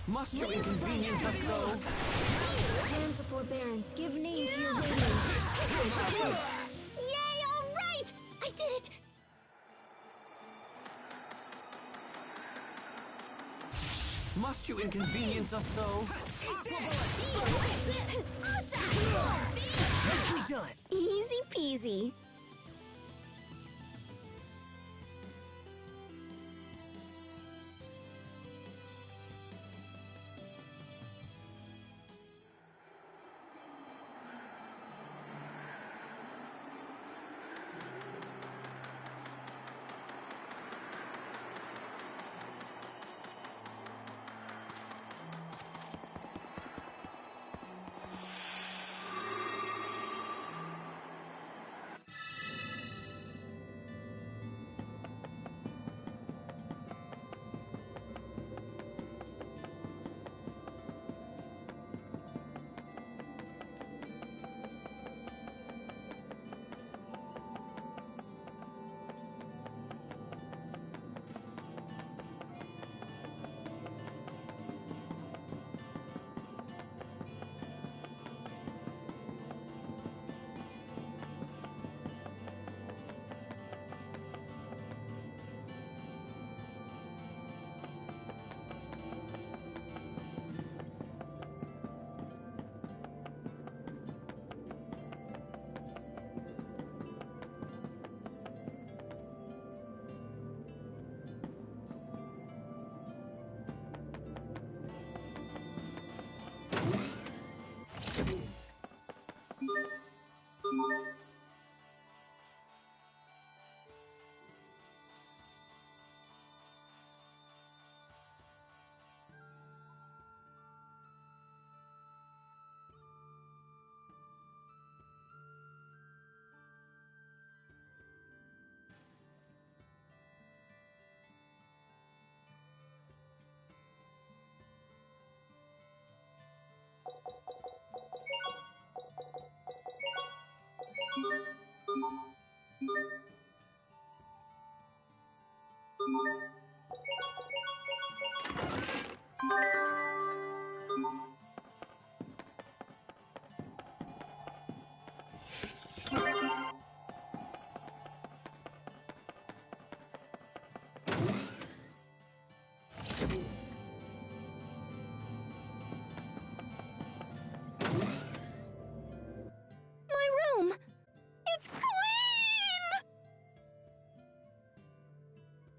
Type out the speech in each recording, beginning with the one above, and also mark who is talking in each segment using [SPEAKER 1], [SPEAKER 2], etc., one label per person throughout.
[SPEAKER 1] Must you inconvenience us so?
[SPEAKER 2] Hands of forbearance, give name to your wings.
[SPEAKER 3] Yay, all right! I did it!
[SPEAKER 1] Must you inconvenience us so?
[SPEAKER 3] Nicely done!
[SPEAKER 2] Easy peasy.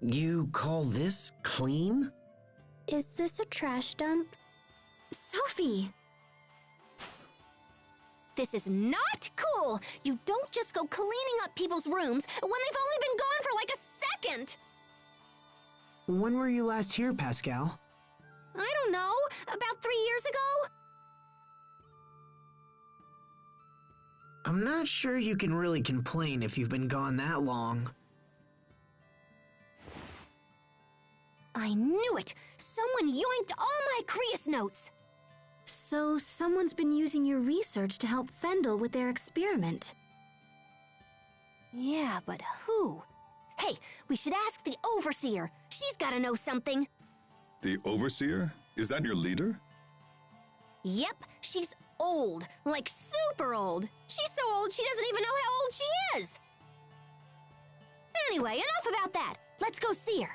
[SPEAKER 1] You call this clean?
[SPEAKER 2] Is this a trash dump?
[SPEAKER 3] Sophie! This is not cool! You don't just go cleaning up people's rooms when they've only been gone for like a second!
[SPEAKER 4] When were you last here, Pascal?
[SPEAKER 3] I don't know, about 3 years ago?
[SPEAKER 4] I'm not sure you can really complain if you've been gone that long.
[SPEAKER 3] I knew it! Someone yoinked all my Creus notes!
[SPEAKER 2] So someone's been using your research to help Fendel with their experiment.
[SPEAKER 3] Yeah, but who? Hey, we should ask the Overseer. She's gotta know something.
[SPEAKER 5] The Overseer? Is that your leader?
[SPEAKER 3] Yep, she's old. Like super old. She's so old she doesn't even know how old she is. Anyway, enough about that. Let's go see her.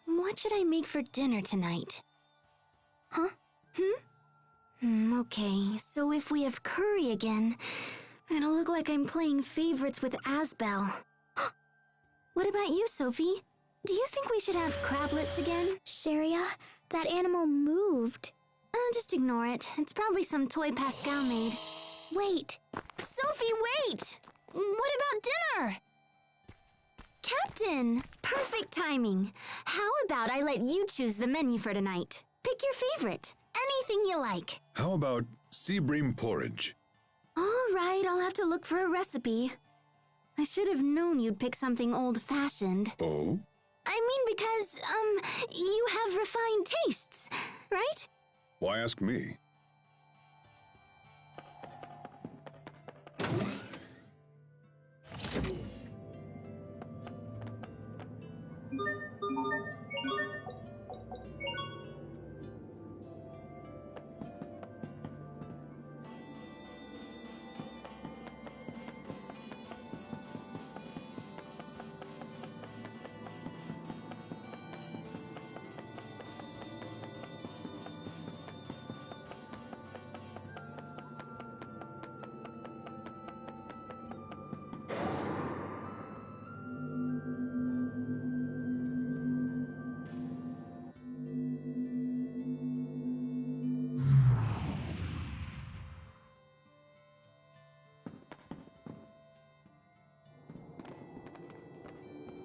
[SPEAKER 2] What should I make for dinner tonight? Huh? Okay, so if we have curry again, it'll look like I'm playing favorites with Asbel. What about you, Sophie? Do you think we should have crablets again?
[SPEAKER 6] Sharia, that animal moved.
[SPEAKER 2] Just ignore it. It's probably some toy Pascal made.
[SPEAKER 6] Wait.
[SPEAKER 3] Sophie, wait! What about dinner?
[SPEAKER 2] Captain! Perfect timing. How about I let you choose the menu for tonight? Pick your favorite. Anything you like.
[SPEAKER 5] How about sea bream porridge?
[SPEAKER 2] All right, I'll have to look for a recipe. I should have known you'd pick something old-fashioned.
[SPEAKER 5] Oh?
[SPEAKER 2] I mean because, you have refined tastes, right?
[SPEAKER 5] Why ask me?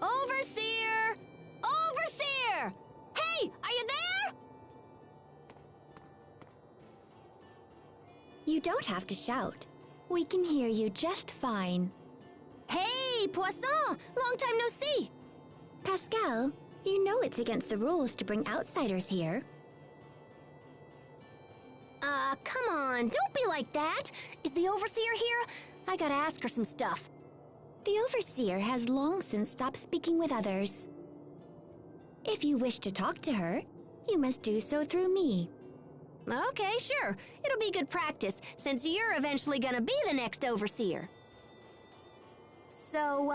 [SPEAKER 3] Overseer! Overseer! Hey, are you there?
[SPEAKER 6] You don't have to shout. We can hear you just fine.
[SPEAKER 3] Hey, Poisson! Long time no see!
[SPEAKER 6] Pascal, you know it's against the rules to bring outsiders here.
[SPEAKER 3] Come on, don't be like that! Is the Overseer here? I gotta ask her some stuff.
[SPEAKER 6] The Overseer has long since stopped speaking with others. If you wish to talk to her, you must do so through me.
[SPEAKER 3] Okay, sure. It'll be good practice, since you're eventually gonna be the next Overseer. So,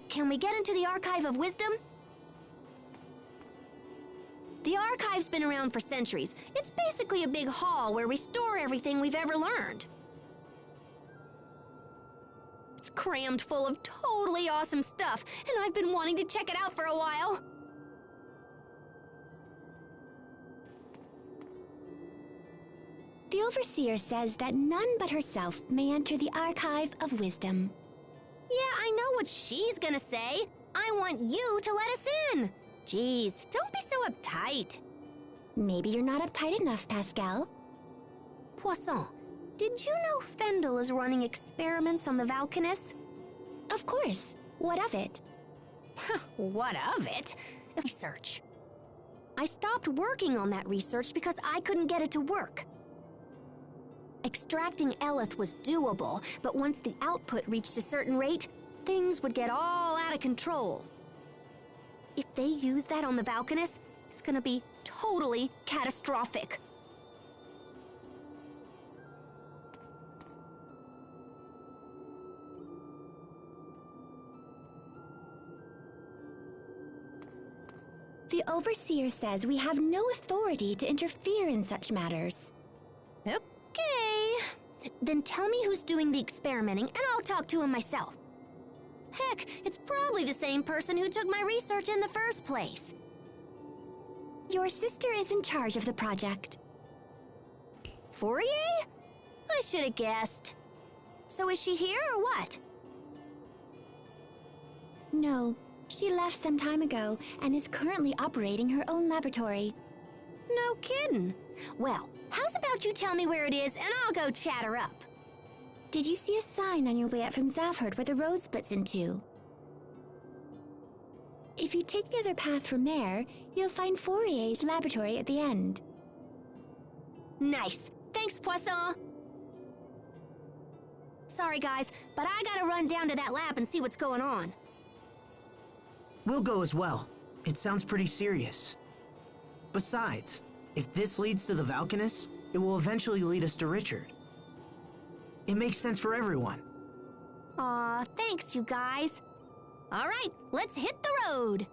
[SPEAKER 3] can we get into the Archive of Wisdom? The Archive's been around for centuries. It's basically a big hall where we store everything we've ever learned. It's crammed full of totally awesome stuff, and I've been wanting to check it out for a while.
[SPEAKER 6] The Overseer says that none but herself may enter the Archive of Wisdom.
[SPEAKER 3] Yeah, I know what she's gonna say. I want you to let us in. Jeez, don't be so uptight.
[SPEAKER 6] Maybe you're not uptight enough, Pascal.
[SPEAKER 3] Poisson, did you know Fendel is running experiments on the Valkanus?
[SPEAKER 6] Of course. What of it?
[SPEAKER 3] What of it? Research. I stopped working on that research because I couldn't get it to work. Extracting Eleth was doable, but once the output reached a certain rate, things would get all out of control. If they use that on the Valkanus, it's gonna be totally catastrophic.
[SPEAKER 6] The Overseer says we have no authority to interfere in such matters.
[SPEAKER 3] Okay. Then tell me who's doing the experimenting, and I'll talk to him myself. Heck, it's probably the same person who took my research in the first place.
[SPEAKER 6] Your sister is in charge of the project.
[SPEAKER 3] Fourier? I should have guessed. So is she here or what?
[SPEAKER 6] No, she left some time ago and is currently operating her own laboratory.
[SPEAKER 3] No kidding. Well, how's about you tell me where it is and I'll go chat her up.
[SPEAKER 6] Did you see a sign on your way up from Zavhert where the road splits in two? If you take the other path from there, you'll find Fourier's laboratory at the end.
[SPEAKER 3] Nice. Thanks, Poisson. Sorry, guys, but I gotta run down to that lab and see what's going on.
[SPEAKER 4] We'll go as well. It sounds pretty serious. Besides, if this leads to the Valkanus, it will eventually lead us to Richard. It makes sense for everyone.
[SPEAKER 3] Aw, thanks, you guys. All right, let's hit the road.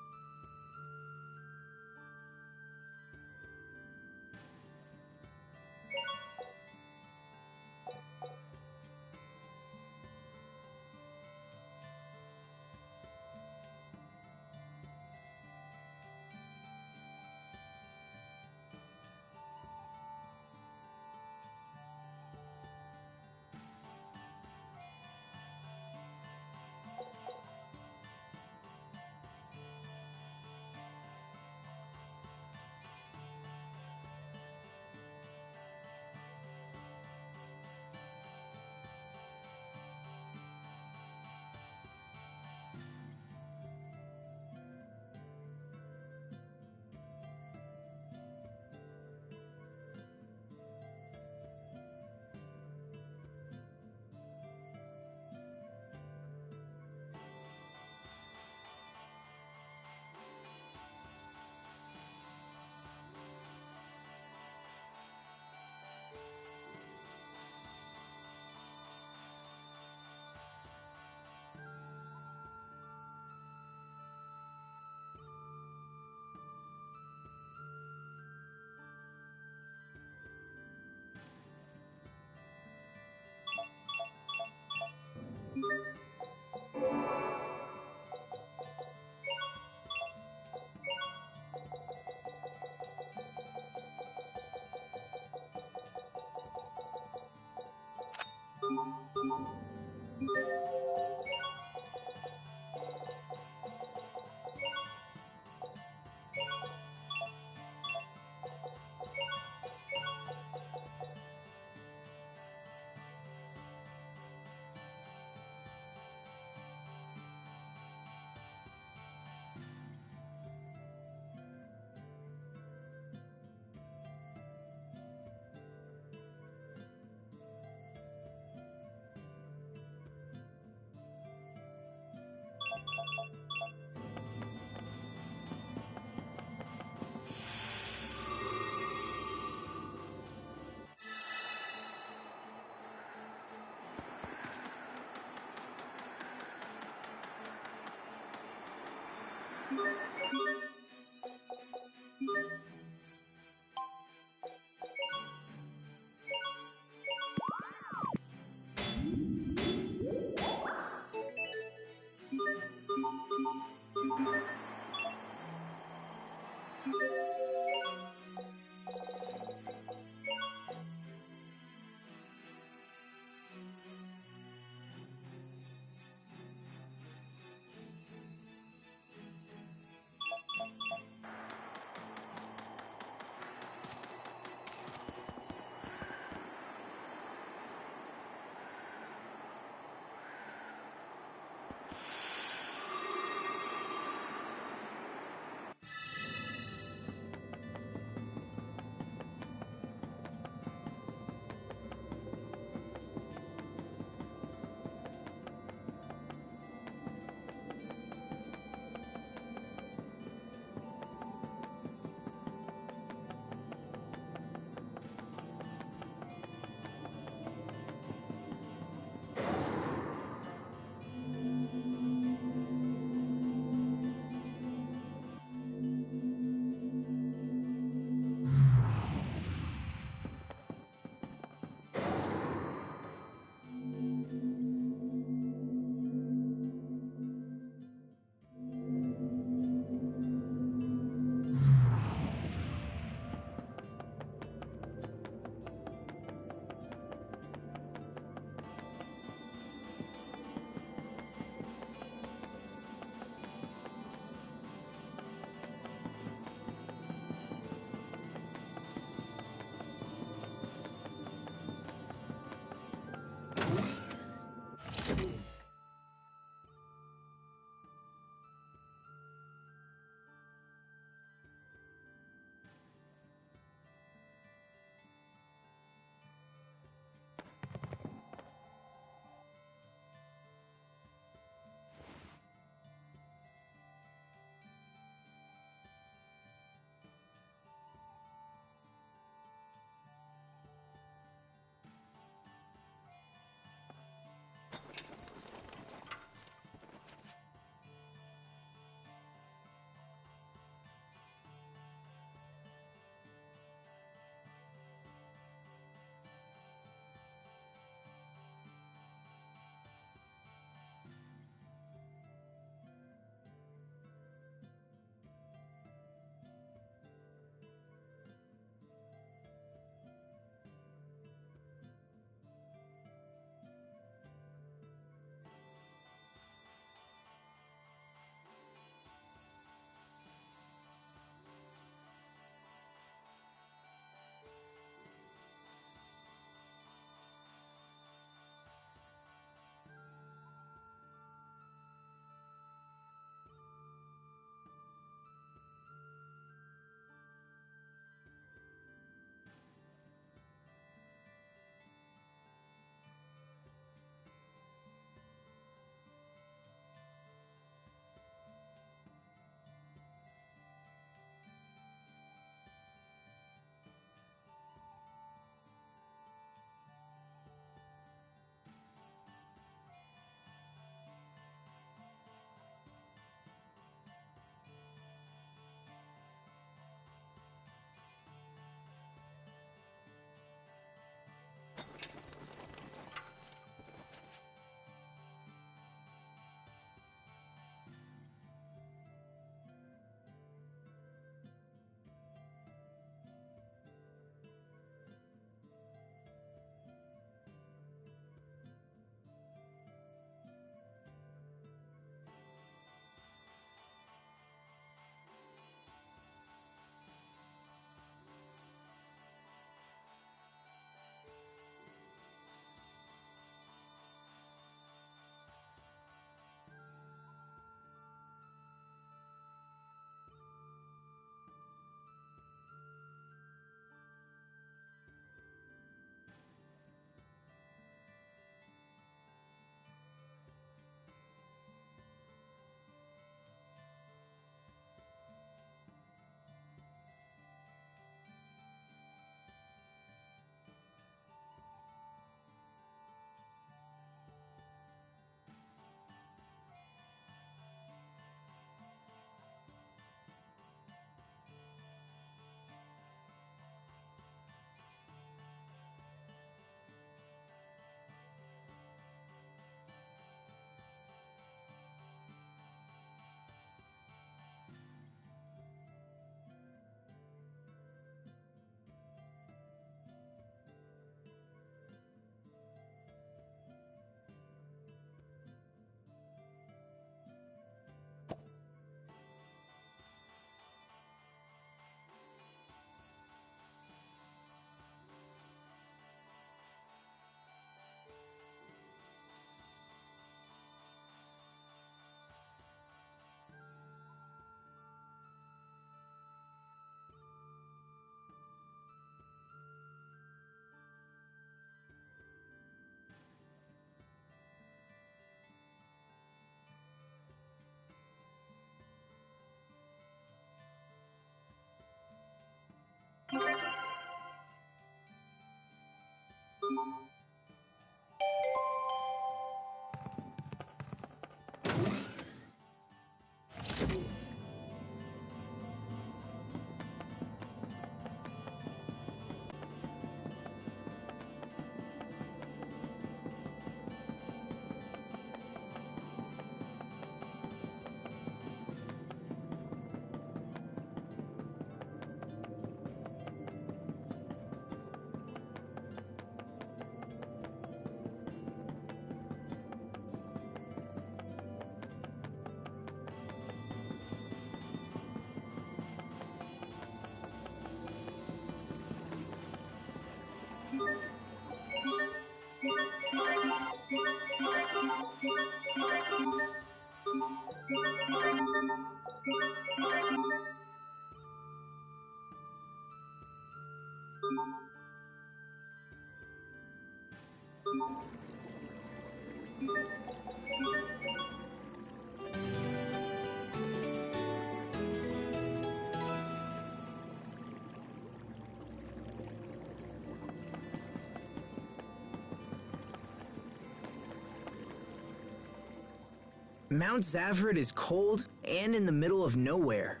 [SPEAKER 4] Mount Zavrid is cold and in the middle of nowhere.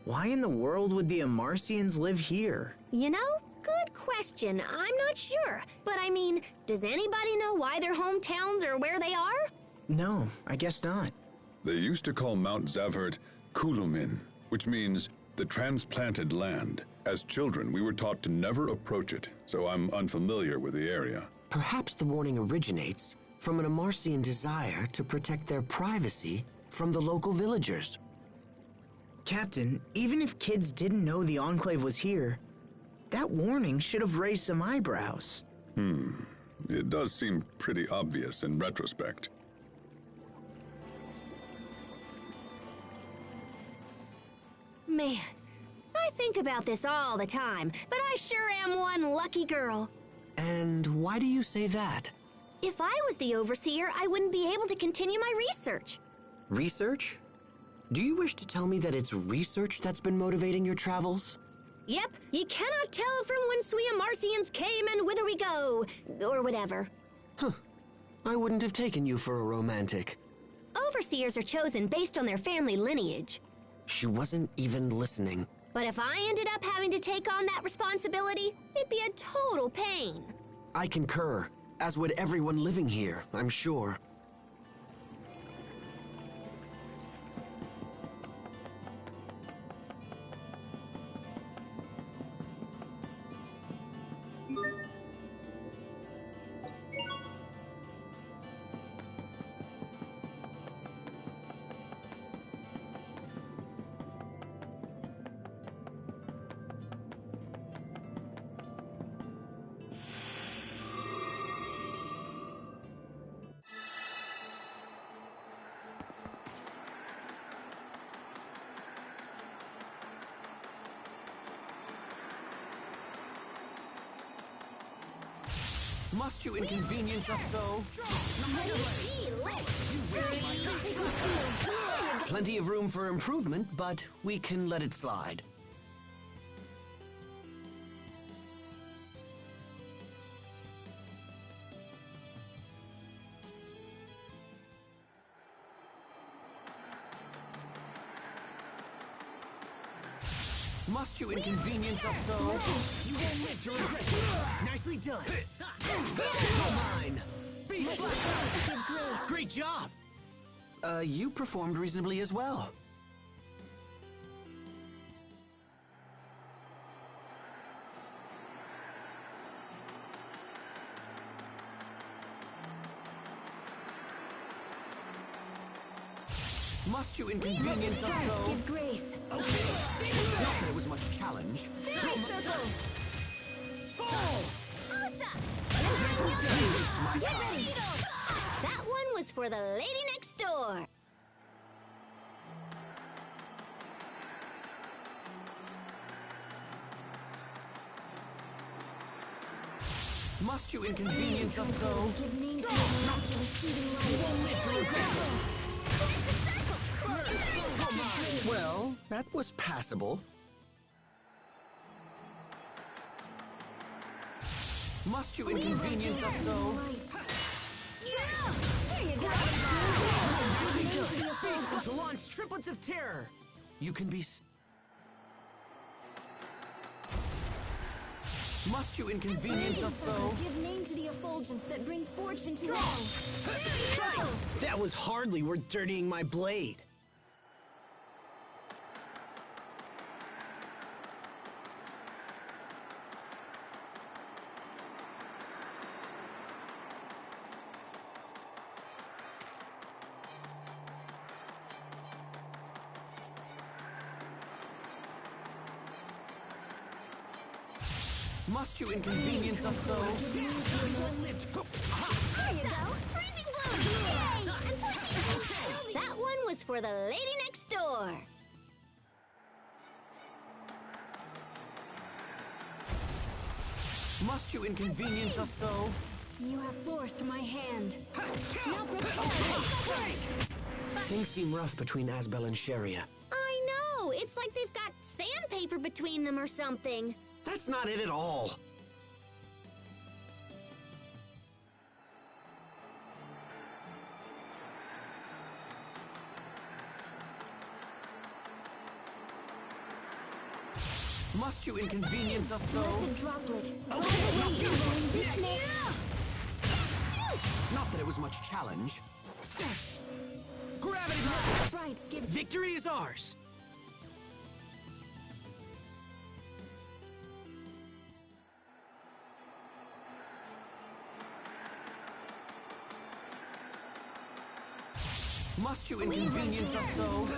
[SPEAKER 4] Why in the world would the Amarcians live here?
[SPEAKER 3] You know, good question. I'm not sure. But I mean, does anybody know why their hometowns are where they are?
[SPEAKER 4] No, I guess not.
[SPEAKER 5] They used to call Mount Zavert Kulumin, which means the transplanted land. As children, we were taught to never approach it, so I'm unfamiliar with the area.
[SPEAKER 1] Perhaps the warning originates from an Amarcian desire to protect their privacy from the local villagers.
[SPEAKER 4] Captain, even if kids didn't know the Enclave was here, that warning should have raised some eyebrows.
[SPEAKER 5] It does seem pretty obvious in retrospect.
[SPEAKER 3] Man, I think about this all the time, but I sure am one lucky girl.
[SPEAKER 1] And why do you say that?
[SPEAKER 3] If I was the overseer, I wouldn't be able to continue my research.
[SPEAKER 1] Research? Do you wish to tell me that it's research that's been motivating your travels?
[SPEAKER 3] Yep, you cannot tell from whence we Amarcians came and whither we go, or whatever.
[SPEAKER 1] I wouldn't have taken you for a romantic.
[SPEAKER 3] Overseers are chosen based on their family lineage.
[SPEAKER 1] She wasn't even listening.
[SPEAKER 3] But if I ended up having to take on that responsibility, it'd be a total pain.
[SPEAKER 1] I concur, as would everyone living here, I'm sure. Must you inconvenience us so? Plenty of room for improvement, but we can let it slide. Must you inconvenience us so? You won't live to regret it. Nicely done. Mine. Great job. You performed reasonably as well. Must you inconvenience us so?
[SPEAKER 6] Give grace.
[SPEAKER 1] Okay. Not that it was much challenge.
[SPEAKER 3] Get ready! That one was for the lady next door.
[SPEAKER 1] Must you inconvenience us so?
[SPEAKER 6] Give names to your natural feeding
[SPEAKER 1] Well, that was passable. Must you inconvenience us so?
[SPEAKER 6] There you go.
[SPEAKER 1] To launch triplets of terror. You can be. Must you inconvenience us so?
[SPEAKER 6] Give name to the effulgence that brings fortune to all.
[SPEAKER 1] That was hardly worth dirtying my blade. Must you inconvenience us so?
[SPEAKER 6] There you go. Freezing blow. Yay! And that one was for the lady next door.
[SPEAKER 1] Must you inconvenience us so?
[SPEAKER 6] You have forced my hand. Now prepare.
[SPEAKER 1] Things seem rough between Asbel and Sharia.
[SPEAKER 3] I know! It's like they've got sandpaper between them or something.
[SPEAKER 1] That's not it at all. Must you inconvenience us so?
[SPEAKER 6] Listen, droplet.
[SPEAKER 1] Not that it was much challenge. Gravity blow!
[SPEAKER 6] That's right, Skip.
[SPEAKER 1] Victory is ours! Must you inconvenience us so?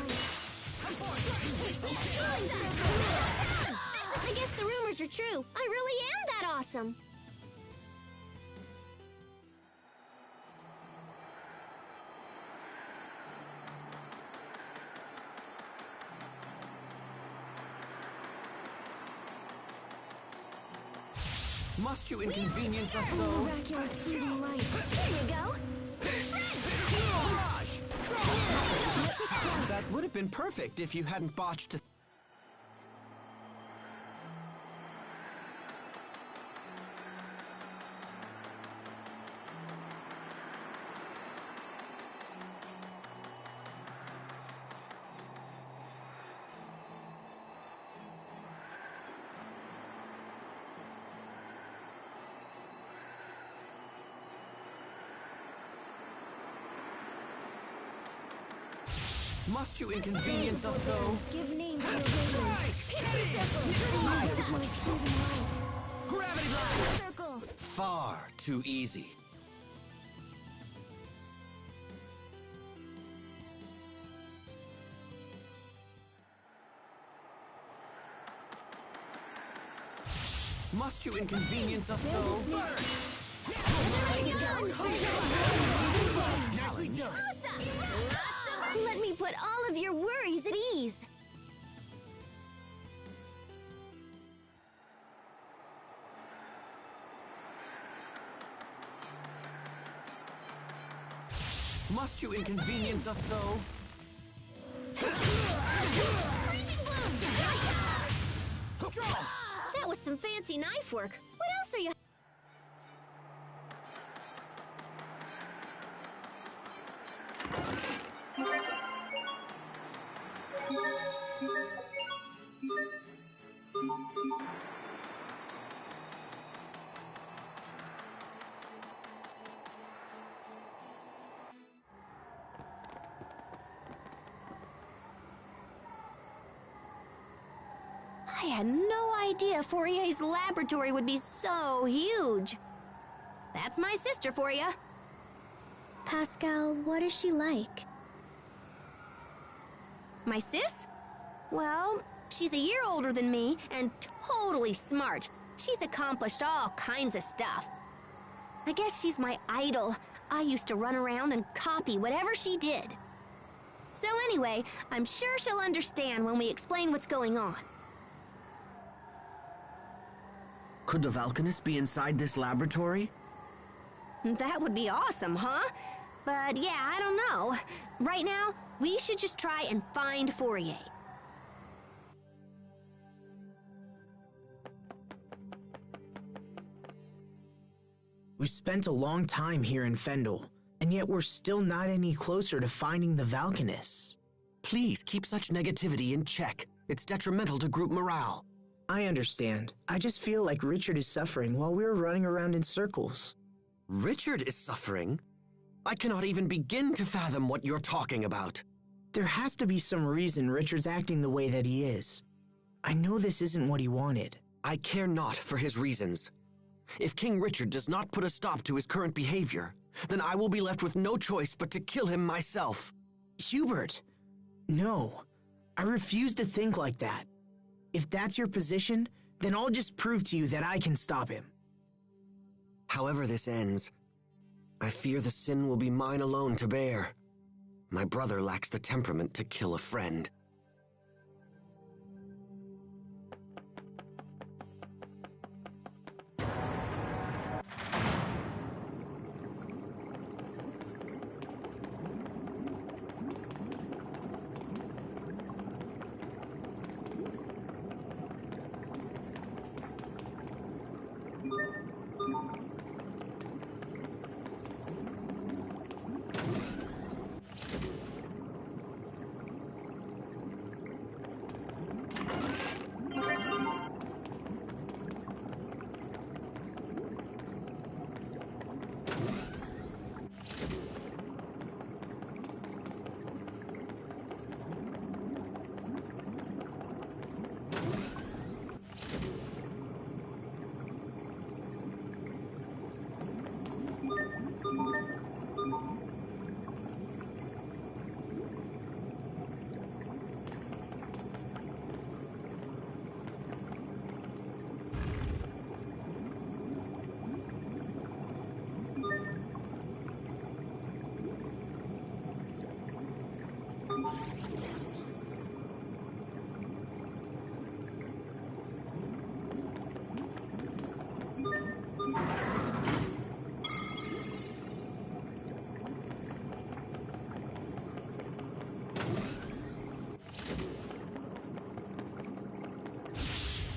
[SPEAKER 3] I guess the rumors are true. I really am that awesome.
[SPEAKER 1] Must you inconvenience us so?
[SPEAKER 6] Miraculous soothing light. There you go.
[SPEAKER 1] That would have been perfect if you hadn't botched the... Must you inconvenience us so?
[SPEAKER 6] Give name to your radiance.
[SPEAKER 1] Gravity blast!
[SPEAKER 6] Circle.
[SPEAKER 1] Far too easy. Must you inconvenience us so? Nicely done.
[SPEAKER 3] Let me put all of your worries at ease.
[SPEAKER 1] Must you inconvenience us so?
[SPEAKER 3] That was some fancy knife work. What else are you... I had no idea Fourier's laboratory would be so huge. That's my sister for you.
[SPEAKER 2] Pascal, what is she like?
[SPEAKER 3] My sis? Well, she's a year older than me and totally smart. She's accomplished all kinds of stuff. I guess she's my idol. I used to run around and copy whatever she did. So anyway, I'm sure she'll understand when we explain what's going on.
[SPEAKER 4] Could the Valkanist be inside this laboratory?
[SPEAKER 3] That would be awesome, huh? But yeah, I don't know. Right now, we should just try and find Fourier.
[SPEAKER 4] We've spent a long time here in Fendel, and yet we're still not any closer to finding the Valkanists.
[SPEAKER 1] Please keep such negativity in check. It's detrimental to group morale.
[SPEAKER 4] I understand. I just feel like Richard is suffering while we're running around in circles.
[SPEAKER 1] Richard is suffering? I cannot even begin to fathom what you're talking about.
[SPEAKER 4] There has to be some reason Richard's acting the way that he is. I know this isn't what he wanted.
[SPEAKER 1] I care not for his reasons. If King Richard does not put a stop to his current behavior, then I will be left with no choice but to kill him myself.
[SPEAKER 4] Hubert! No. I refuse to think like that. If that's your position, then I'll just prove to you that I can stop him.
[SPEAKER 1] However this ends, I fear the sin will be mine alone to bear. My brother lacks the temperament to kill a friend.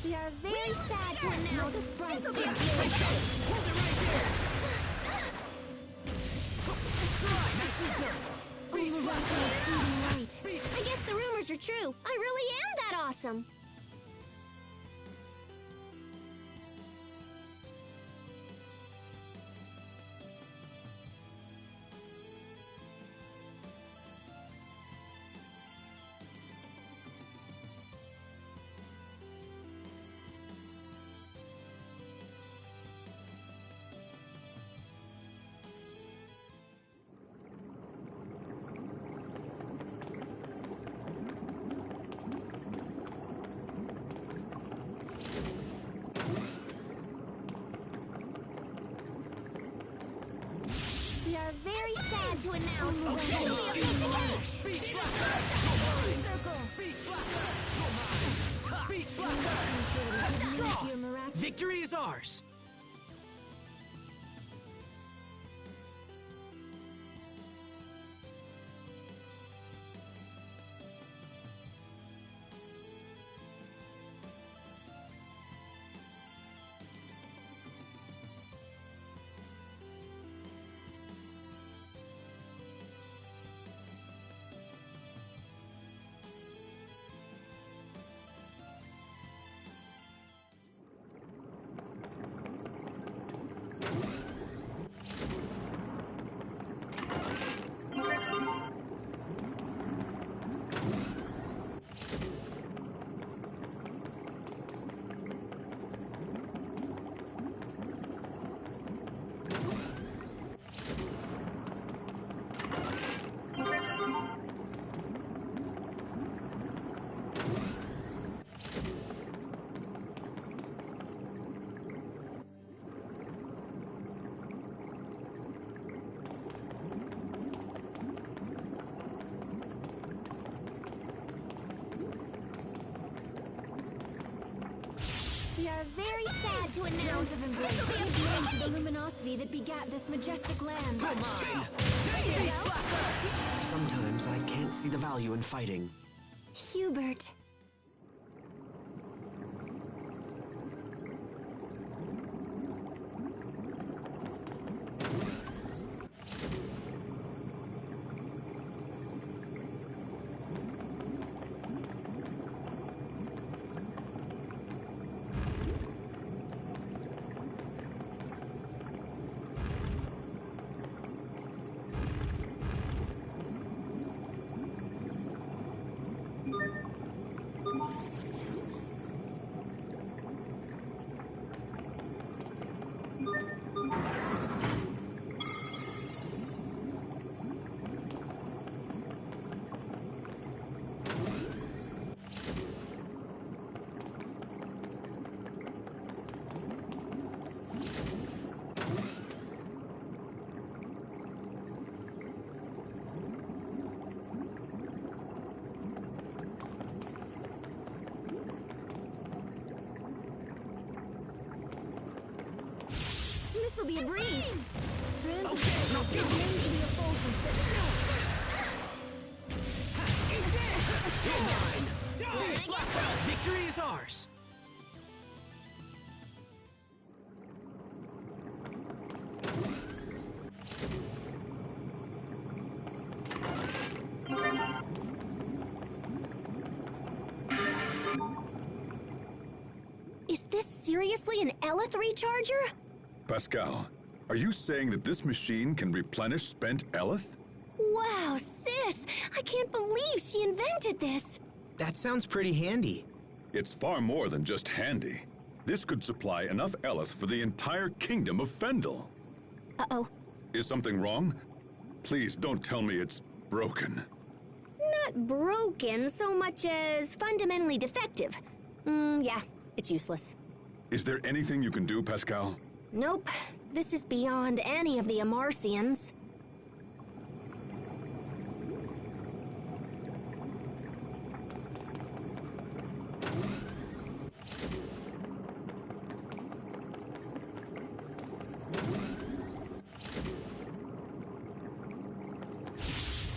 [SPEAKER 3] We are very sad to announce the sprite.
[SPEAKER 1] Hold it right there!
[SPEAKER 3] I guess the rumors are true. I really am that awesome. We are very sad to announce
[SPEAKER 4] Victory is ours!
[SPEAKER 3] We are very sad to announce of embrace. Glory to the luminosity that begat this majestic land.
[SPEAKER 1] Sometimes I can't see the value in fighting.
[SPEAKER 2] Hubert.
[SPEAKER 3] This'll be a breeze. Strands of
[SPEAKER 4] Okay,
[SPEAKER 3] silver
[SPEAKER 4] okay.
[SPEAKER 3] give names to the effulgence
[SPEAKER 4] You're mine! Victory is ours!
[SPEAKER 3] Is this seriously an Elith recharger?
[SPEAKER 5] Pascal, are you saying that this machine can replenish spent Elith?
[SPEAKER 3] Wow, sis! I can't believe she invented this!
[SPEAKER 4] That sounds pretty handy.
[SPEAKER 5] It's far more than just handy. This could supply enough Elith for the entire kingdom of Fendel.
[SPEAKER 3] Uh-oh.
[SPEAKER 5] Is something wrong? Please don't tell me it's broken.
[SPEAKER 3] Not broken so much as fundamentally defective. Yeah, it's useless.
[SPEAKER 5] Is there anything you can do, Pascal?
[SPEAKER 3] Nope. This is beyond any of the Amarcians.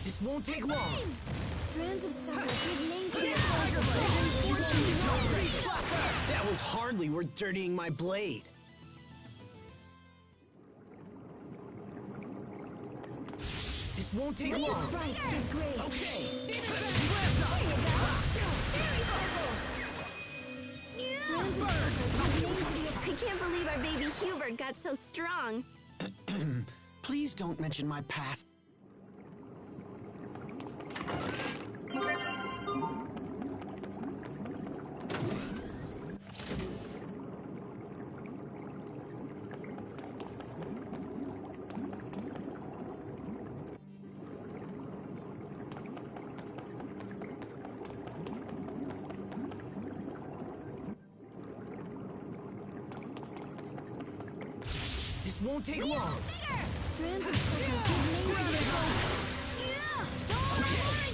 [SPEAKER 4] This won't take long.
[SPEAKER 3] Strands of silver give names to the
[SPEAKER 4] That was hardly worth dirtying my blade. This won't take long. Okay.
[SPEAKER 3] I can't believe our baby Hubert got so strong.
[SPEAKER 1] Please don't mention my past.
[SPEAKER 4] This won't take long.
[SPEAKER 3] Strands of silver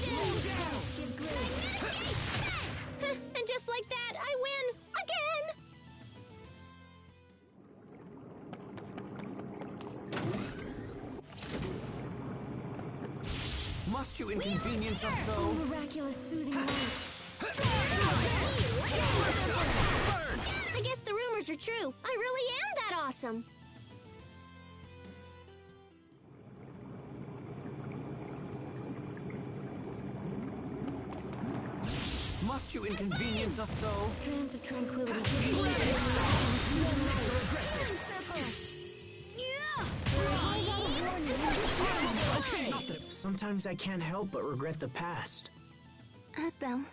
[SPEAKER 3] give names to the And just like that, I win again!
[SPEAKER 4] Must you inconvenience us so?
[SPEAKER 3] Miraculous soothing light. I guess the rumors are true. I really am that awesome.
[SPEAKER 4] Must you inconvenience us so?
[SPEAKER 3] Strands of tranquility.
[SPEAKER 4] Sometimes I can't help but regret the past.
[SPEAKER 3] Asbel.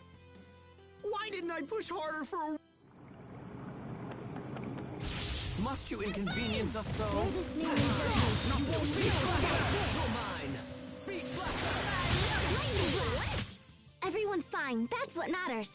[SPEAKER 4] Why didn't I push harder for a... Must you inconvenience us so?
[SPEAKER 3] Everyone's fine. That's what matters.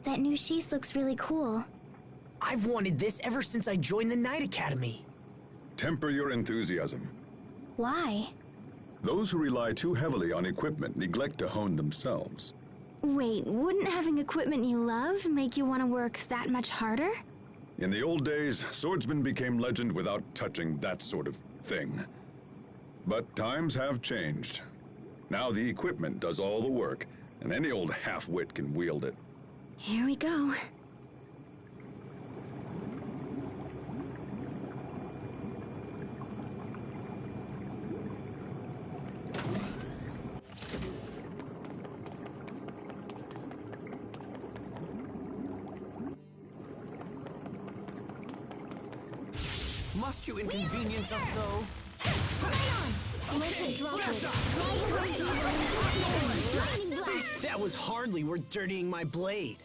[SPEAKER 3] That new sheath looks really cool.
[SPEAKER 4] I've wanted this ever since I joined the Knight Academy.
[SPEAKER 5] Temper your enthusiasm.
[SPEAKER 3] Why?
[SPEAKER 5] Those who rely too heavily on equipment neglect to hone themselves.
[SPEAKER 2] Wait, wouldn't having equipment you love make you want to work that much harder?
[SPEAKER 5] In the old days, swordsmen became legend without touching that sort of thing. But times have changed. Now the equipment does all the work, and any old half-wit can wield it.
[SPEAKER 2] Here we go.
[SPEAKER 4] Must you inconvenience us so? That was hardly worth dirtying my blade.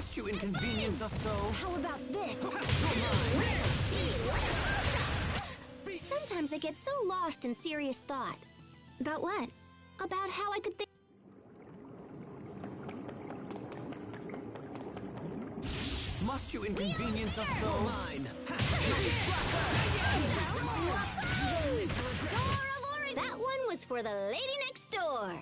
[SPEAKER 4] Must you inconvenience us so?
[SPEAKER 3] How about this? Sometimes I get so lost in serious thought.
[SPEAKER 2] About what?
[SPEAKER 3] About how I could think.
[SPEAKER 4] Must you inconvenience us so? Mine.
[SPEAKER 3] That one was for the lady next door.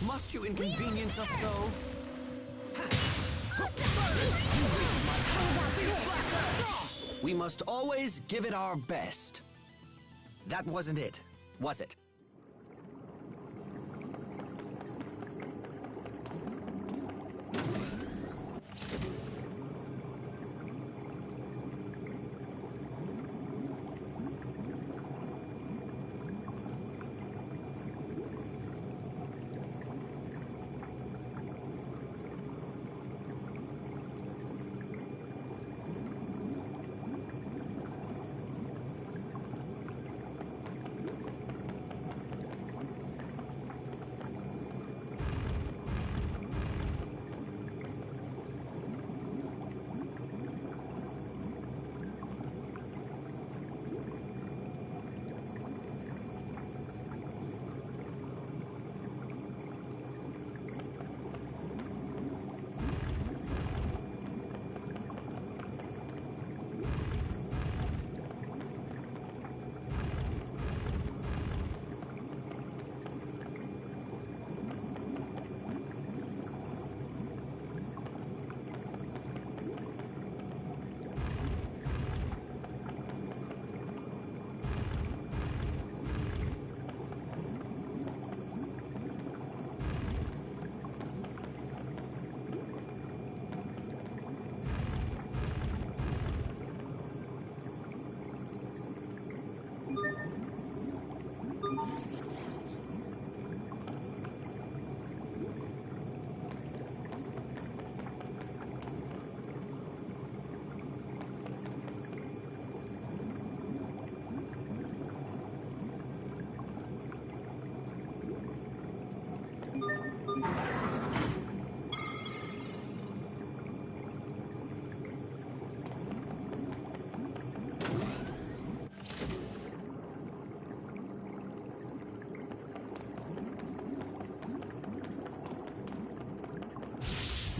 [SPEAKER 4] Must you inconvenience us so?
[SPEAKER 1] We must always give it our best. That wasn't it, was it?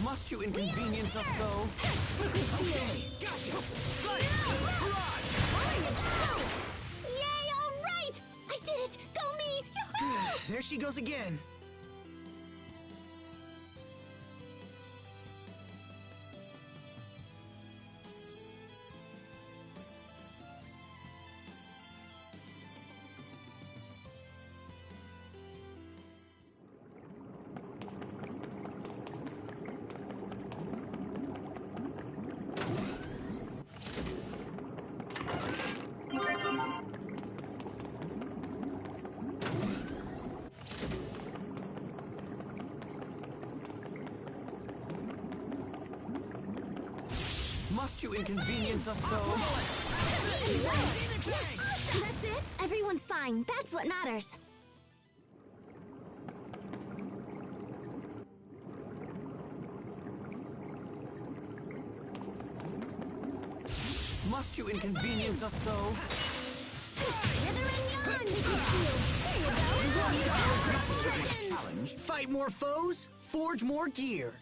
[SPEAKER 4] Must you inconvenience us so?
[SPEAKER 3] Yay, all right! I did it! Go me! Yoo-hoo!
[SPEAKER 4] There she goes again. Must you inconvenience us so?
[SPEAKER 2] That's it? Everyone's fine. That's what matters.
[SPEAKER 4] Must you inconvenience us so? Challenge. Fight more foes, forge more gear.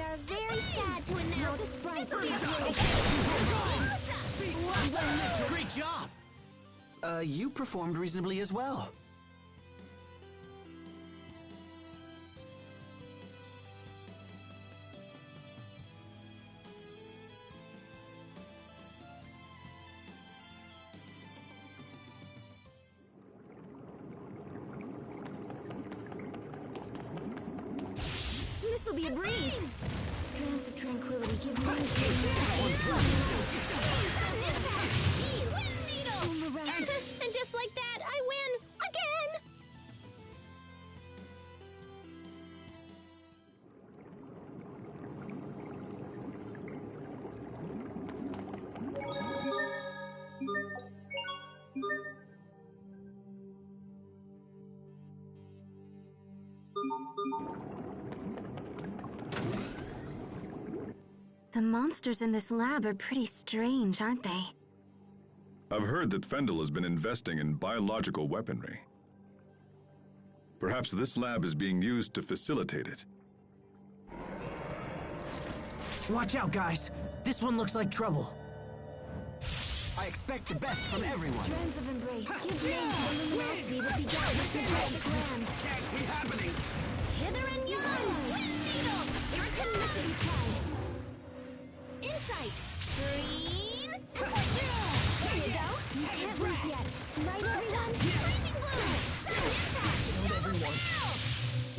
[SPEAKER 3] are very sad to announce this will be
[SPEAKER 4] Great job!
[SPEAKER 1] You performed reasonably as well.
[SPEAKER 3] This'll be a breeze. Strands of tranquility give me and just like that, I win again.
[SPEAKER 2] The monsters in this lab are pretty strange, aren't they?
[SPEAKER 5] I've heard that Fendel has been investing in biological weaponry. Perhaps this lab is being used to facilitate it.
[SPEAKER 4] Watch out, guys. This one looks like trouble.
[SPEAKER 1] I expect the best from everyone.
[SPEAKER 3] Strands of embrace give names to the luminosity that began with the Galactic land.
[SPEAKER 1] Can't be happening!
[SPEAKER 3] Hither and yon! Wind needle! Irrecognizing tide! Insight! Green! There you go! You can't lose yet! Right, everyone? Freezing bloom! Sudden impact!
[SPEAKER 4] everyone.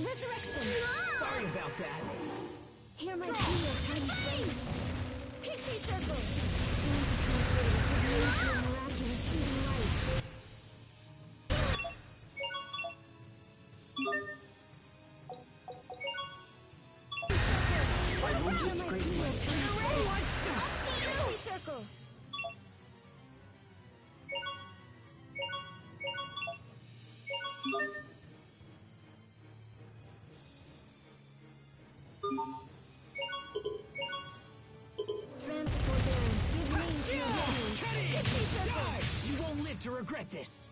[SPEAKER 3] Resurrection!
[SPEAKER 4] Sorry about that.
[SPEAKER 3] Hear my dear tiny face! Pixie circle! Miraculous healing light!
[SPEAKER 1] I won't disgrace myself.
[SPEAKER 3] Circle! Strands of forbearance give name to your radiance.
[SPEAKER 4] You won't live to regret this.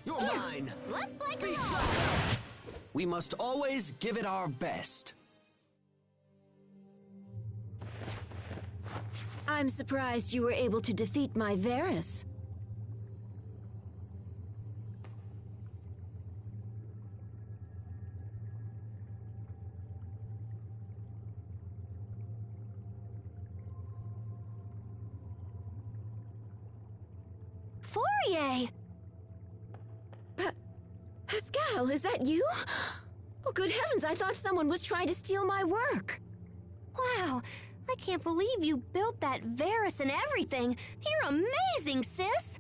[SPEAKER 1] You're mine!
[SPEAKER 3] Slip like a log!
[SPEAKER 1] We must always give it our best.
[SPEAKER 6] I'm surprised you were able to defeat my Varus.
[SPEAKER 3] Fourier!
[SPEAKER 6] Pascal, is that you? Oh, good heavens, I thought someone was trying to steal my work.
[SPEAKER 3] Wow, I can't believe you built that Varus and everything. You're amazing, sis!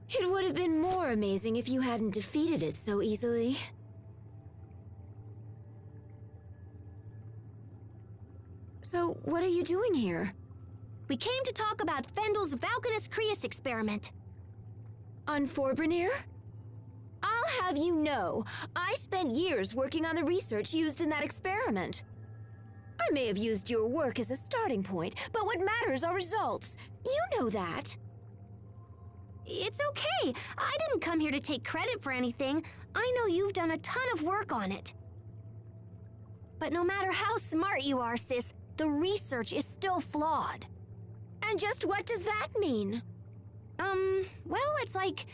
[SPEAKER 6] It would have been more amazing if you hadn't defeated it so easily. So, what are you doing here?
[SPEAKER 3] We came to talk about Fendel's Valkanus Creus experiment.
[SPEAKER 6] On Forbrenir? I'll have you know, I spent years working on the research used in that experiment. I may have used your work as a starting point, but what matters are results. You know that.
[SPEAKER 3] It's okay. I didn't come here to take credit for anything. I know you've done a ton of work on it. But no matter how smart you are, sis, the research is still flawed.
[SPEAKER 6] And just what does that mean?
[SPEAKER 3] Well, it's like...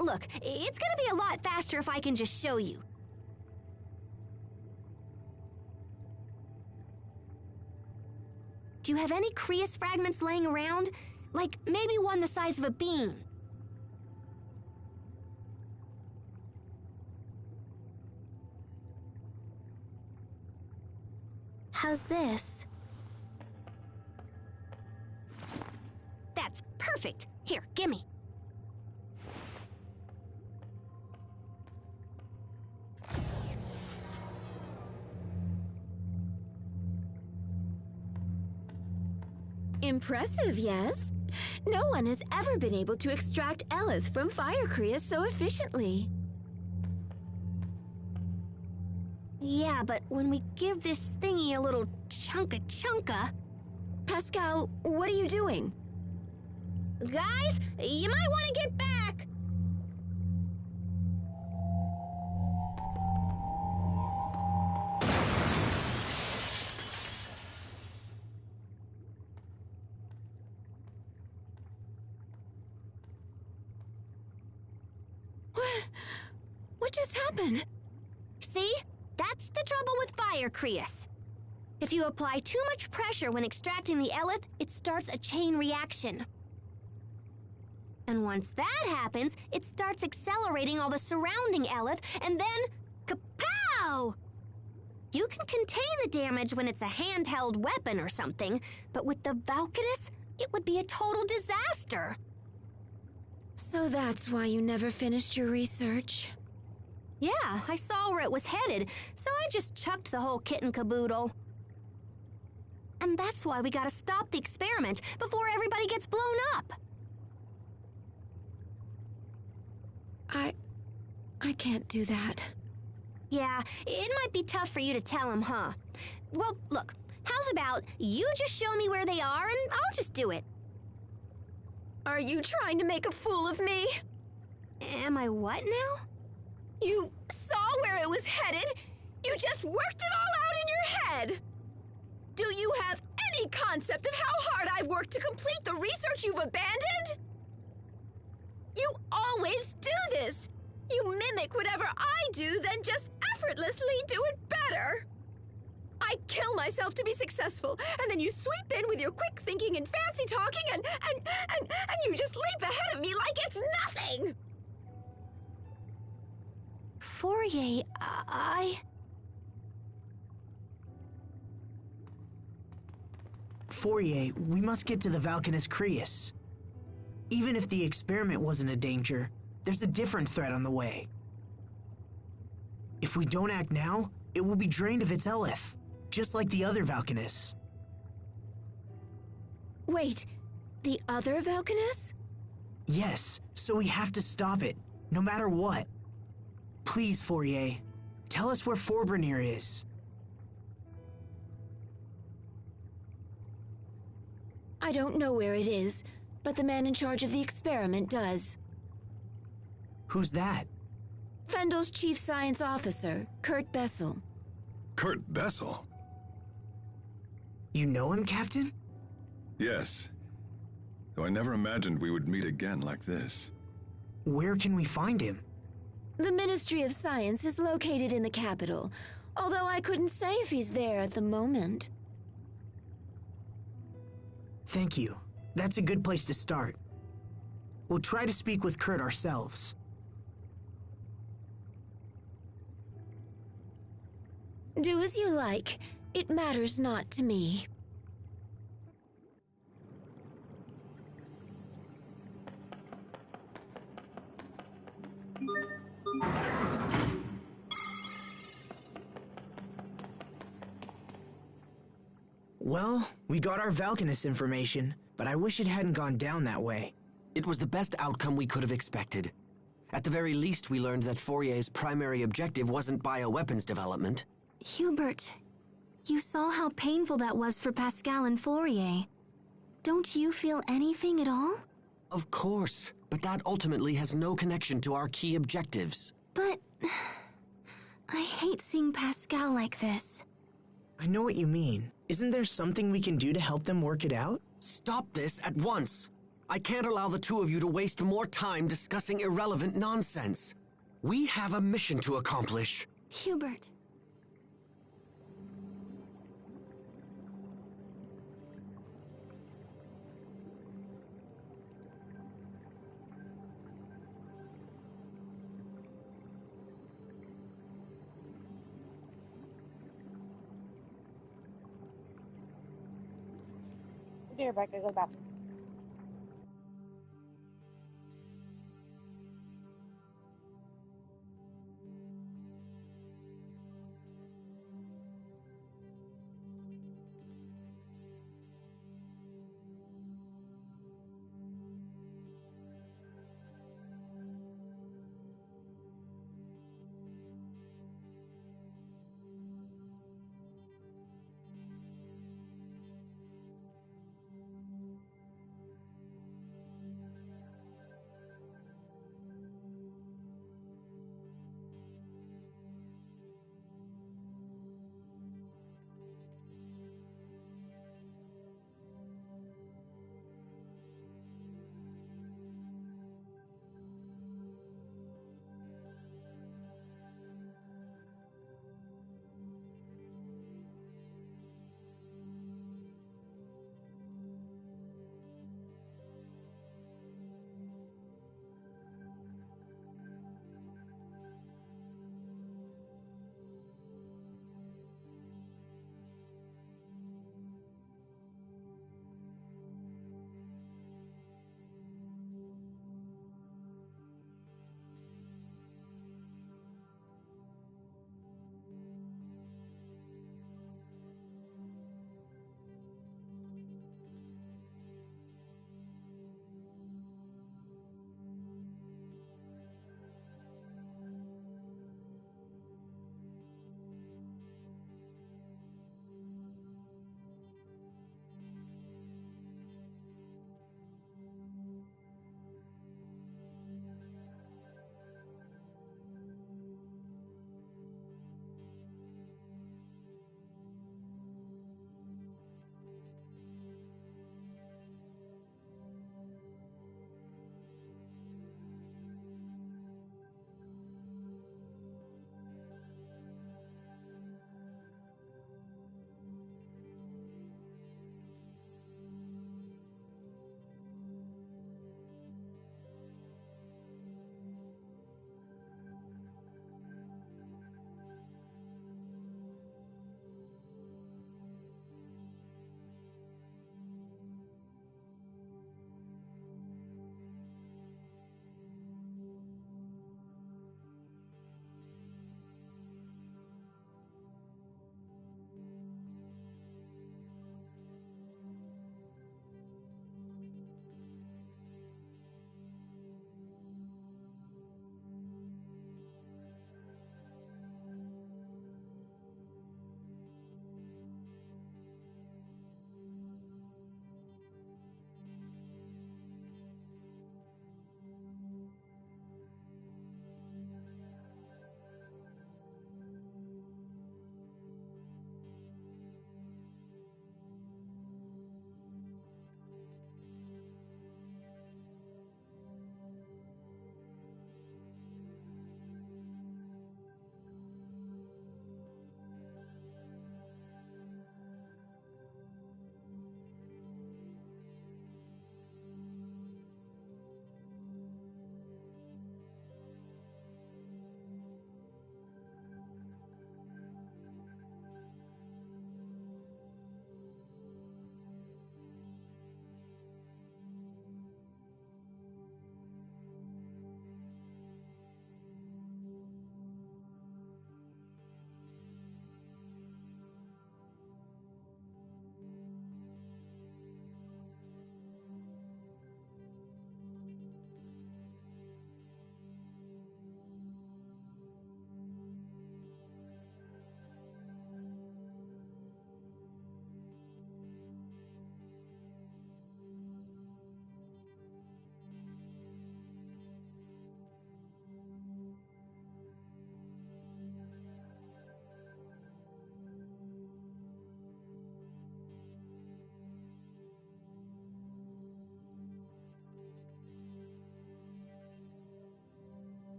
[SPEAKER 3] Look, it's gonna be a lot faster if I can just show you. Do you have any Creus fragments laying around? Like, maybe one the size of a bean? How's this? That's perfect. Here, gimme.
[SPEAKER 6] Impressive, yes? No one has ever been able to extract Elith from Fire Creus so efficiently.
[SPEAKER 3] Yeah, but when we give this thingy a little chunka...
[SPEAKER 6] Pascal, what are you doing?
[SPEAKER 3] Guys, you might want to get back!
[SPEAKER 6] What just happened?
[SPEAKER 3] See? That's the trouble with fire, Creus. If you apply too much pressure when extracting the eleth, it starts a chain reaction. And once that happens, it starts accelerating all the surrounding eleth, and then kapow! You can contain the damage when it's a handheld weapon or something, but with the Valkanus, it would be a total disaster.
[SPEAKER 6] So that's why you never finished your research?
[SPEAKER 3] Yeah, I saw where it was headed, so I just chucked the whole kit and caboodle. And that's why we gotta stop the experiment before everybody gets blown up.
[SPEAKER 6] I can't do that.
[SPEAKER 3] Yeah, it might be tough for you to tell him, huh? Well, look, how's about you just show me where they are and I'll just do it.
[SPEAKER 6] Are you trying to make a fool of me?
[SPEAKER 3] Am I what now?
[SPEAKER 6] You saw where it was headed? You just worked it all out in your head! Do you have any concept of how hard I've worked to complete the research you've abandoned? You always do this! You mimic whatever I do, then just effortlessly do it better! I kill myself to be successful, and then you sweep in with your quick thinking and fancy talking, and you just leap ahead of me like it's nothing!
[SPEAKER 3] Fourier,
[SPEAKER 4] Fourier, we must get to the Valkanus Creus. Even if the experiment wasn't a danger, there's a different threat on the way. If we don't act now, it will be drained of its eleth, just like the other Valkanus.
[SPEAKER 6] Wait, the other Valkanus?
[SPEAKER 4] Yes, so we have to stop it, no matter what. Please, Fourier, tell us where Forbrenir is.
[SPEAKER 6] I don't know where it is, but the man in charge of the experiment does.
[SPEAKER 4] Who's that?
[SPEAKER 6] Fendel's chief science officer, Kurt Bessel.
[SPEAKER 5] Kurt Bessel?
[SPEAKER 4] You know him, Captain?
[SPEAKER 5] Yes. Though I never imagined we would meet again like this.
[SPEAKER 4] Where can we find him?
[SPEAKER 6] The Ministry of Science is located in the capital, although I couldn't say if he's there at the moment.
[SPEAKER 4] Thank you. That's a good place to start. We'll try to speak with Kurt ourselves.
[SPEAKER 6] Do as you like. It matters not to me.
[SPEAKER 4] Well, we got our Valkanus information, but I wish it hadn't gone down that way.
[SPEAKER 1] It was the best outcome we could have expected. At the very least, we learned that Fourier's primary objective wasn't bioweapons development.
[SPEAKER 2] Hubert, you saw how painful that was for Pascal and Fourier. Don't you feel anything at all?
[SPEAKER 1] Of course, but that ultimately has no connection to our key objectives.
[SPEAKER 2] But I hate seeing Pascal like this.
[SPEAKER 4] I know what you mean. Isn't there something we can do to help them work it out?
[SPEAKER 1] Stop this at once! I can't allow the two of you to waste more time discussing irrelevant nonsense. We have a mission to accomplish.
[SPEAKER 2] Hubert.
[SPEAKER 7] Be right back. I go to the bathroom.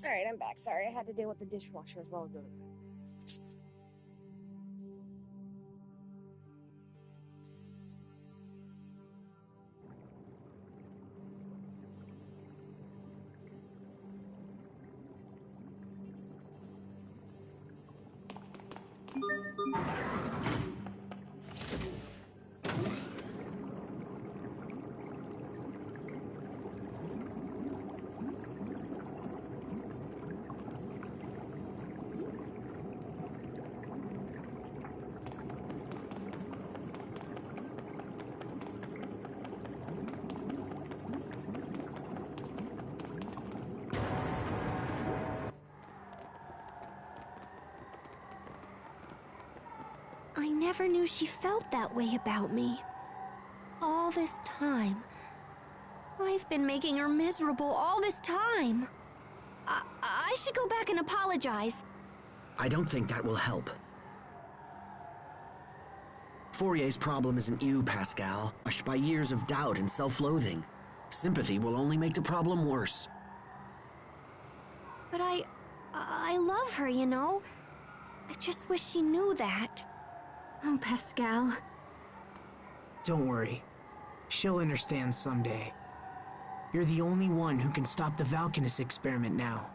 [SPEAKER 7] Alright, I'm back. Sorry, I had to deal with the dishwasher as well.
[SPEAKER 3] I never knew she felt that way about me. All this time. I've been making her miserable all this time. I should go back and apologize.
[SPEAKER 1] I don't think that will help. Fourier's problem isn't you, Pascal, crushed by years of doubt and self-loathing. Sympathy will only make the problem worse.
[SPEAKER 3] But I love her, you know? I just wish she knew that.
[SPEAKER 2] Oh, Pascal.
[SPEAKER 4] Don't worry. She'll understand someday. You're the only one who can stop the Valkanus experiment now.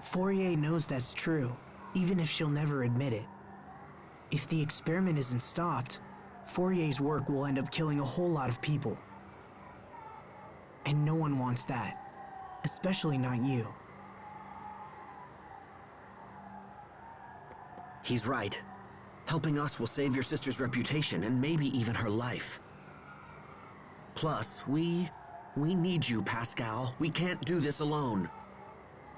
[SPEAKER 4] Fourier knows that's true, even if she'll never admit it. If the experiment isn't stopped, Fourier's work will end up killing a whole lot of people. And no one wants that. Especially not you.
[SPEAKER 1] He's right. Helping us will save your sister's reputation and maybe even her life. Plus, we need you, Pascal. We can't do this alone.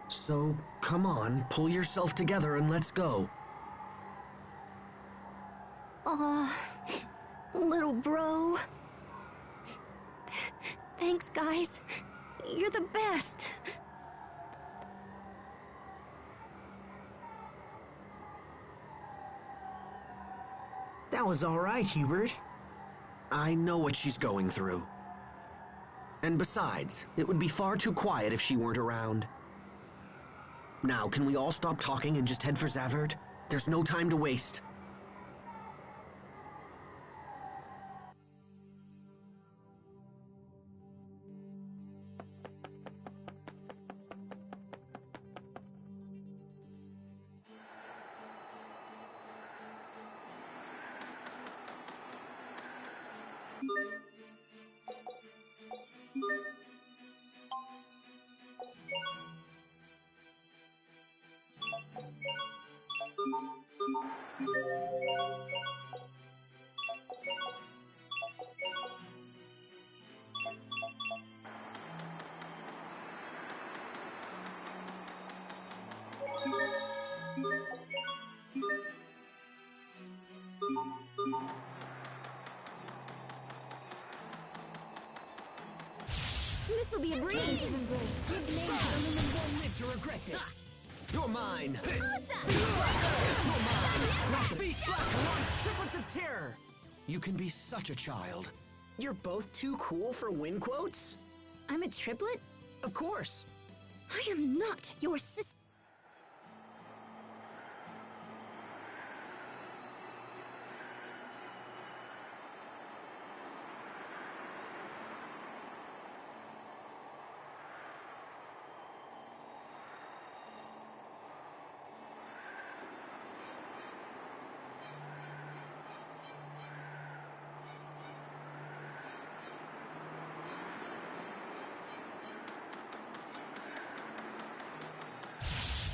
[SPEAKER 1] So, come on, pull yourself together and let's go.
[SPEAKER 3] Little bro. Thanks, guys. You're the best.
[SPEAKER 4] That was all right, Hubert.
[SPEAKER 1] I know what she's going through. And besides, it would be far too quiet if she weren't around. Now, can we all stop talking and just head for Zavert? There's no time to waste.
[SPEAKER 3] This'll be a breeze.
[SPEAKER 1] To regret this. You're mine. Beast launch triplets of terror. You can be such a child.
[SPEAKER 4] You're both too cool for win quotes?
[SPEAKER 3] I'm a triplet?
[SPEAKER 4] Of course.
[SPEAKER 3] I am not your sister.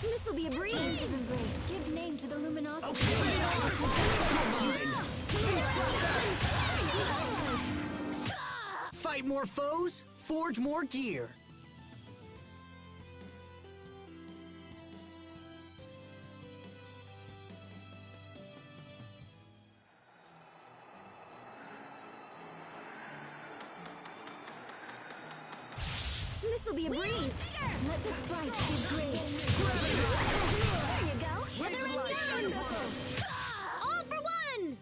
[SPEAKER 3] This'll be a breeze. Give name to the luminosity.
[SPEAKER 4] Fight more foes, forge more gear.
[SPEAKER 3] This'll be a breeze. Let the sprite give grace. There you go. Withering down. All for one.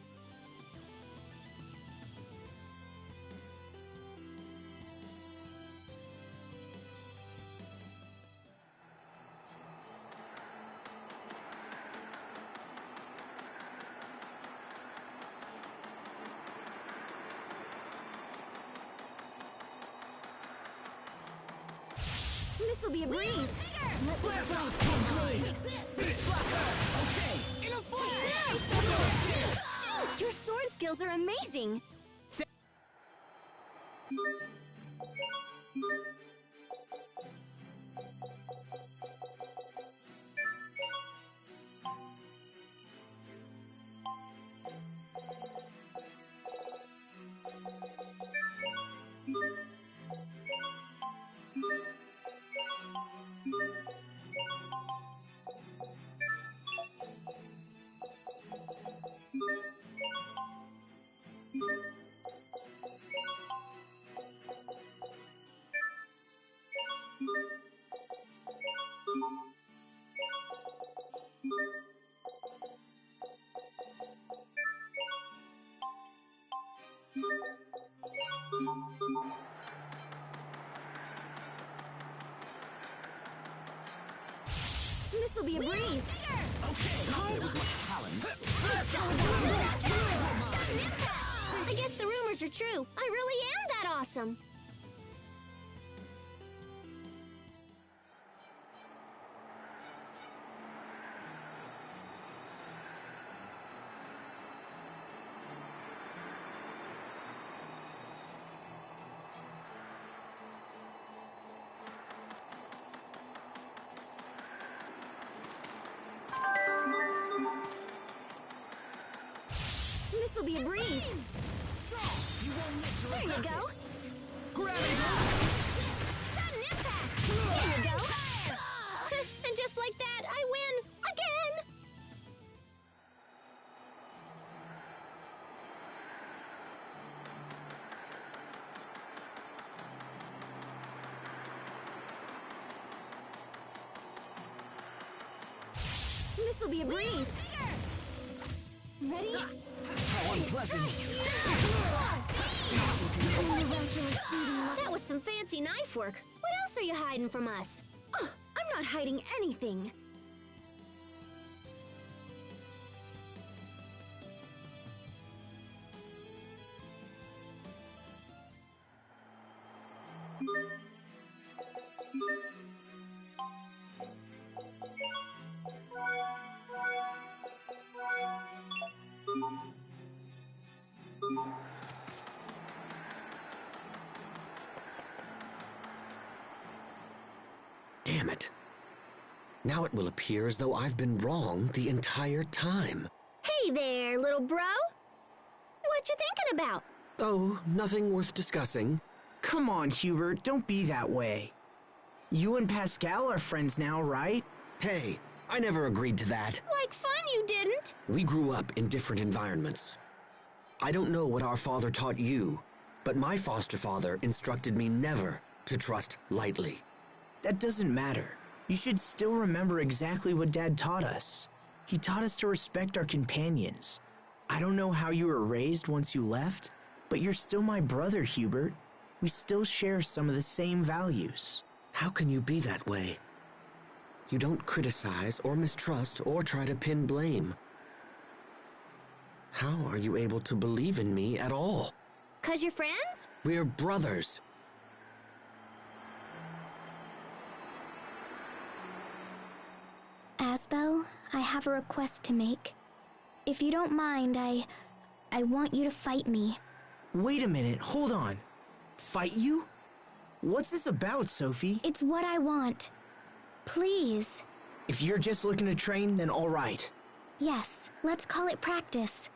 [SPEAKER 3] This'll be a breeze.
[SPEAKER 4] Blast off! Okay!
[SPEAKER 3] In a flash! Your sword skills are amazing. This'll be a breeze.
[SPEAKER 1] Not that it was much talent.
[SPEAKER 3] I guess the rumors are true. I really am that awesome. This'll be a breeze. There you go. Sudden impact. There you go. And just like that, I win again. This'll be a breeze. Ready?
[SPEAKER 4] How unpleasant.
[SPEAKER 3] That was some fancy knife work. What else are you hiding from us? Ugh, I'm not hiding anything.
[SPEAKER 1] Damn it. Now it will appear as though I've been wrong the entire time.
[SPEAKER 3] Hey there, little bro. What you thinking about?
[SPEAKER 1] Oh, nothing worth discussing.
[SPEAKER 4] Come on, Hubert, don't be that way. You and Pascal are friends now, right?
[SPEAKER 1] Hey, I never agreed to that.
[SPEAKER 3] Like fun you didn't.
[SPEAKER 1] We grew up in different environments. I don't know what our father taught you, but my foster father instructed me never to trust lightly.
[SPEAKER 4] That doesn't matter. You should still remember exactly what Dad taught us. He taught us to respect our companions. I don't know how you were raised once you left, but you're still my brother, Hubert. We still share some of the same values.
[SPEAKER 1] How can you be that way? You don't criticize or mistrust or try to pin blame. How are you able to believe in me at all?
[SPEAKER 3] 'Cause you're friends?
[SPEAKER 1] We're brothers.
[SPEAKER 2] Asbel, I have a request to make. If you don't mind, I want you to fight me.
[SPEAKER 4] Wait a minute, hold on. Fight you? What's this about, Sophie?
[SPEAKER 2] It's what I want. Please.
[SPEAKER 4] If you're just looking to train, then all right.
[SPEAKER 2] Yes, let's call it practice.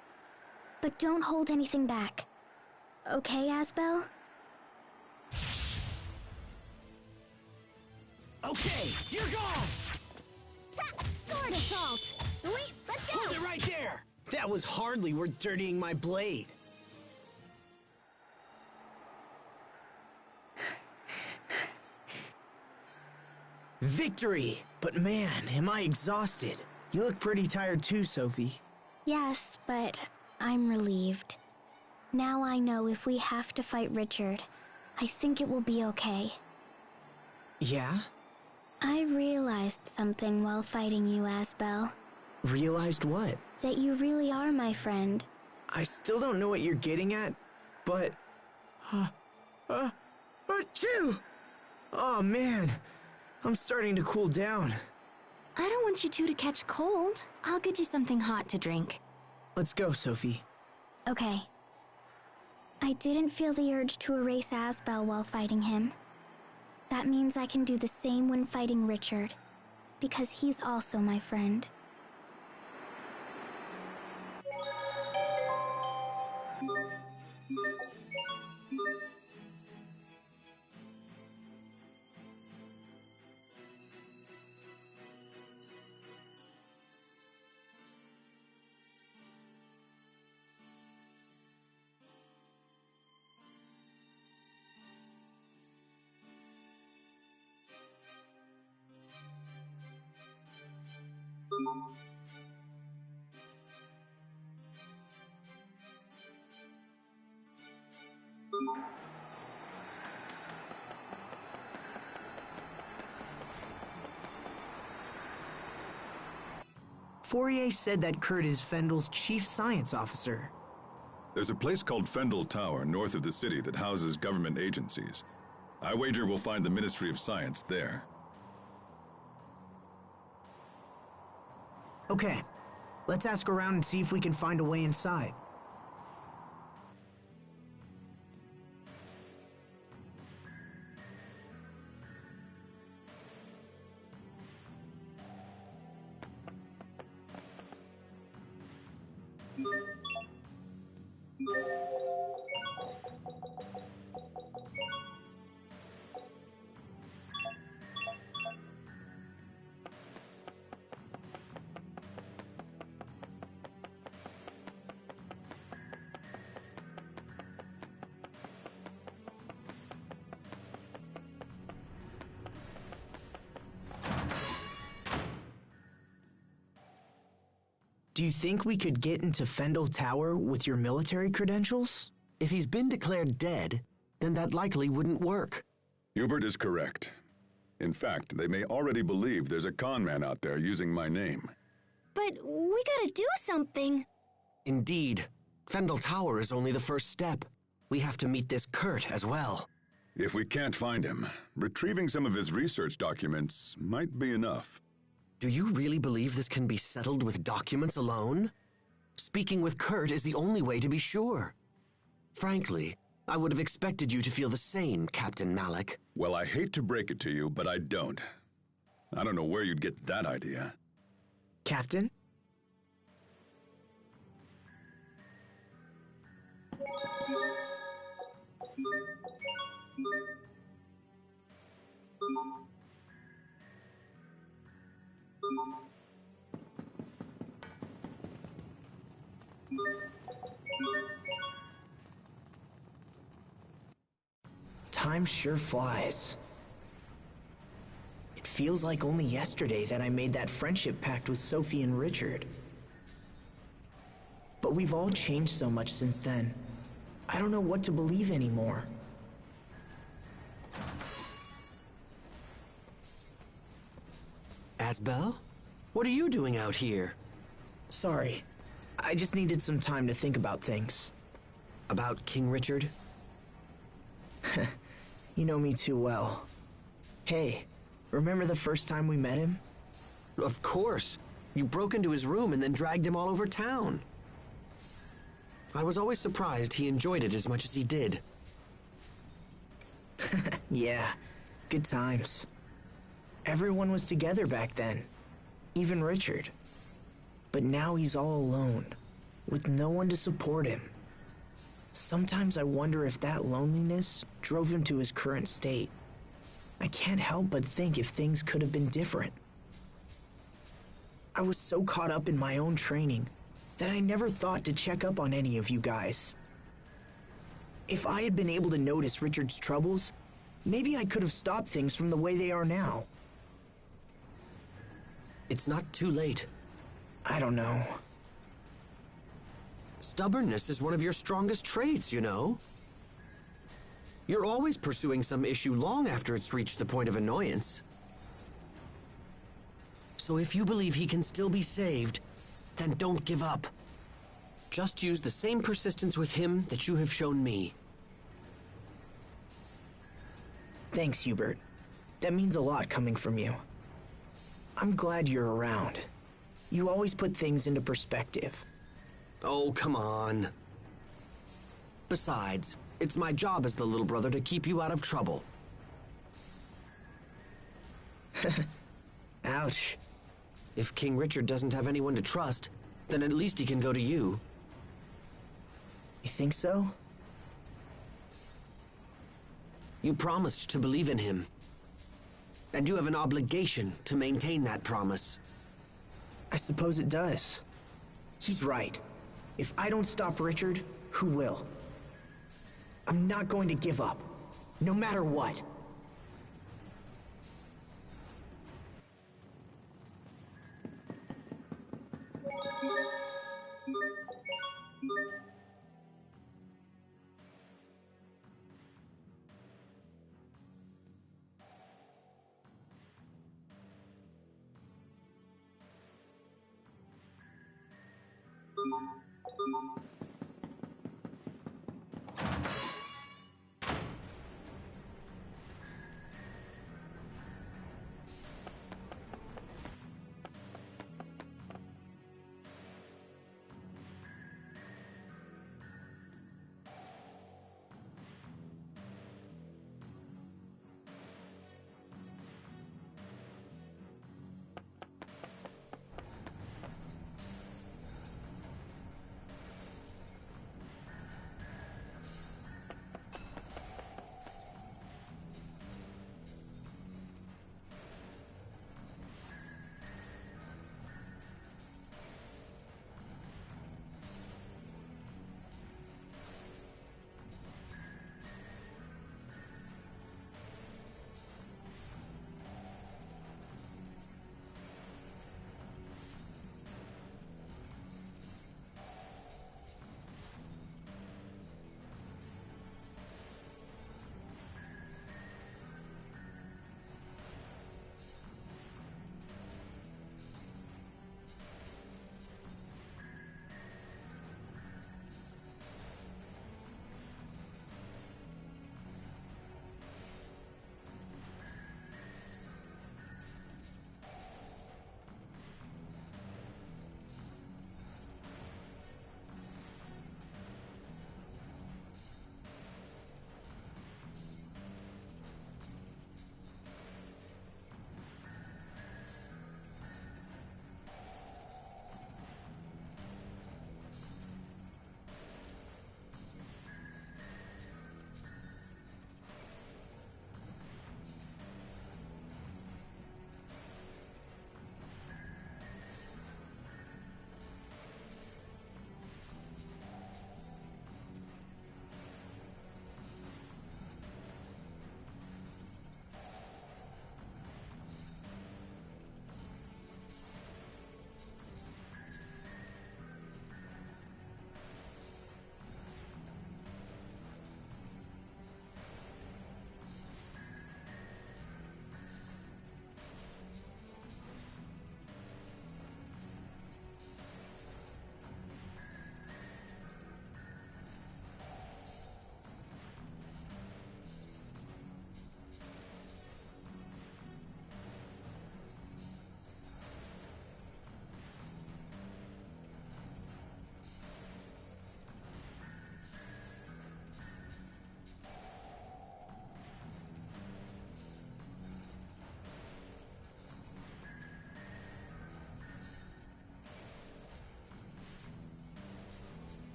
[SPEAKER 2] But don't hold anything back. Okay, Asbel?
[SPEAKER 4] Okay, here goes!
[SPEAKER 3] Sword assault. Wait, let's go.
[SPEAKER 4] Hold it right there! That was hardly worth dirtying my blade. Victory! But man, am I exhausted. You look pretty tired too, Sophie.
[SPEAKER 2] Yes, but I'm relieved. Now I know if we have to fight Richard, I think it will be okay.
[SPEAKER 4] Yeah?
[SPEAKER 2] I realized something while fighting you, Asbel.
[SPEAKER 4] Realized what?
[SPEAKER 2] That you really are my friend.
[SPEAKER 4] I still don't know what you're getting at, but... Achoo! Oh man, I'm starting to cool down.
[SPEAKER 2] I don't want you two to catch cold. I'll get you something hot to drink.
[SPEAKER 4] Let's go, Sophie.
[SPEAKER 2] Okay. I didn't feel the urge to erase Asbel while fighting him. That means I can do the same when fighting Richard, because he's also my friend.
[SPEAKER 4] Fourier said that Kurt is Fendel's chief science officer.
[SPEAKER 5] There's a place called Fendel Tower north of the city that houses government agencies. I wager we'll find the Ministry of Science there.
[SPEAKER 4] Okay, let's ask around and see if we can find a way inside. Do you think we could get into Fendel Tower with your military credentials?
[SPEAKER 1] If he's been declared dead, then that likely wouldn't work.
[SPEAKER 5] Hubert is correct. In fact, they may already believe there's a con man out there using my name.
[SPEAKER 3] But we gotta do something.
[SPEAKER 1] Indeed. Fendel Tower is only the first step. We have to meet this Kurt as well.
[SPEAKER 5] If we can't find him, retrieving some of his research documents might be enough.
[SPEAKER 1] Do you really believe this can be settled with documents alone? Speaking with Kurt is the only way to be sure. Frankly, I would have expected you to feel the same, Captain Malik.
[SPEAKER 5] Well, I hate to break it to you, but I don't. I don't know where you'd get that idea.
[SPEAKER 4] Captain? Time sure flies. It feels like only yesterday that I made that friendship pact with Sophie and Richard. But we've all changed so much since then. I don't know what to believe anymore.
[SPEAKER 1] Asbel? What are you doing out here?
[SPEAKER 4] Sorry. I just needed some time to think about things.
[SPEAKER 1] About King Richard?
[SPEAKER 4] You know me too well. Hey, remember the first time we met him?
[SPEAKER 1] Of course. You broke into his room and then dragged him all over town. I was always surprised he enjoyed it as much as he did.
[SPEAKER 4] Yeah, good times. Everyone was together back then. Even Richard. But now he's all alone, with no one to support him. Sometimes I wonder if that loneliness drove him to his current state. I can't help but think if things could have been different. I was so caught up in my own training that I never thought to check up on any of you guys. If I had been able to notice Richard's troubles, maybe I could have stopped things from the way they are now.
[SPEAKER 1] It's not too late.
[SPEAKER 4] I don't know.
[SPEAKER 1] Stubbornness is one of your strongest traits, you know. You're always pursuing some issue long after it's reached the point of annoyance. So if you believe he can still be saved, then don't give up. Just use the same persistence with him that you have shown me.
[SPEAKER 4] Thanks, Hubert. That means a lot coming from you. I'm glad you're around. You always put things into perspective.
[SPEAKER 1] Oh, come on. Besides, it's my job as the little brother to keep you out of trouble.
[SPEAKER 4] Ouch.
[SPEAKER 1] If King Richard doesn't have anyone to trust, then at least he can go to you.
[SPEAKER 4] You think so?
[SPEAKER 1] You promised to believe in him. And you have an obligation to maintain that promise.
[SPEAKER 4] I suppose it does. He's right. If I don't stop Richard, who will? I'm not going to give up, no matter what.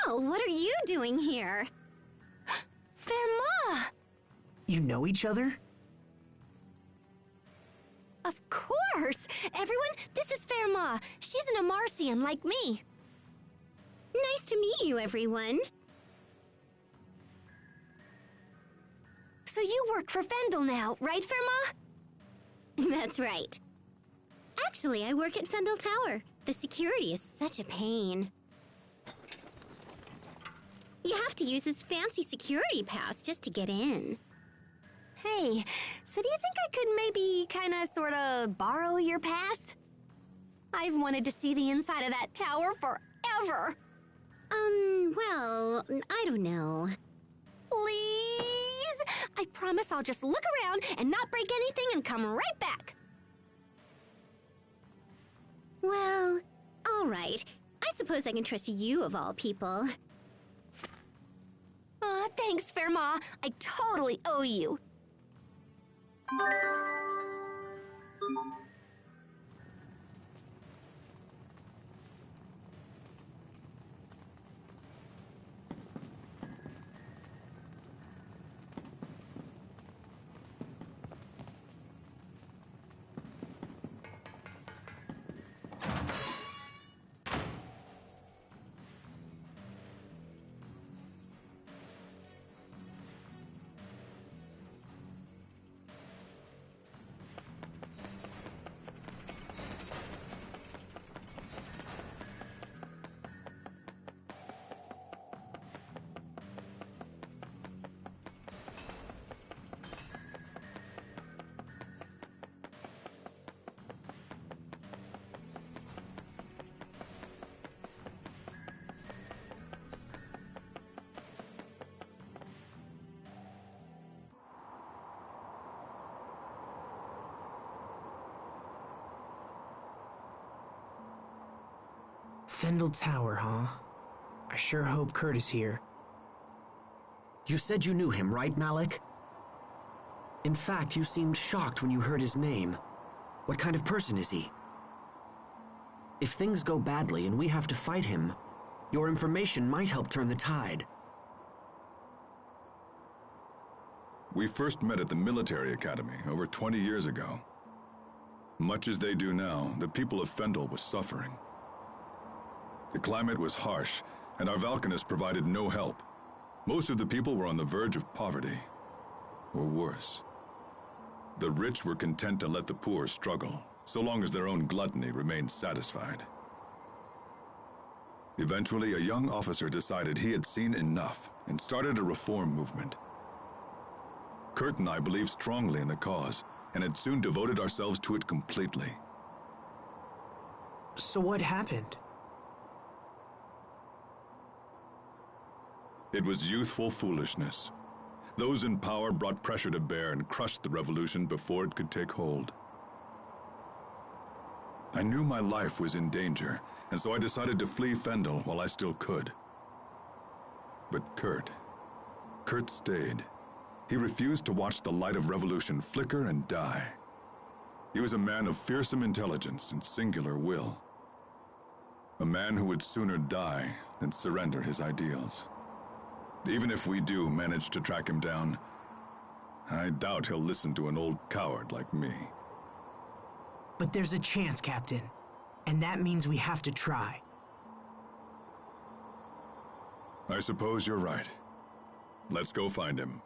[SPEAKER 3] Well, what are you doing here? Verma!
[SPEAKER 4] You know each other?
[SPEAKER 3] Of course! Everyone, this is Verma. She's an Amarcian like me. Nice to meet you, everyone. So you work for Fendel now, right, Verma? That's right. Actually, I work at Fendel Tower. The security is such a pain. You have to use this fancy security pass just to get in. Hey, so do you think I could maybe kinda sorta borrow your pass? I've wanted to see the inside of that tower forever. Well, I don't know. Please? I promise I'll just look around and not break anything and come right back. Well, all right. I suppose I can trust you of all people. Aw, thanks, Verma. I totally owe you.
[SPEAKER 4] Fendel Tower, huh? I sure hope Kurt is here.
[SPEAKER 1] You said you knew him, right, Malik? In fact, you seemed shocked when you heard his name. What kind of person is he? If things go badly and we have to fight him, your information might help turn the tide.
[SPEAKER 5] We first met at the military academy over 20 years ago. Much as they do now, the people of Fendel was suffering. The climate was harsh, and our Valkanists provided no help. Most of the people were on the verge of poverty, or worse. The rich were content to let the poor struggle, so long as their own gluttony remained satisfied. Eventually, a young officer decided he had seen enough and started a reform movement. Kurt and I believed strongly in the cause, and had soon devoted ourselves to it completely.
[SPEAKER 4] So what happened?
[SPEAKER 5] It was youthful foolishness. Those in power brought pressure to bear and crushed the revolution before it could take hold. I knew my life was in danger, and so I decided to flee Fendel while I still could. But Kurt stayed. He refused to watch the light of revolution flicker and die. He was a man of fearsome intelligence and singular will. A man who would sooner die than surrender his ideals. Even if we do manage to track him down, I doubt he'll listen to an old coward like me.
[SPEAKER 4] But there's a chance, Captain. And that means we have to try.
[SPEAKER 5] I suppose you're right. Let's go find him.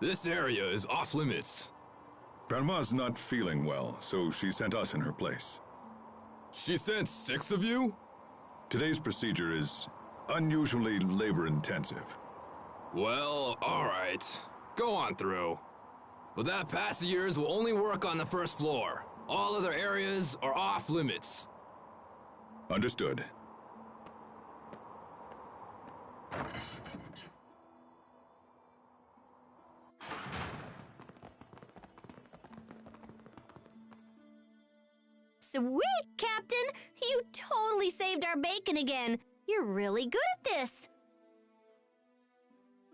[SPEAKER 8] This area is off limits.
[SPEAKER 5] Grandma's not feeling well, so she sent us in her place.
[SPEAKER 8] She sent 6 of you?
[SPEAKER 5] Today's procedure is unusually labor-intensive.
[SPEAKER 8] Well, alright. Go on through. But that pass of yours will only work on the first floor. All other areas are off limits.
[SPEAKER 5] Understood.
[SPEAKER 3] we saved our bacon again. You're really good at this.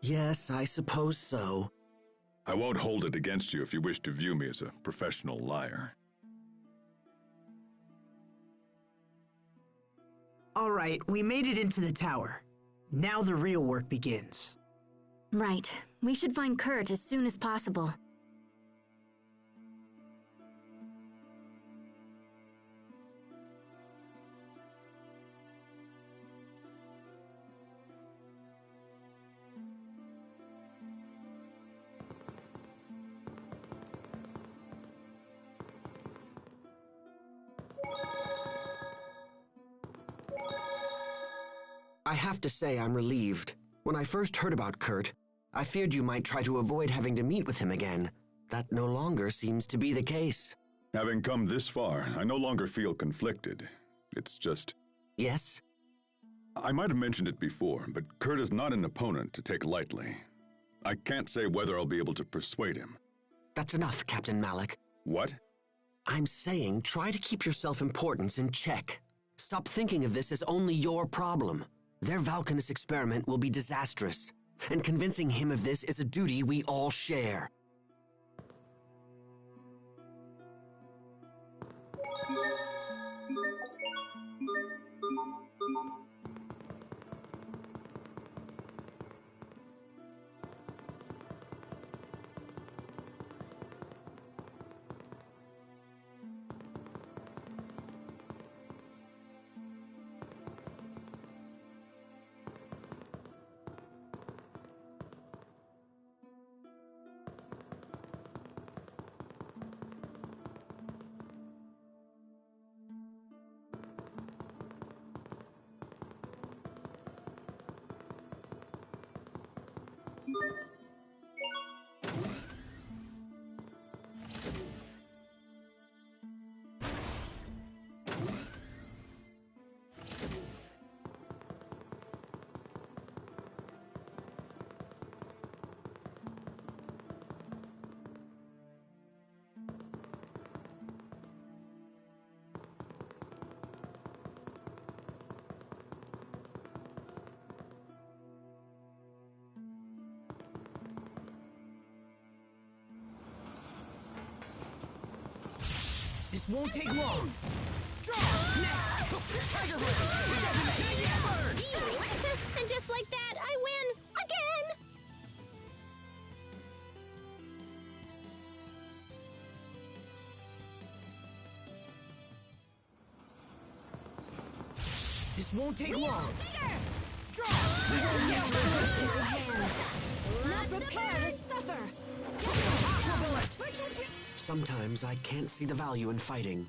[SPEAKER 1] Yes, I suppose so.
[SPEAKER 5] I won't hold it against you if you wish to view me as a professional liar.
[SPEAKER 4] All right, we made it into the tower. Now the real work begins.
[SPEAKER 3] Right. We should find Kurt as soon as possible.
[SPEAKER 1] I have to say I'm relieved. When I first heard about Kurt, I feared you might try to avoid having to meet with him again. That no longer seems to be the case.
[SPEAKER 5] Having come this far, I no longer feel conflicted. It's just...
[SPEAKER 1] Yes?
[SPEAKER 5] I might have mentioned it before, but Kurt is not an opponent to take lightly. I can't say whether I'll be able to persuade him.
[SPEAKER 1] That's enough, Captain Malik.
[SPEAKER 5] What?
[SPEAKER 1] I'm saying try to keep your self-importance in check. Stop thinking of this as only your problem. Their Valkanus experiment will be disastrous, and convincing him of this is a duty we all share.
[SPEAKER 4] This won't take long. Draw! Next! Tiger Blade!
[SPEAKER 3] And just like that, I win! Again!
[SPEAKER 4] This won't take long. Draw!
[SPEAKER 3] Not prepared to suffer!
[SPEAKER 4] Aqua Bullet!
[SPEAKER 1] Sometimes I can't see the value in fighting.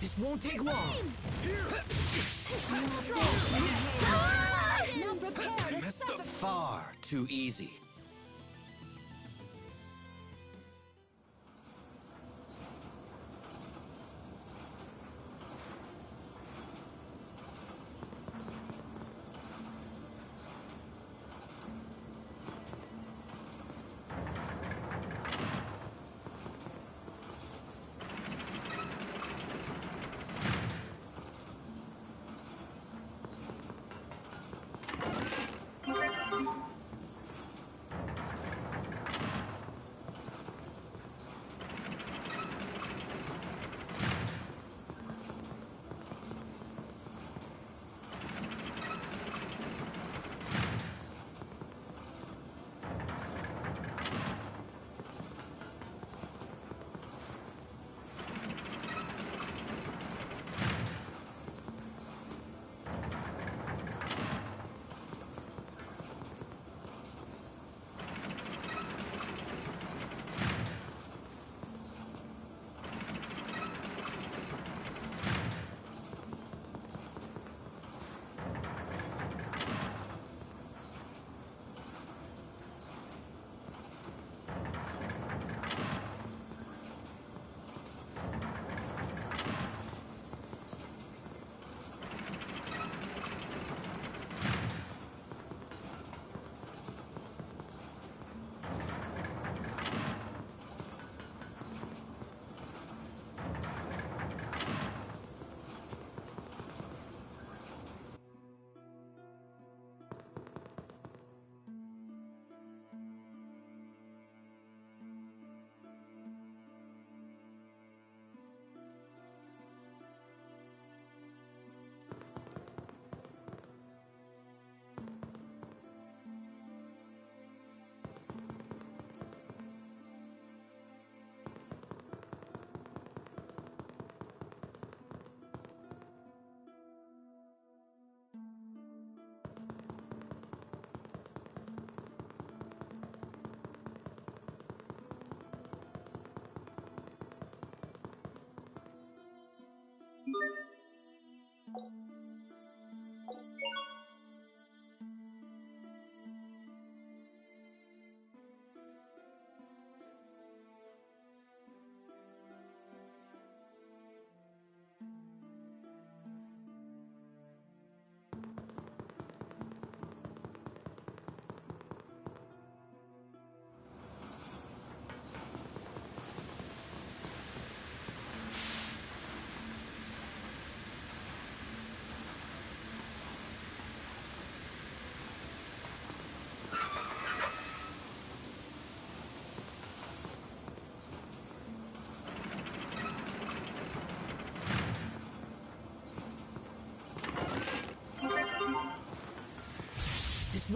[SPEAKER 4] This won't take long.
[SPEAKER 3] Not prepared to suffer!
[SPEAKER 1] Far too easy.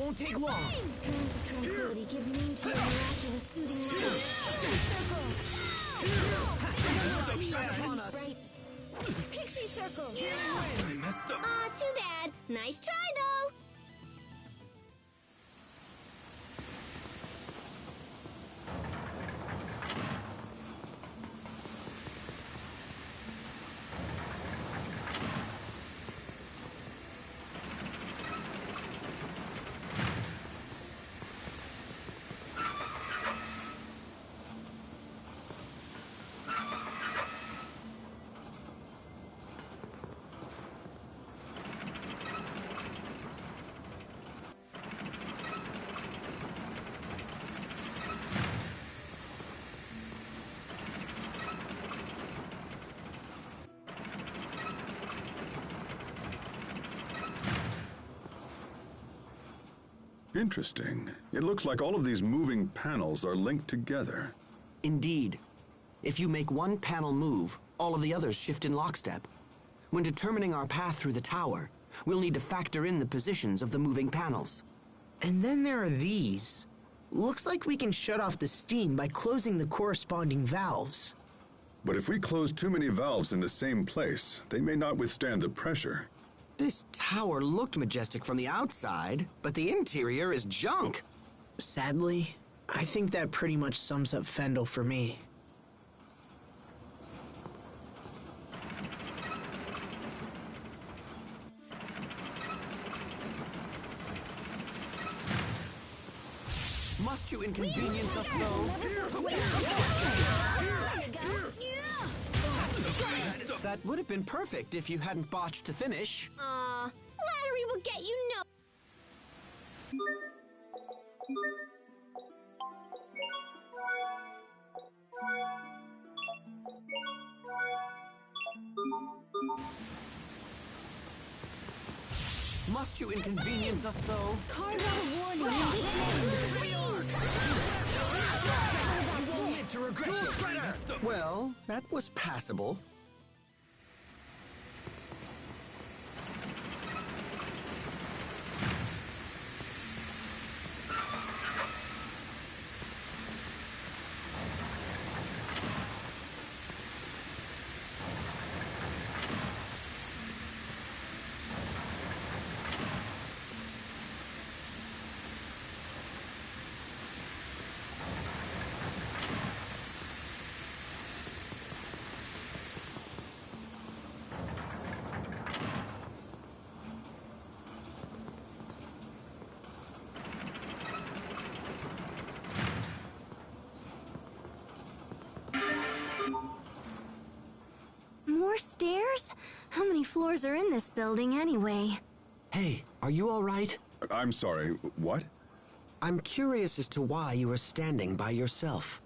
[SPEAKER 4] won't take long.
[SPEAKER 3] Currents of tranquility give meaning to your miraculous soothing light.
[SPEAKER 9] Pixie circle.
[SPEAKER 10] I messed up.
[SPEAKER 3] Aw, too bad. Nice try, though.
[SPEAKER 5] Interesting. It looks like all of these moving panels are linked together.
[SPEAKER 1] Indeed. If you make one panel move, all of the others shift in lockstep. When determining our path through the tower, we'll need to factor in the positions of the moving panels.
[SPEAKER 4] And then there are these. Looks like we can shut off the steam by closing the corresponding valves.
[SPEAKER 5] But if we close too many valves in the same place, they may not withstand the pressure.
[SPEAKER 1] This tower looked majestic from the outside, but the interior is junk.
[SPEAKER 4] Sadly, I think that pretty much sums up Fendel for me.
[SPEAKER 1] Must you inconvenience us so? That would have been perfect if you hadn't botched to finish.
[SPEAKER 3] Flattery will get you no.
[SPEAKER 1] Must you inconvenience us so?
[SPEAKER 3] Carve out a warning.
[SPEAKER 1] Well, that was passable.
[SPEAKER 3] More stairs? How many floors are in this building anyway?
[SPEAKER 1] Hey, are you all right?
[SPEAKER 5] I'm sorry, what?
[SPEAKER 1] I'm curious as to why you are standing by yourself.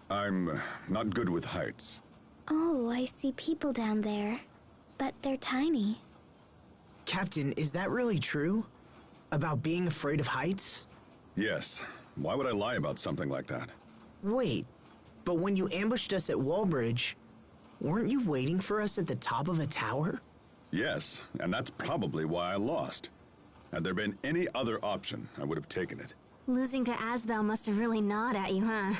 [SPEAKER 5] I'm not good with heights.
[SPEAKER 2] Oh, I see people down there. But they're tiny.
[SPEAKER 4] Captain, is that really true? About being afraid of heights?
[SPEAKER 5] Yes. Why would I lie about something like that?
[SPEAKER 4] Wait, but when you ambushed us at Wallbridge, weren't you waiting for us at the top of a tower?
[SPEAKER 5] Yes, and that's probably why I lost. Had there been any other option, I would have taken it.
[SPEAKER 3] Losing to Asbel must have really gnawed at you, huh?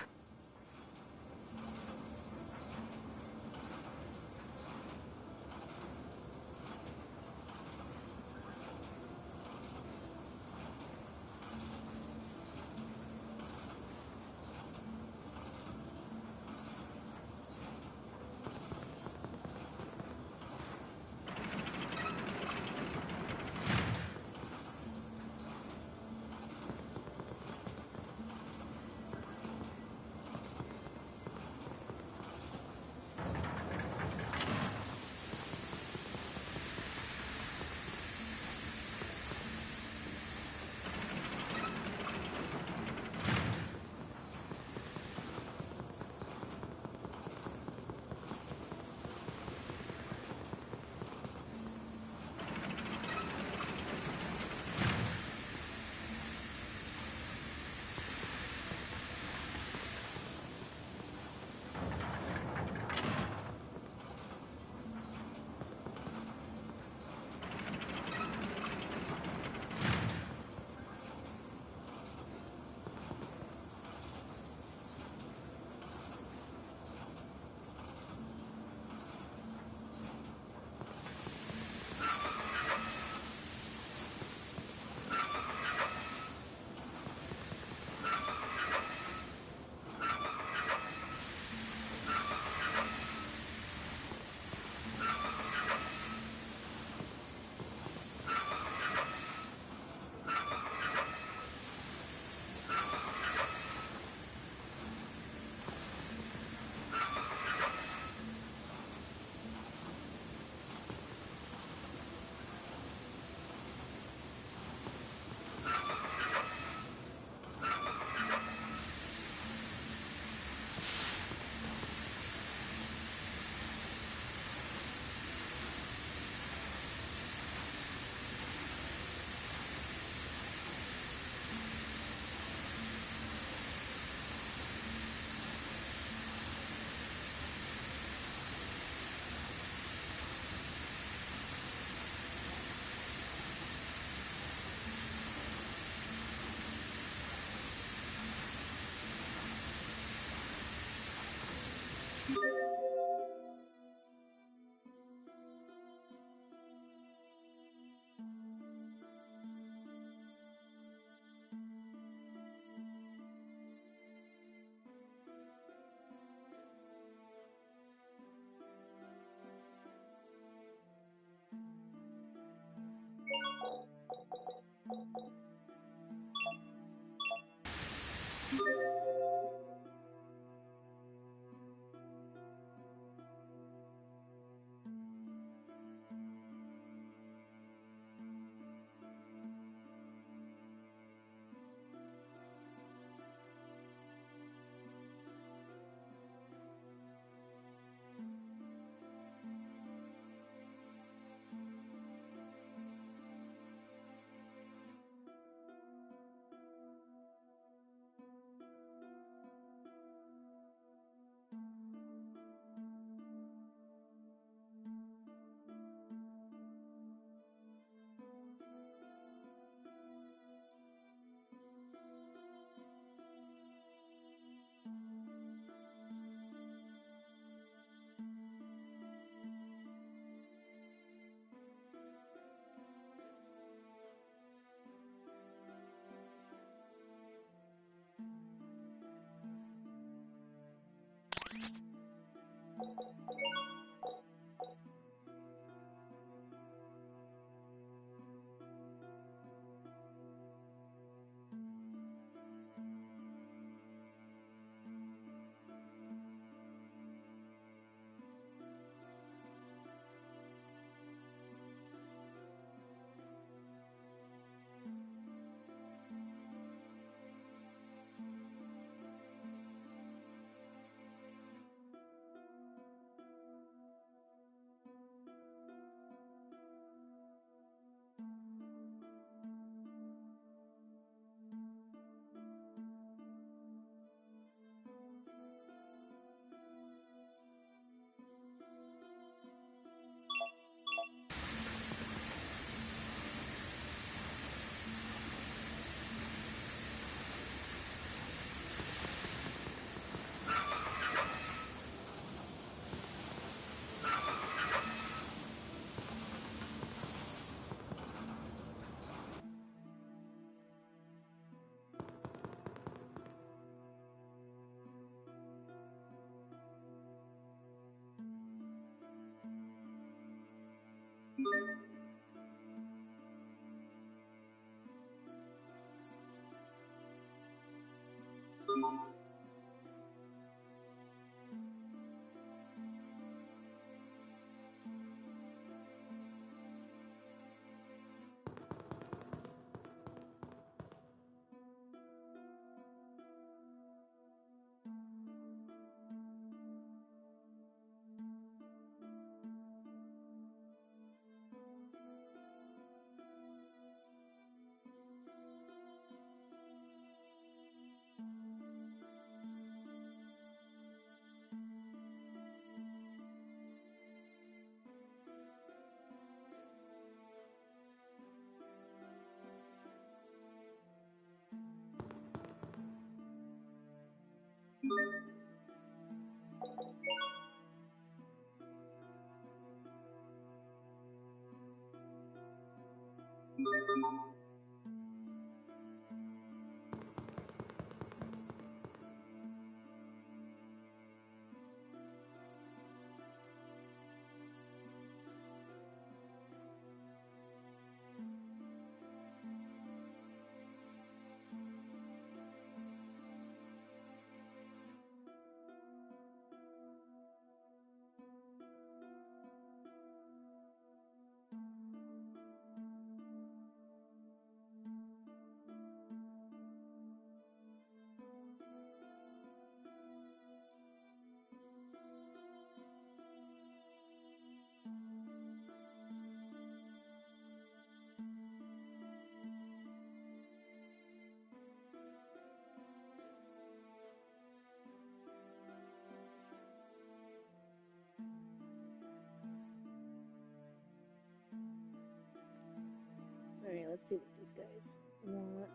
[SPEAKER 7] Alright, let's see what these guys want.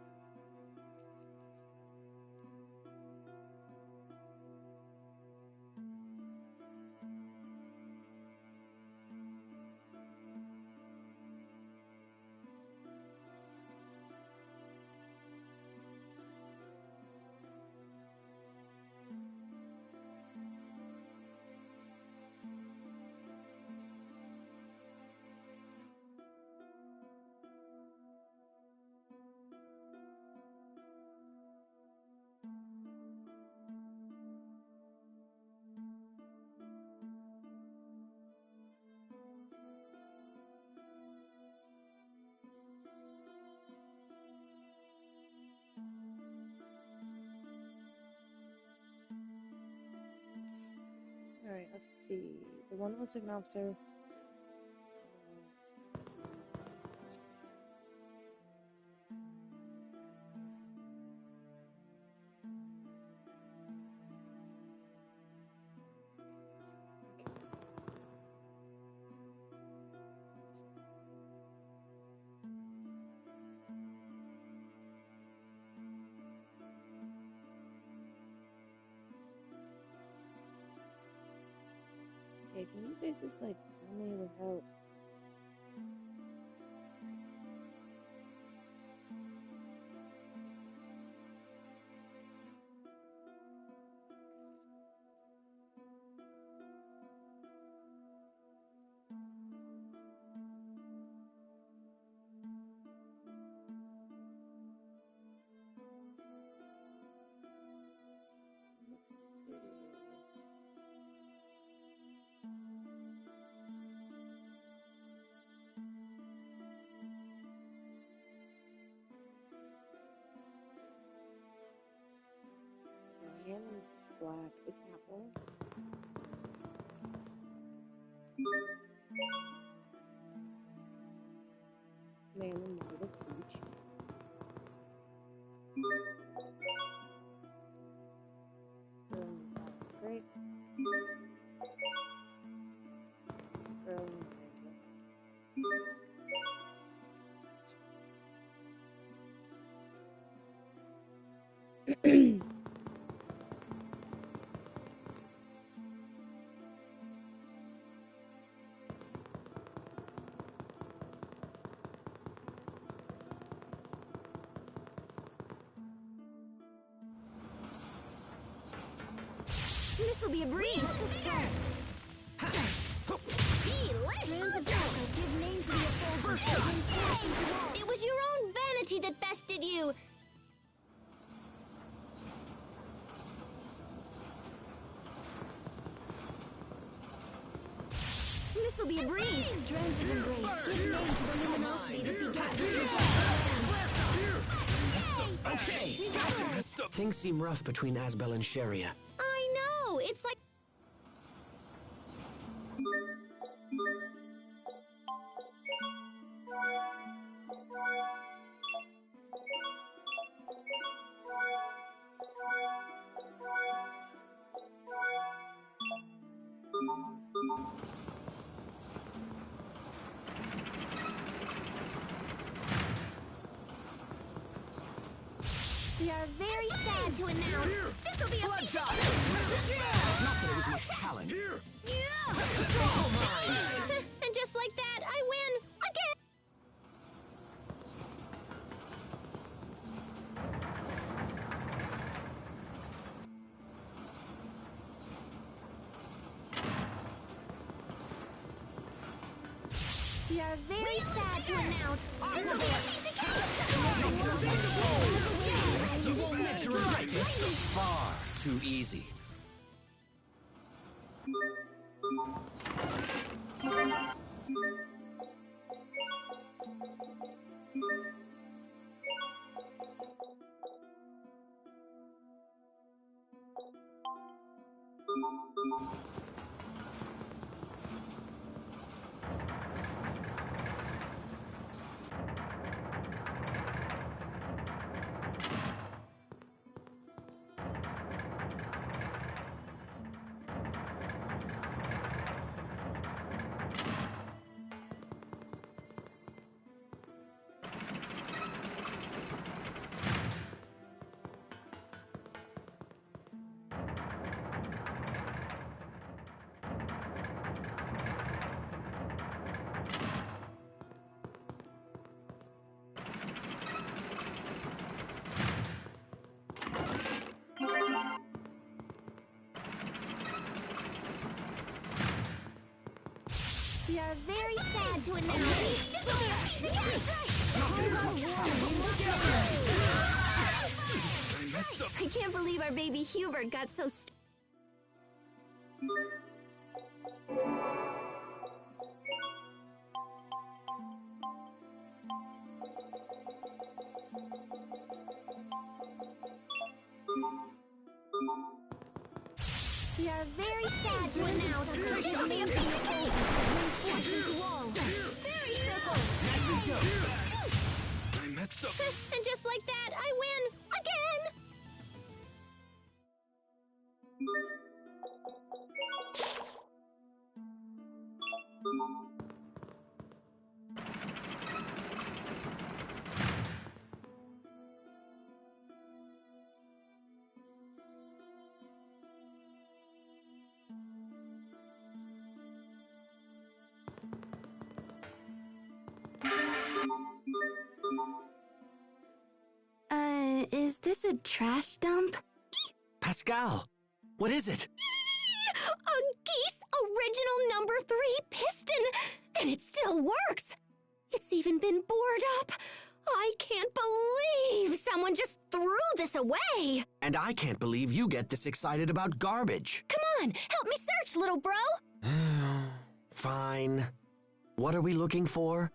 [SPEAKER 7] Alright, let's see. The one that looks like an officer. Okay, can you guys just like tell me without let's see. The man in black is Apple. Man in white is Peach. Girl in black is Grape. Girl in gray.
[SPEAKER 3] This'll be a breeze. Give name to the effulgence. It was your own vanity that bested you. This'll be a breeze. Strands of embrace. Give name to the luminosity that begat the
[SPEAKER 1] Okay! Things seem rough between Asbel and Sharia.
[SPEAKER 3] I know. It's like we are very sad to announce this'll be a
[SPEAKER 1] Bloodshot! Not that it was much challenge. All mine!
[SPEAKER 3] And just like that, I win again. We are very sad to announce this'll be
[SPEAKER 1] You won't live to regret this. Far too easy. We are very sad to announce I can't believe our baby Hubert got so
[SPEAKER 9] We are very sad to announce that this may be a fatal fortune to all. Fairy circle!
[SPEAKER 8] I messed up.
[SPEAKER 9] And just like that, I win! Again!
[SPEAKER 3] Is this a trash dump?
[SPEAKER 1] Pascal, what is it?
[SPEAKER 3] A Geese original number 3 piston! And it still works! It's even been bored up! I can't believe someone just threw this away!
[SPEAKER 1] And I can't believe you get this excited about garbage.
[SPEAKER 3] Come on, help me search, little bro!
[SPEAKER 1] Fine. What are we looking for?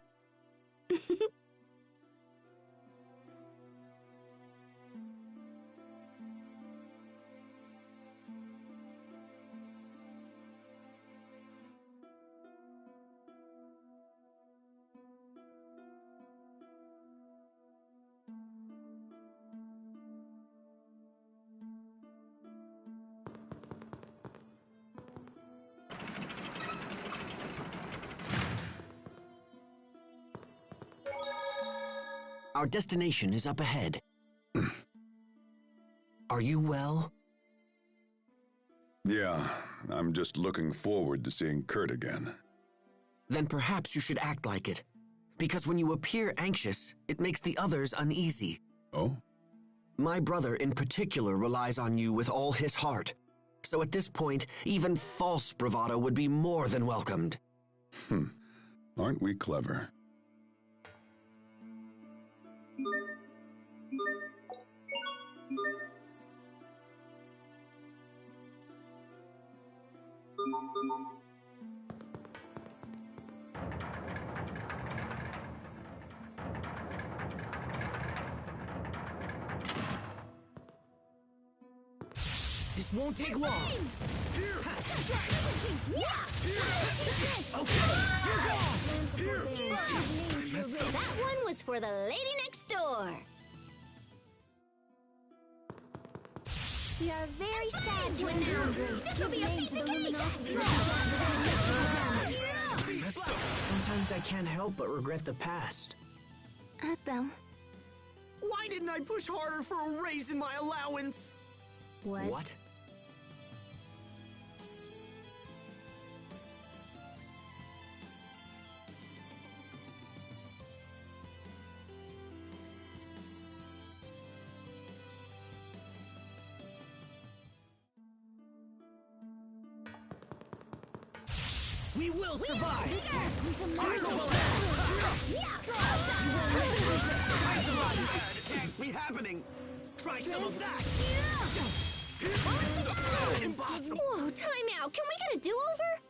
[SPEAKER 1] Our destination is up ahead. Are you well?
[SPEAKER 5] Yeah, I'm just looking forward to seeing Kurt again.
[SPEAKER 1] Then perhaps you should act like it. Because when you appear anxious, it makes the others uneasy.
[SPEAKER 5] Oh?
[SPEAKER 1] My brother in particular relies on you with all his heart. So at this point, even false bravado would be more than welcomed.
[SPEAKER 5] Aren't we clever?
[SPEAKER 4] This won't take long.
[SPEAKER 9] That one was for the lady next door. We are very sad to announce this will be a piece of cake.
[SPEAKER 4] Sometimes I can't help but regret the past.
[SPEAKER 3] Asbel.
[SPEAKER 4] Why didn't I push harder for a raise in my allowance?
[SPEAKER 1] What?
[SPEAKER 4] We will survive!
[SPEAKER 1] Can't be happening!
[SPEAKER 4] Try some of that!
[SPEAKER 1] Impossible!
[SPEAKER 3] Whoa, time out. Can we get a do-over?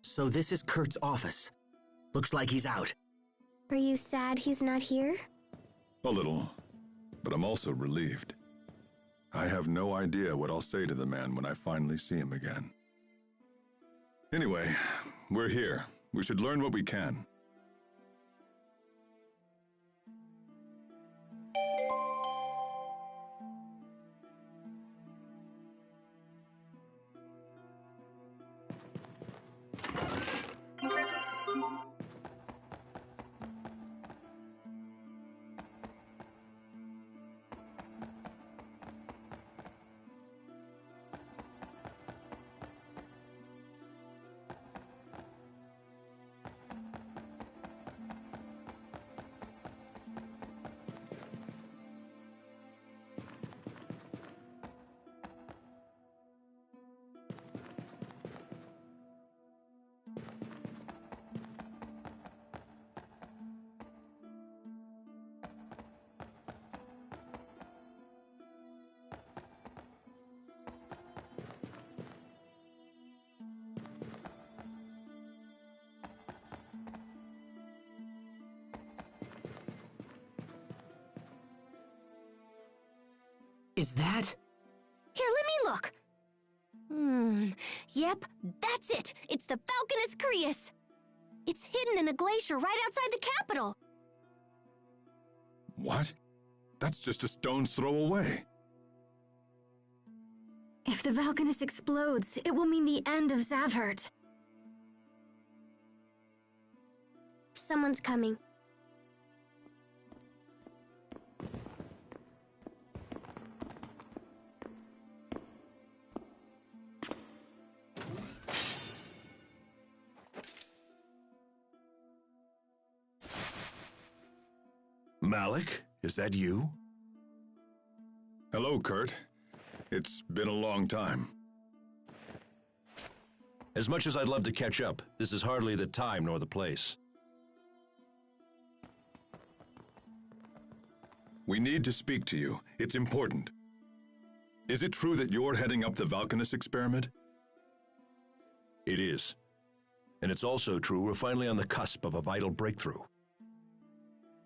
[SPEAKER 1] So this is Kurt's office. Looks like he's out.
[SPEAKER 2] Are you sad he's not here?
[SPEAKER 5] A little, but I'm also relieved. I have no idea what I'll say to the man when I finally see him again. Anyway, we're here, We should learn what we can.
[SPEAKER 4] Is that?
[SPEAKER 3] Here, let me look. Yep, that's it. It's the Falconus Crius. It's hidden in a glacier right outside the capital.
[SPEAKER 5] What? That's just a stone's throw away.
[SPEAKER 6] If the Valkanus explodes, it will mean the end of Zavhert.
[SPEAKER 3] Someone's coming.
[SPEAKER 10] Malik, is that you?
[SPEAKER 5] Hello, Kurt. It's been a long time.
[SPEAKER 10] As much as I'd love to catch up, this is hardly the time nor the place.
[SPEAKER 5] We need to speak to you. It's important. Is it true that you're heading up the Valkanus experiment?
[SPEAKER 10] It is. And it's also true we're finally on the cusp of a vital breakthrough.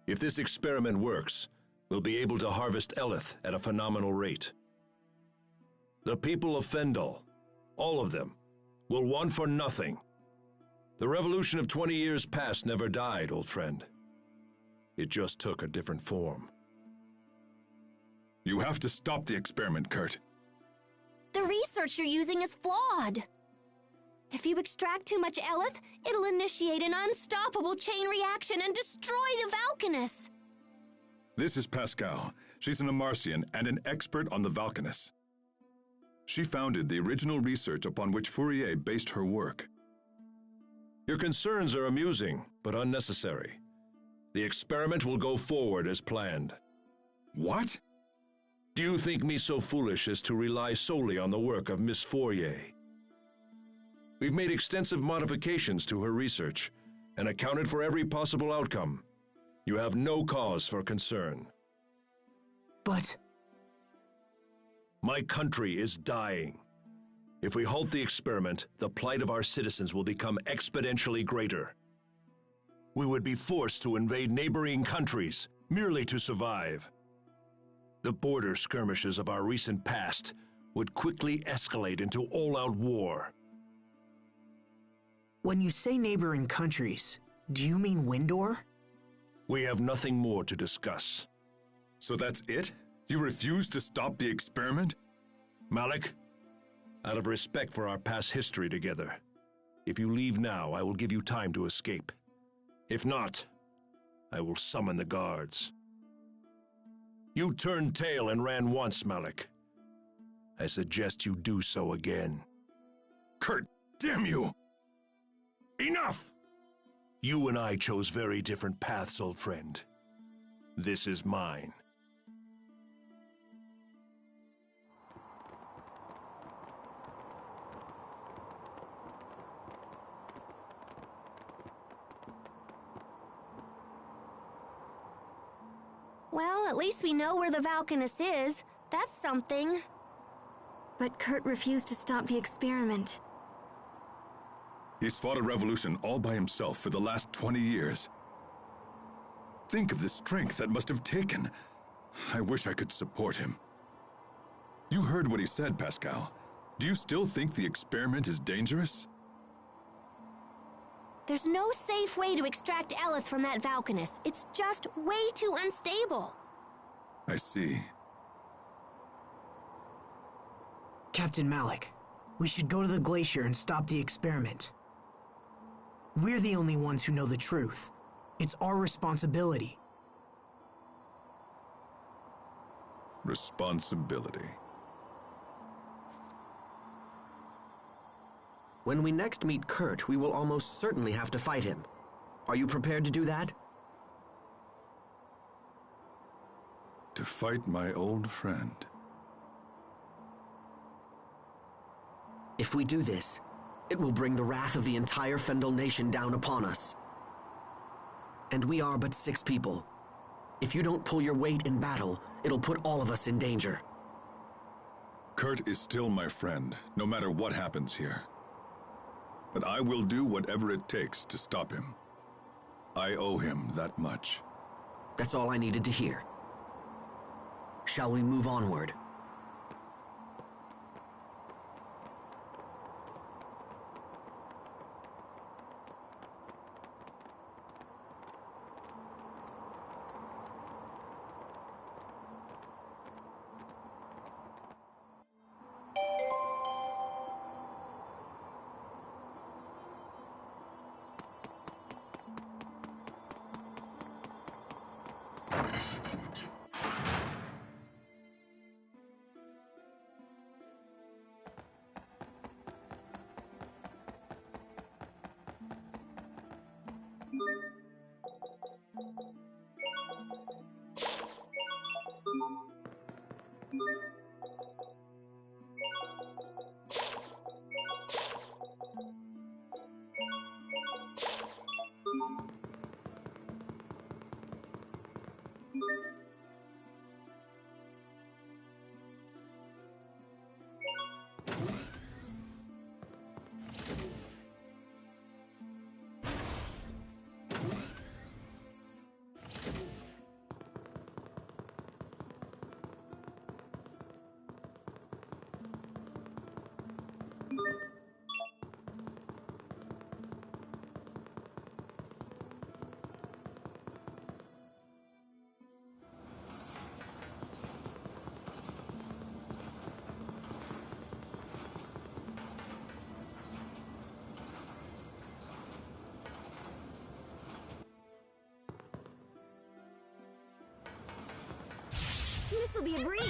[SPEAKER 10] If this experiment works, we'll be able to harvest Eleth at a phenomenal rate. The people of Fendal, all of them, will want for nothing. The revolution of 20 years past never died, old friend. It just took a different form.
[SPEAKER 5] You have to stop the experiment, Kurt.
[SPEAKER 3] The research you're using is flawed. If you extract too much Eleth, it'll initiate an unstoppable chain reaction and destroy the Valkanus.
[SPEAKER 5] This is Pascal. She's an Amarcian and an expert on the Valkanus. She founded the original research upon which Fourier based her work.
[SPEAKER 10] Your concerns are amusing, but unnecessary. The experiment will go forward as planned.
[SPEAKER 5] What?
[SPEAKER 10] Do you think me so foolish as to rely solely on the work of Miss Fourier? We've made extensive modifications to her research and accounted for every possible outcome. You have no cause for concern.
[SPEAKER 4] But...
[SPEAKER 10] My country is dying. If we halt the experiment, the plight of our citizens will become exponentially greater. We would be forced to invade neighboring countries merely to survive. The border skirmishes of our recent past would quickly escalate into all-out war.
[SPEAKER 4] When you say neighboring countries, do you mean Windor?
[SPEAKER 10] We have nothing more to discuss.
[SPEAKER 5] So that's it? You refuse to stop the experiment?
[SPEAKER 10] Malik, out of respect for our past history together, if you leave now, I will give you time to escape. If not, I will summon the guards. You turned tail and ran once, Malik. I suggest you do so again.
[SPEAKER 5] Kurt, damn you!
[SPEAKER 10] Enough! You and I chose very different paths, old friend. This is mine.
[SPEAKER 3] Well, at least we know where the Valkanus is. That's something.
[SPEAKER 6] But Kurt refused to stop the experiment.
[SPEAKER 5] He's fought a revolution all by himself for the last 20 years. Think of the strength that must have taken. I wish I could support him. You heard what he said, Pascal. Do you still think the experiment is dangerous?
[SPEAKER 3] There's no safe way to extract Eleth from that Valkanus. It's just way too unstable.
[SPEAKER 5] I see.
[SPEAKER 4] Captain Malik, we should go to the glacier and stop the experiment. We're the only ones who know the truth. It's our responsibility.
[SPEAKER 5] Responsibility.
[SPEAKER 1] When we next meet Kurt, we will almost certainly have to fight him. Are you prepared to do that?
[SPEAKER 5] To fight my old friend.
[SPEAKER 1] If we do this, it will bring the wrath of the entire Fendel nation down upon us. And we are but 6 people. If you don't pull your weight in battle, it'll put all of us in danger.
[SPEAKER 5] Kurt is still my friend, no matter what happens here. But I will do whatever it takes to stop him. I owe him that much.
[SPEAKER 1] That's all I needed to hear. Shall we move onward?
[SPEAKER 9] This'll be a breeze.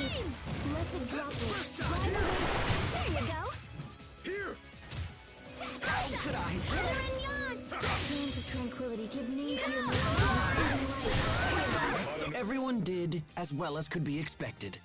[SPEAKER 9] Blessed droplet. Right away. There you go.
[SPEAKER 5] Here!
[SPEAKER 9] How could I? Dreams of tranquility give name to your movement.
[SPEAKER 1] Everyone did as well as could be expected.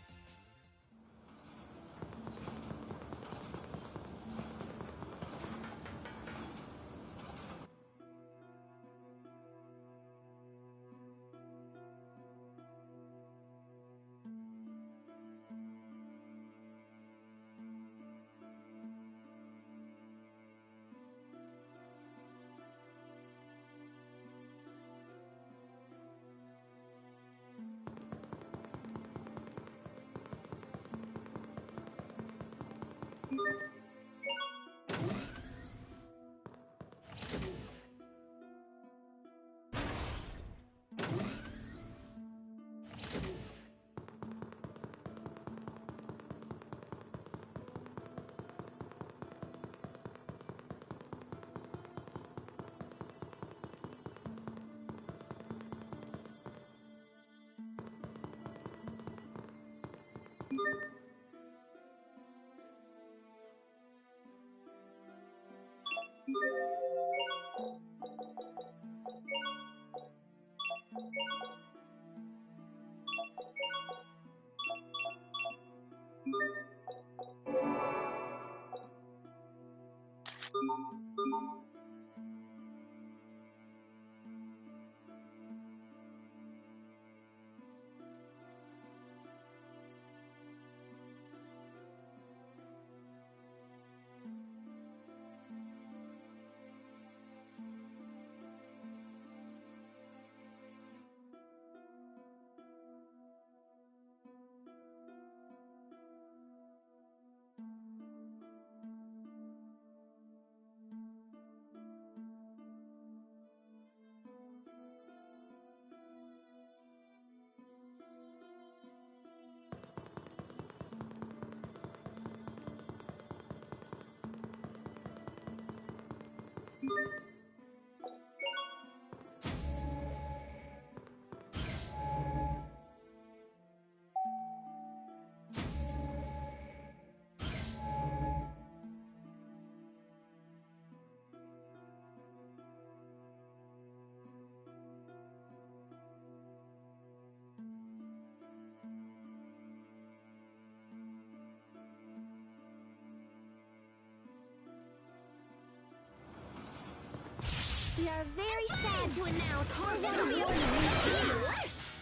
[SPEAKER 9] We are very sad to announce our one award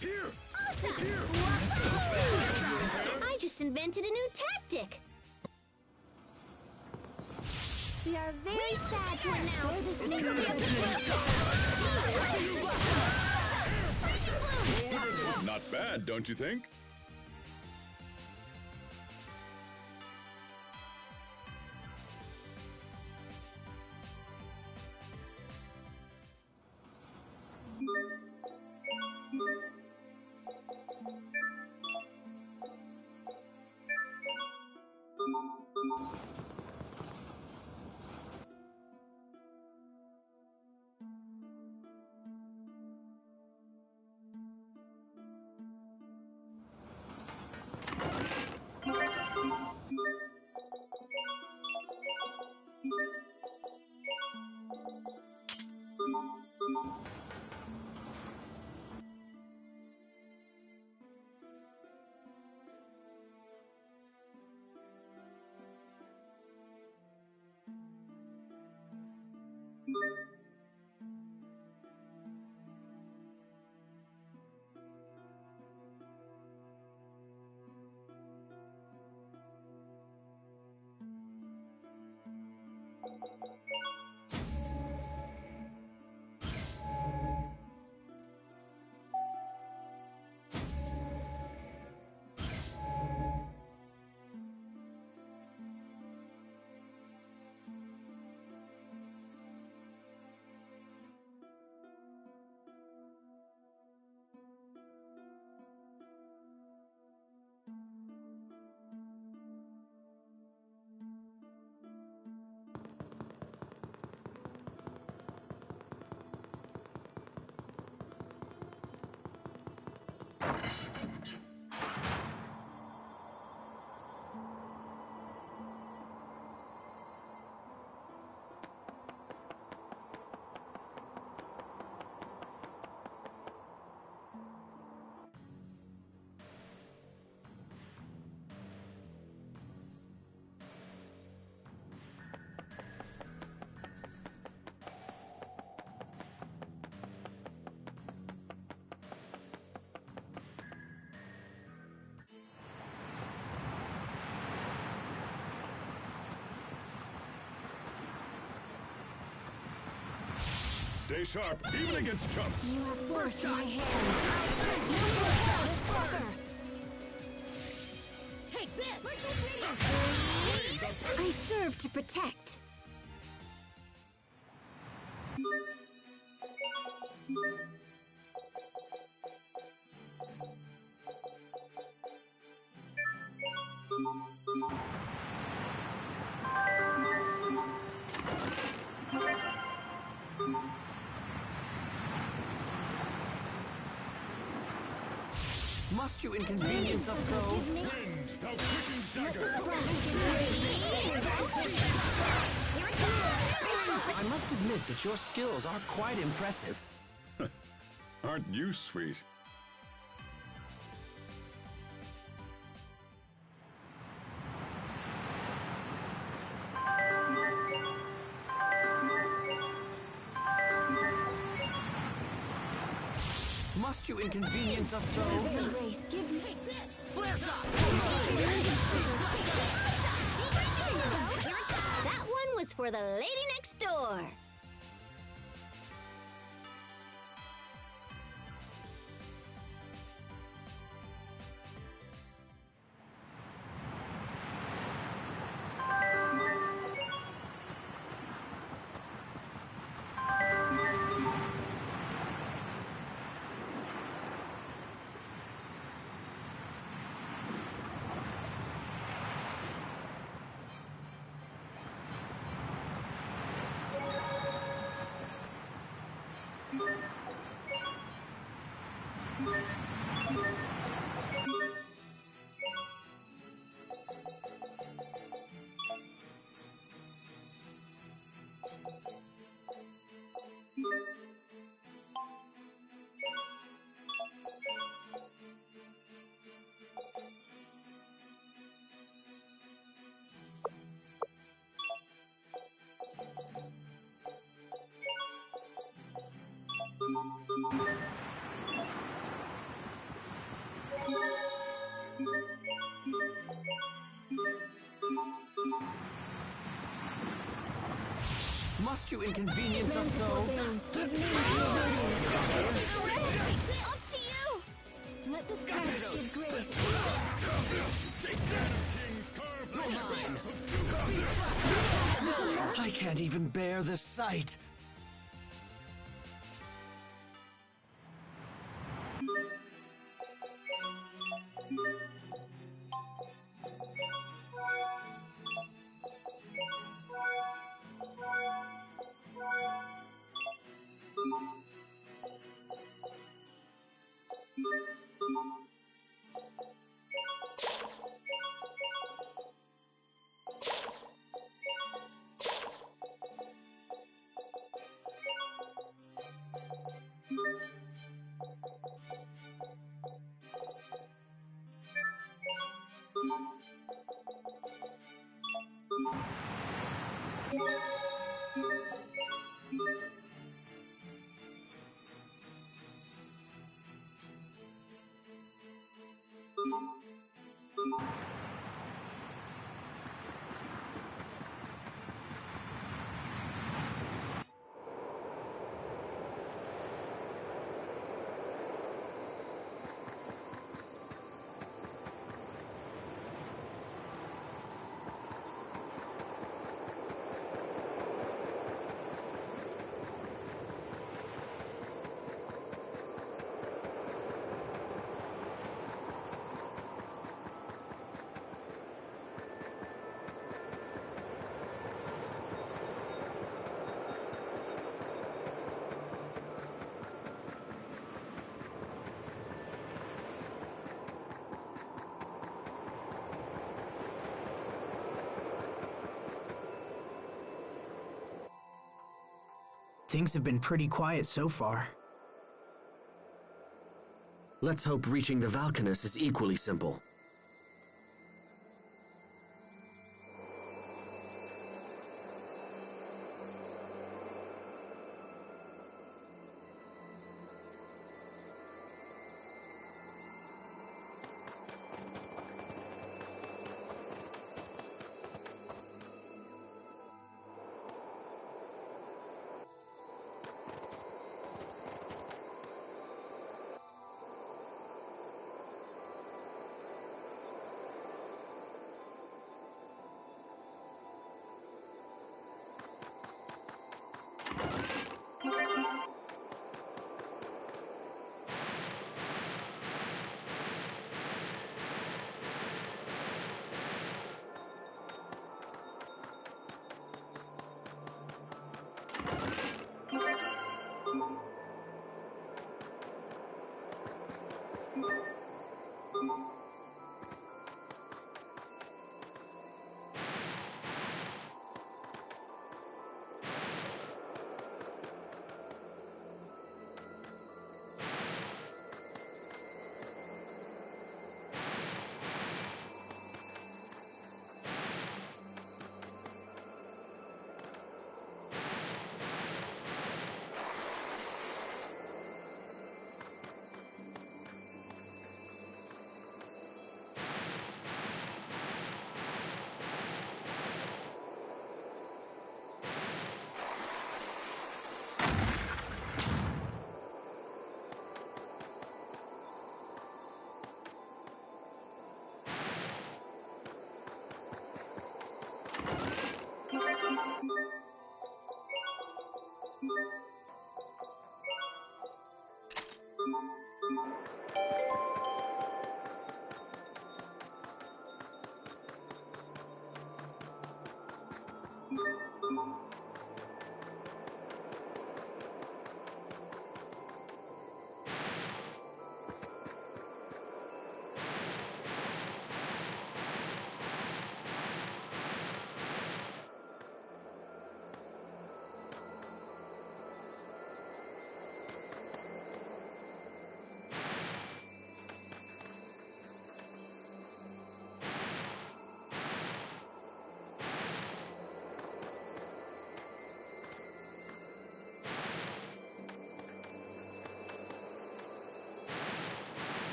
[SPEAKER 5] Here!
[SPEAKER 9] Awesome! I just invented a new tactic. We are very sad to announce this new
[SPEAKER 5] Not bad, don't you think? Stay sharp, even against chumps.
[SPEAKER 9] You have force in my hand. Take this!
[SPEAKER 3] I serve to protect.
[SPEAKER 1] Must you inconvenience us so?
[SPEAKER 5] Wind, thou quickened dagger!
[SPEAKER 1] I must admit that your skills are quite impressive.
[SPEAKER 5] Aren't you sweet?
[SPEAKER 1] Must you inconvenience us so?
[SPEAKER 9] Race, give me this!
[SPEAKER 3] That one was for the lady next door.
[SPEAKER 1] Must you inconvenience us so?
[SPEAKER 9] Give me your
[SPEAKER 6] Up to you!
[SPEAKER 9] Let the spirits give grace.
[SPEAKER 1] I can't even bear the sight.
[SPEAKER 4] Things have been pretty quiet so far.
[SPEAKER 1] Let's hope reaching the Valkanus is equally simple.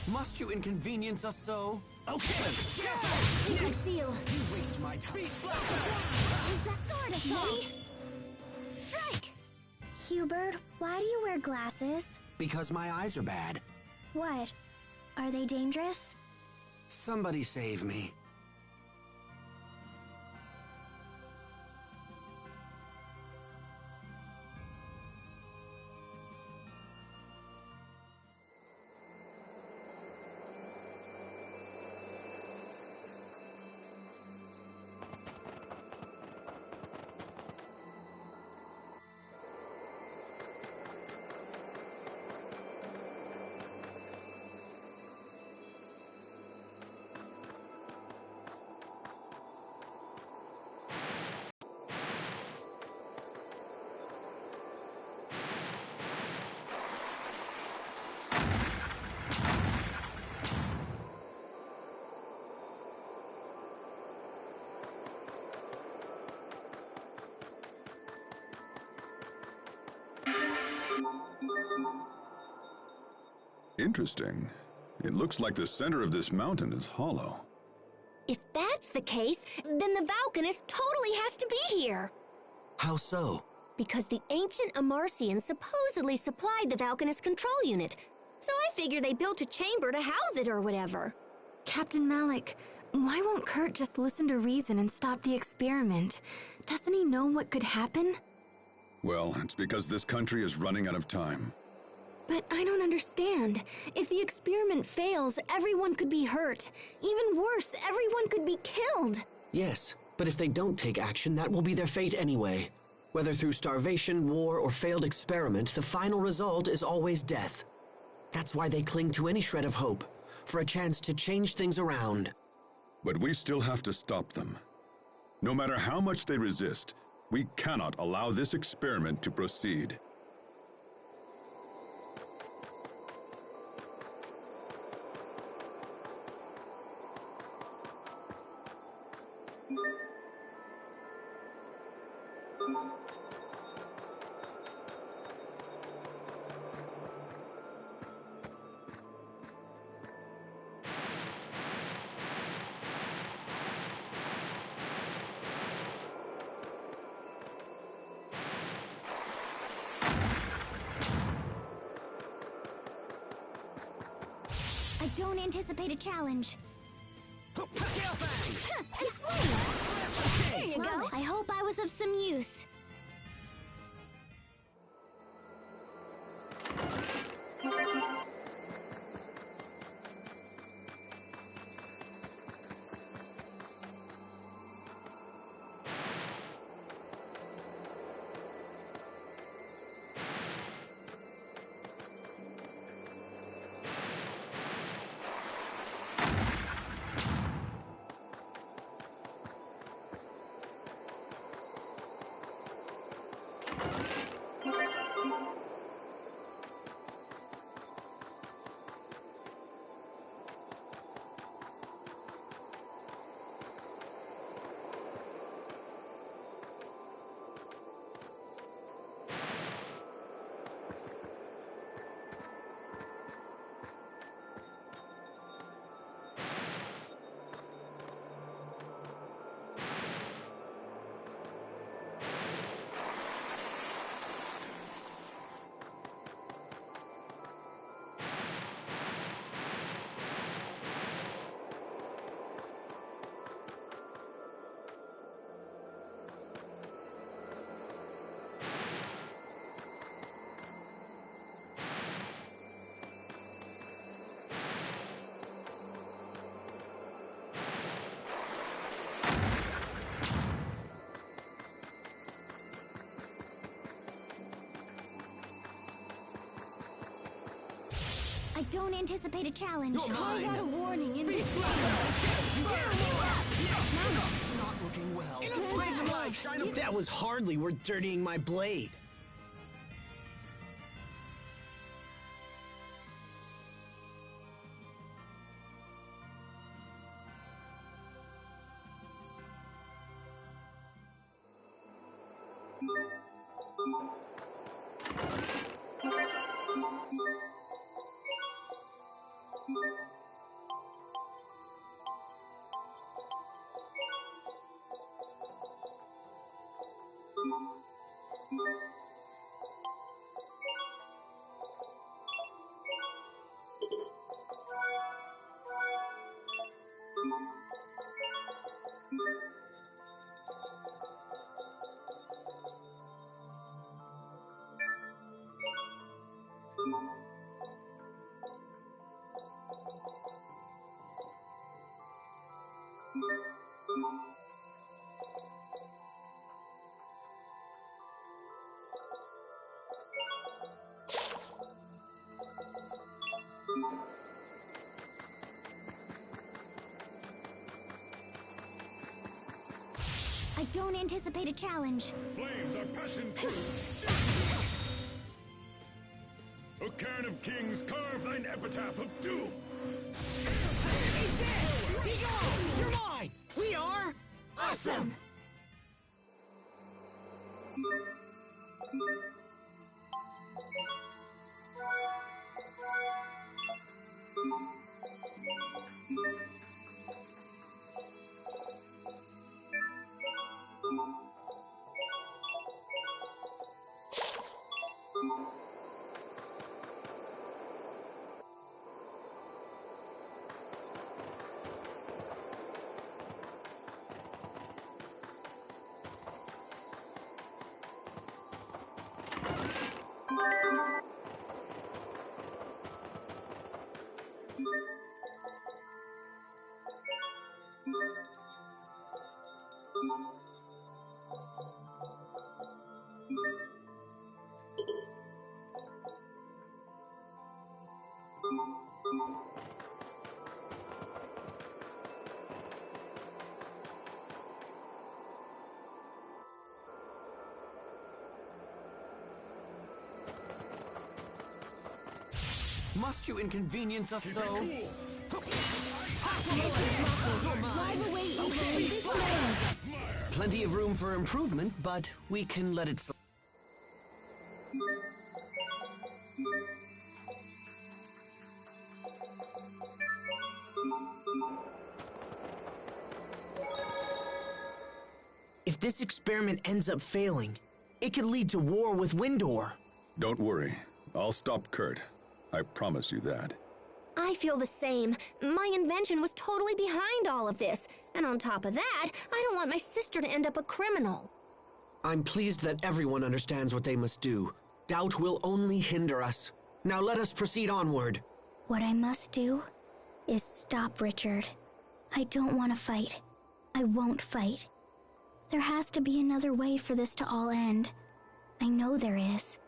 [SPEAKER 1] Must you inconvenience us so?
[SPEAKER 9] Okay!
[SPEAKER 6] Seal.
[SPEAKER 1] You waste my time.
[SPEAKER 9] Is that sword assault? Strike!
[SPEAKER 2] Hubert, why do you wear glasses?
[SPEAKER 1] Because my eyes are bad.
[SPEAKER 2] What? Are they dangerous?
[SPEAKER 1] Somebody save me.
[SPEAKER 5] Interesting. It looks like the center of this mountain is hollow.
[SPEAKER 3] If that's the case, then the Valkanist totally has to be here.
[SPEAKER 1] How so?
[SPEAKER 3] Because the ancient Amarcians supposedly supplied the Valkanist control unit. So I figure they built a chamber to house it or whatever.
[SPEAKER 11] Captain Malik, why won't Kurt just listen to reason and stop the experiment? Doesn't he know what could happen?
[SPEAKER 5] Well, it's because this country is running out of time.
[SPEAKER 11] But I don't understand. If the experiment fails, everyone could be hurt. Even worse, everyone could be killed.
[SPEAKER 1] Yes, but if they don't take action, that will be their fate anyway. Whether through starvation, war, or failed experiment, the final result is always death. That's why they cling to any shred of hope, for a chance to change things around.
[SPEAKER 5] But we still have to stop them. No matter how much they resist, we cannot allow this experiment to proceed.
[SPEAKER 2] I don't anticipate a challenge.
[SPEAKER 9] I swear! There you
[SPEAKER 2] Well,
[SPEAKER 9] go.
[SPEAKER 2] I hope I was of some use. I don't anticipate a challenge.
[SPEAKER 9] Carve out a warning in this
[SPEAKER 1] Not looking well.
[SPEAKER 4] That was hardly worth dirtying my blade.
[SPEAKER 2] I don't anticipate a challenge.
[SPEAKER 5] Flames are passing through. O cairn of kings, carve thine epitaph of doom.
[SPEAKER 12] He's dead! Be gone! You're mine! We are awesome!
[SPEAKER 1] Must you inconvenience us so?
[SPEAKER 6] Drive away evil in this land.
[SPEAKER 1] Plenty of room for improvement, but we can let it slide.
[SPEAKER 4] If this experiment ends up failing, it could lead to war with Windor.
[SPEAKER 5] Don't worry. I'll stop Kurt. I promise you that.
[SPEAKER 3] I feel the same. My invention was totally behind all of this. And on top of that, I don't want my sister to end up a criminal.
[SPEAKER 1] I'm pleased that everyone understands what they must do. Doubt will only hinder us. Now let us proceed onward.
[SPEAKER 2] What I must do is stop Richard. I don't want to fight. I won't fight. There has to be another way for this to all end. I know there is.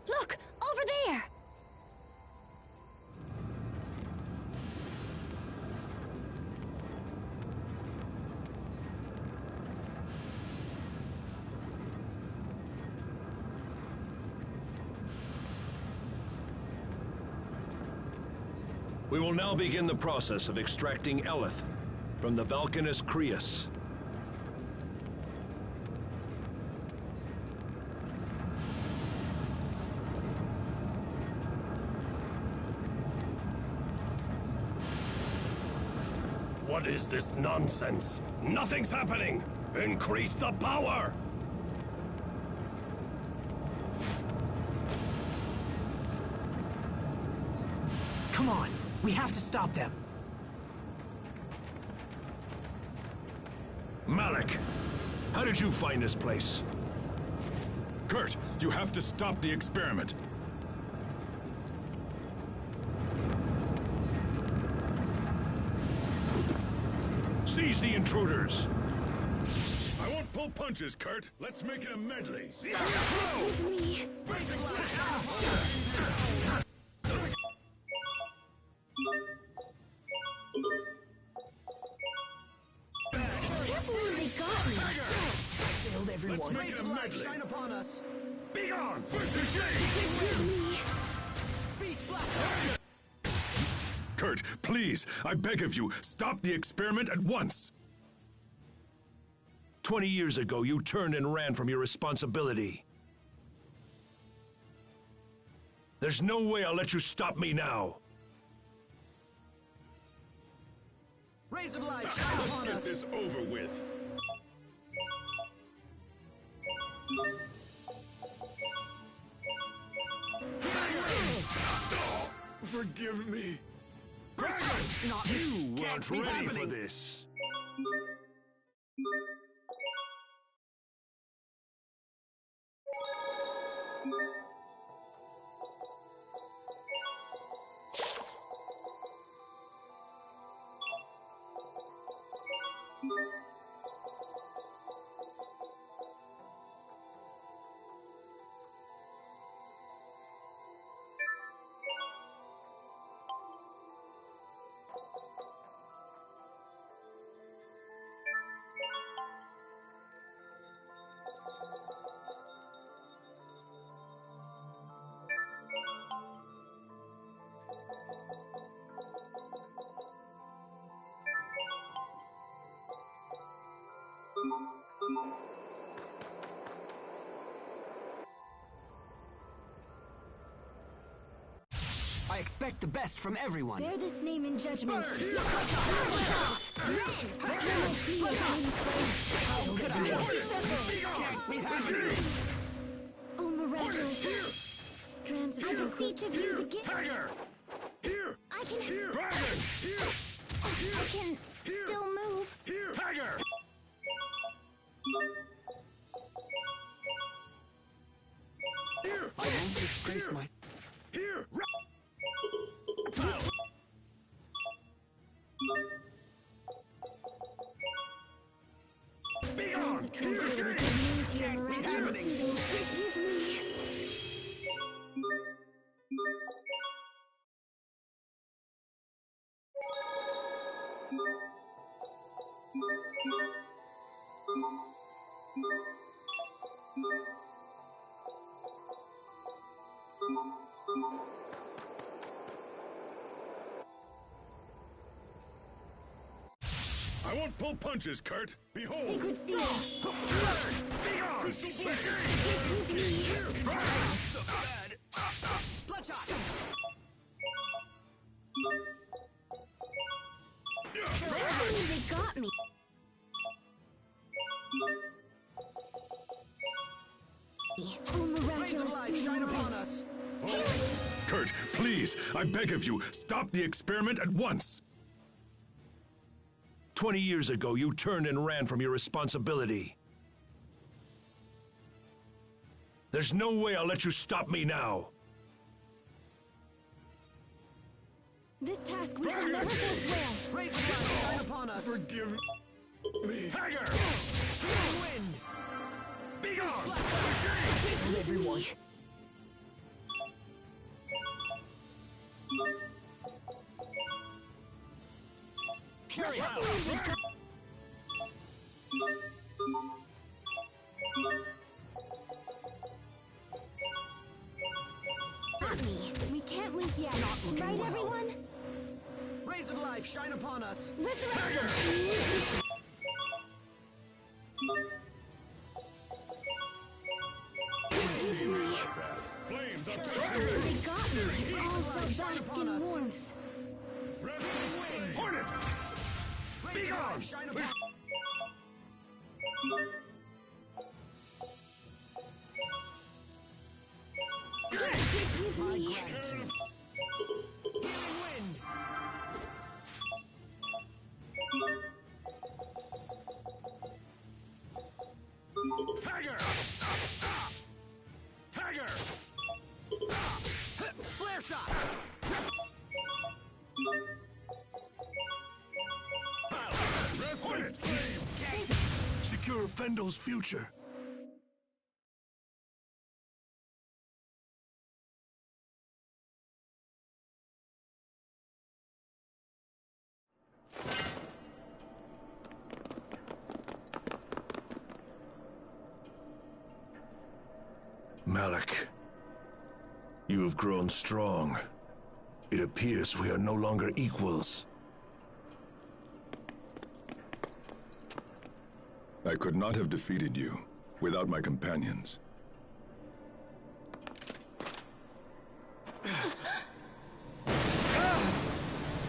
[SPEAKER 3] Look! Over there!
[SPEAKER 10] We will now begin the process of extracting Eleth from the Valkanus Creus.
[SPEAKER 13] What is this nonsense? Nothing's happening! Increase the power!
[SPEAKER 4] Come on, we have to stop them.
[SPEAKER 10] Malik, how did you find this place?
[SPEAKER 5] Kurt, you have to stop the experiment.
[SPEAKER 10] Seize the intruders!
[SPEAKER 5] I won't pull punches, Kurt. Let's make it a medley.
[SPEAKER 4] Failed everyone.
[SPEAKER 5] Let's make it a medley.
[SPEAKER 4] Shine upon us.
[SPEAKER 5] Be gone! Kurt, please, I beg of you, stop the experiment at once.
[SPEAKER 10] 20 years ago, you turned and ran from your responsibility. There's no way I'll let you stop me now.
[SPEAKER 4] Rays of light, shine
[SPEAKER 5] Let's
[SPEAKER 4] upon
[SPEAKER 5] get
[SPEAKER 4] us.
[SPEAKER 5] this over with. Forgive me.
[SPEAKER 10] You weren't ready for this.
[SPEAKER 1] I expect the best from everyone.
[SPEAKER 11] Bear this name in judgment. Oh, miraculous. Strands of
[SPEAKER 9] I beseech of you to get...
[SPEAKER 5] Tiger! Here!
[SPEAKER 9] I can...
[SPEAKER 5] Here! Dragon! Here!
[SPEAKER 9] I can still move.
[SPEAKER 5] Here! Tiger! Here!
[SPEAKER 1] I won't disgrace my...
[SPEAKER 5] Here! Be gone! Here! Can't be happening! I won't pull punches, Kurt. Behold!
[SPEAKER 11] Sacred seal.
[SPEAKER 5] Be gone! Crystal blade!
[SPEAKER 4] Bloodshot.
[SPEAKER 3] They got me.
[SPEAKER 11] Oh,
[SPEAKER 4] Rays of
[SPEAKER 11] miraculous.
[SPEAKER 4] light, shine upon us.
[SPEAKER 5] Kurt, please, I beg of you, stop the experiment at once.
[SPEAKER 10] 20 years ago, you turned and ran from your responsibility. There's no way I'll let you stop me now.
[SPEAKER 9] This task we shall never forswear.
[SPEAKER 4] Raise the flag, shine upon us.
[SPEAKER 5] Forgive me. Tiger!
[SPEAKER 4] Healing wind.
[SPEAKER 5] Be gone!
[SPEAKER 4] Everyone.
[SPEAKER 12] Carry out.
[SPEAKER 9] Got me. We can't lose yet. Right, everyone?
[SPEAKER 4] Rays of life, shine upon us.
[SPEAKER 9] Resurrection!
[SPEAKER 5] Flames are
[SPEAKER 9] They got me. All shall bask in warmth.
[SPEAKER 5] Hornet! Be gone!
[SPEAKER 4] Shine upon us.
[SPEAKER 9] Give me.
[SPEAKER 4] Healing wind.
[SPEAKER 5] Tiger! Tiger!
[SPEAKER 4] Flare shot.
[SPEAKER 5] Hornet!
[SPEAKER 13] Secure Fendel's future. Malik, you have grown strong. It appears we are no longer equals.
[SPEAKER 5] I could not have defeated you without my companions.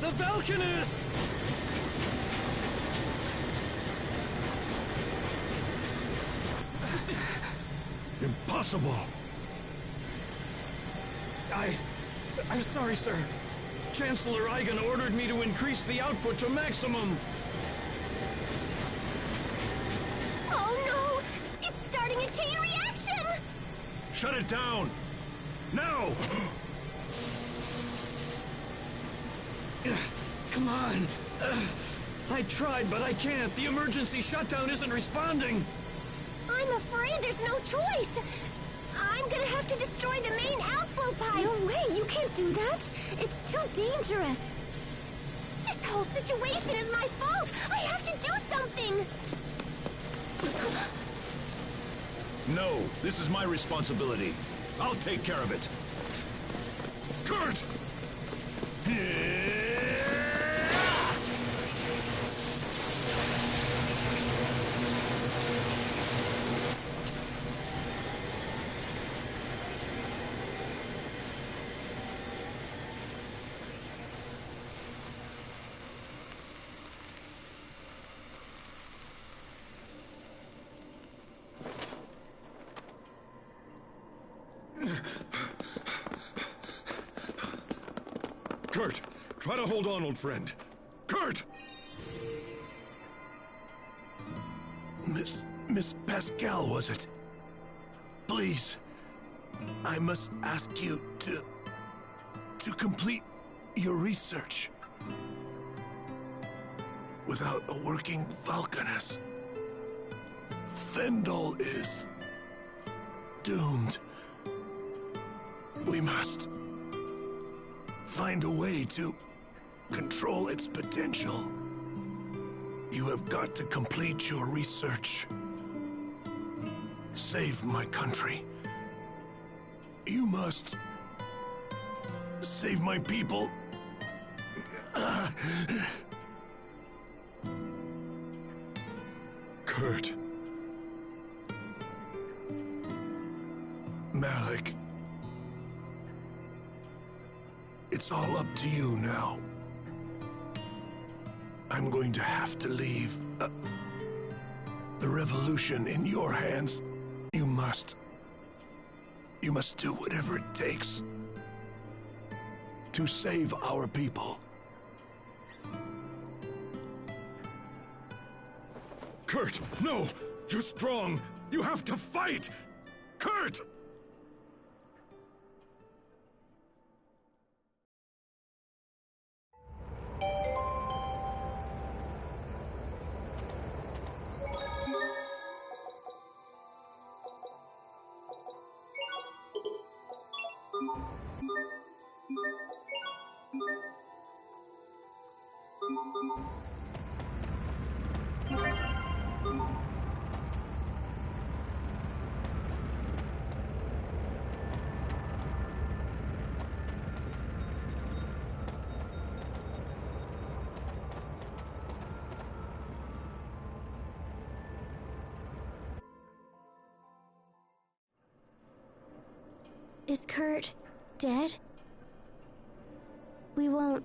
[SPEAKER 12] The Valkanus!
[SPEAKER 13] Impossible!
[SPEAKER 12] I'm sorry, sir. Chancellor Eigen ordered me to increase the output to maximum.
[SPEAKER 3] Oh no! It's starting a chain reaction!
[SPEAKER 13] Shut it down! Now!
[SPEAKER 12] Come on. I tried, but I can't. The emergency shutdown isn't responding.
[SPEAKER 3] I'm afraid there's no choice. I'm gonna have to destroy the main outflow pipe. No way, you can't do that. It's too dangerous. This whole situation is my fault. I have to do something.
[SPEAKER 10] No, this is my responsibility. I'll take care of it.
[SPEAKER 5] Kurt! Kurt, try to hold on, old friend. Kurt!
[SPEAKER 13] Miss Pascal, was it? Please, I must ask you to complete your research. Without a working Valkanus, Fendel is doomed. We must find a way to control its potential. You have got to complete your research. Save my country. You must save my people.
[SPEAKER 5] Kurt.
[SPEAKER 13] Malik. It's all up to you now. I'm going to have to leave the revolution in your hands. You must do whatever it takes to save our people.
[SPEAKER 5] Kurt, no! You're strong! You have to fight! Kurt!
[SPEAKER 2] Is Kurt dead? We won't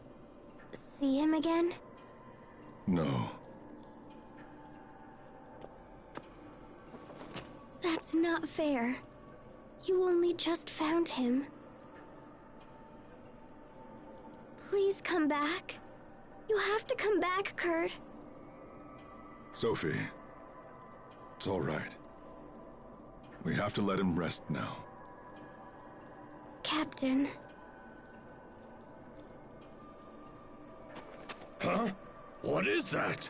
[SPEAKER 2] see him again?
[SPEAKER 5] No.
[SPEAKER 2] That's not fair. You only just found him. Please come back. You have to come back, Kurt.
[SPEAKER 5] Sophie, it's all right. We have to let him rest now.
[SPEAKER 2] Captain.
[SPEAKER 13] Huh? What is that?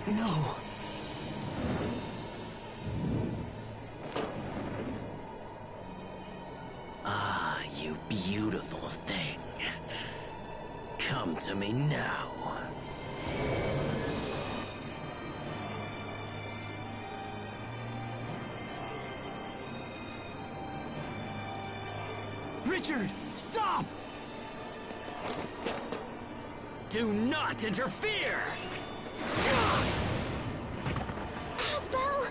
[SPEAKER 4] No.
[SPEAKER 1] Ah, you beautiful thing. Come to me now.
[SPEAKER 4] Richard, stop!
[SPEAKER 1] Do not interfere!
[SPEAKER 2] Asbel!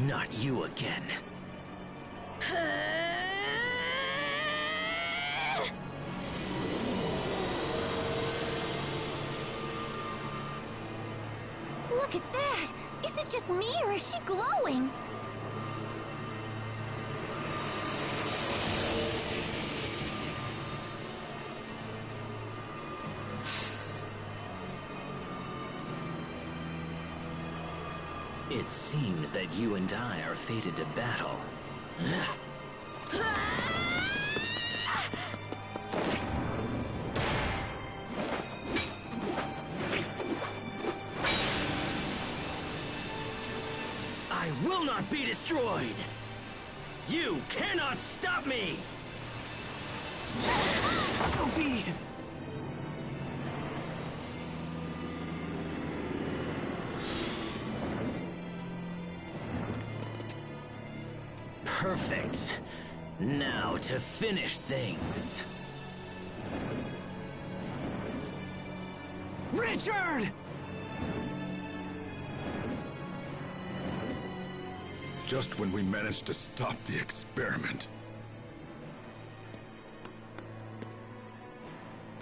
[SPEAKER 1] Not you again.
[SPEAKER 3] Look at that! Is it just me, or is she glowing?
[SPEAKER 1] It seems that you and I are fated to battle. I will not be destroyed! You cannot stop me!
[SPEAKER 4] Sophie!
[SPEAKER 1] Perfect. Now to finish things.
[SPEAKER 4] Richard!
[SPEAKER 5] Just when we managed to stop the experiment.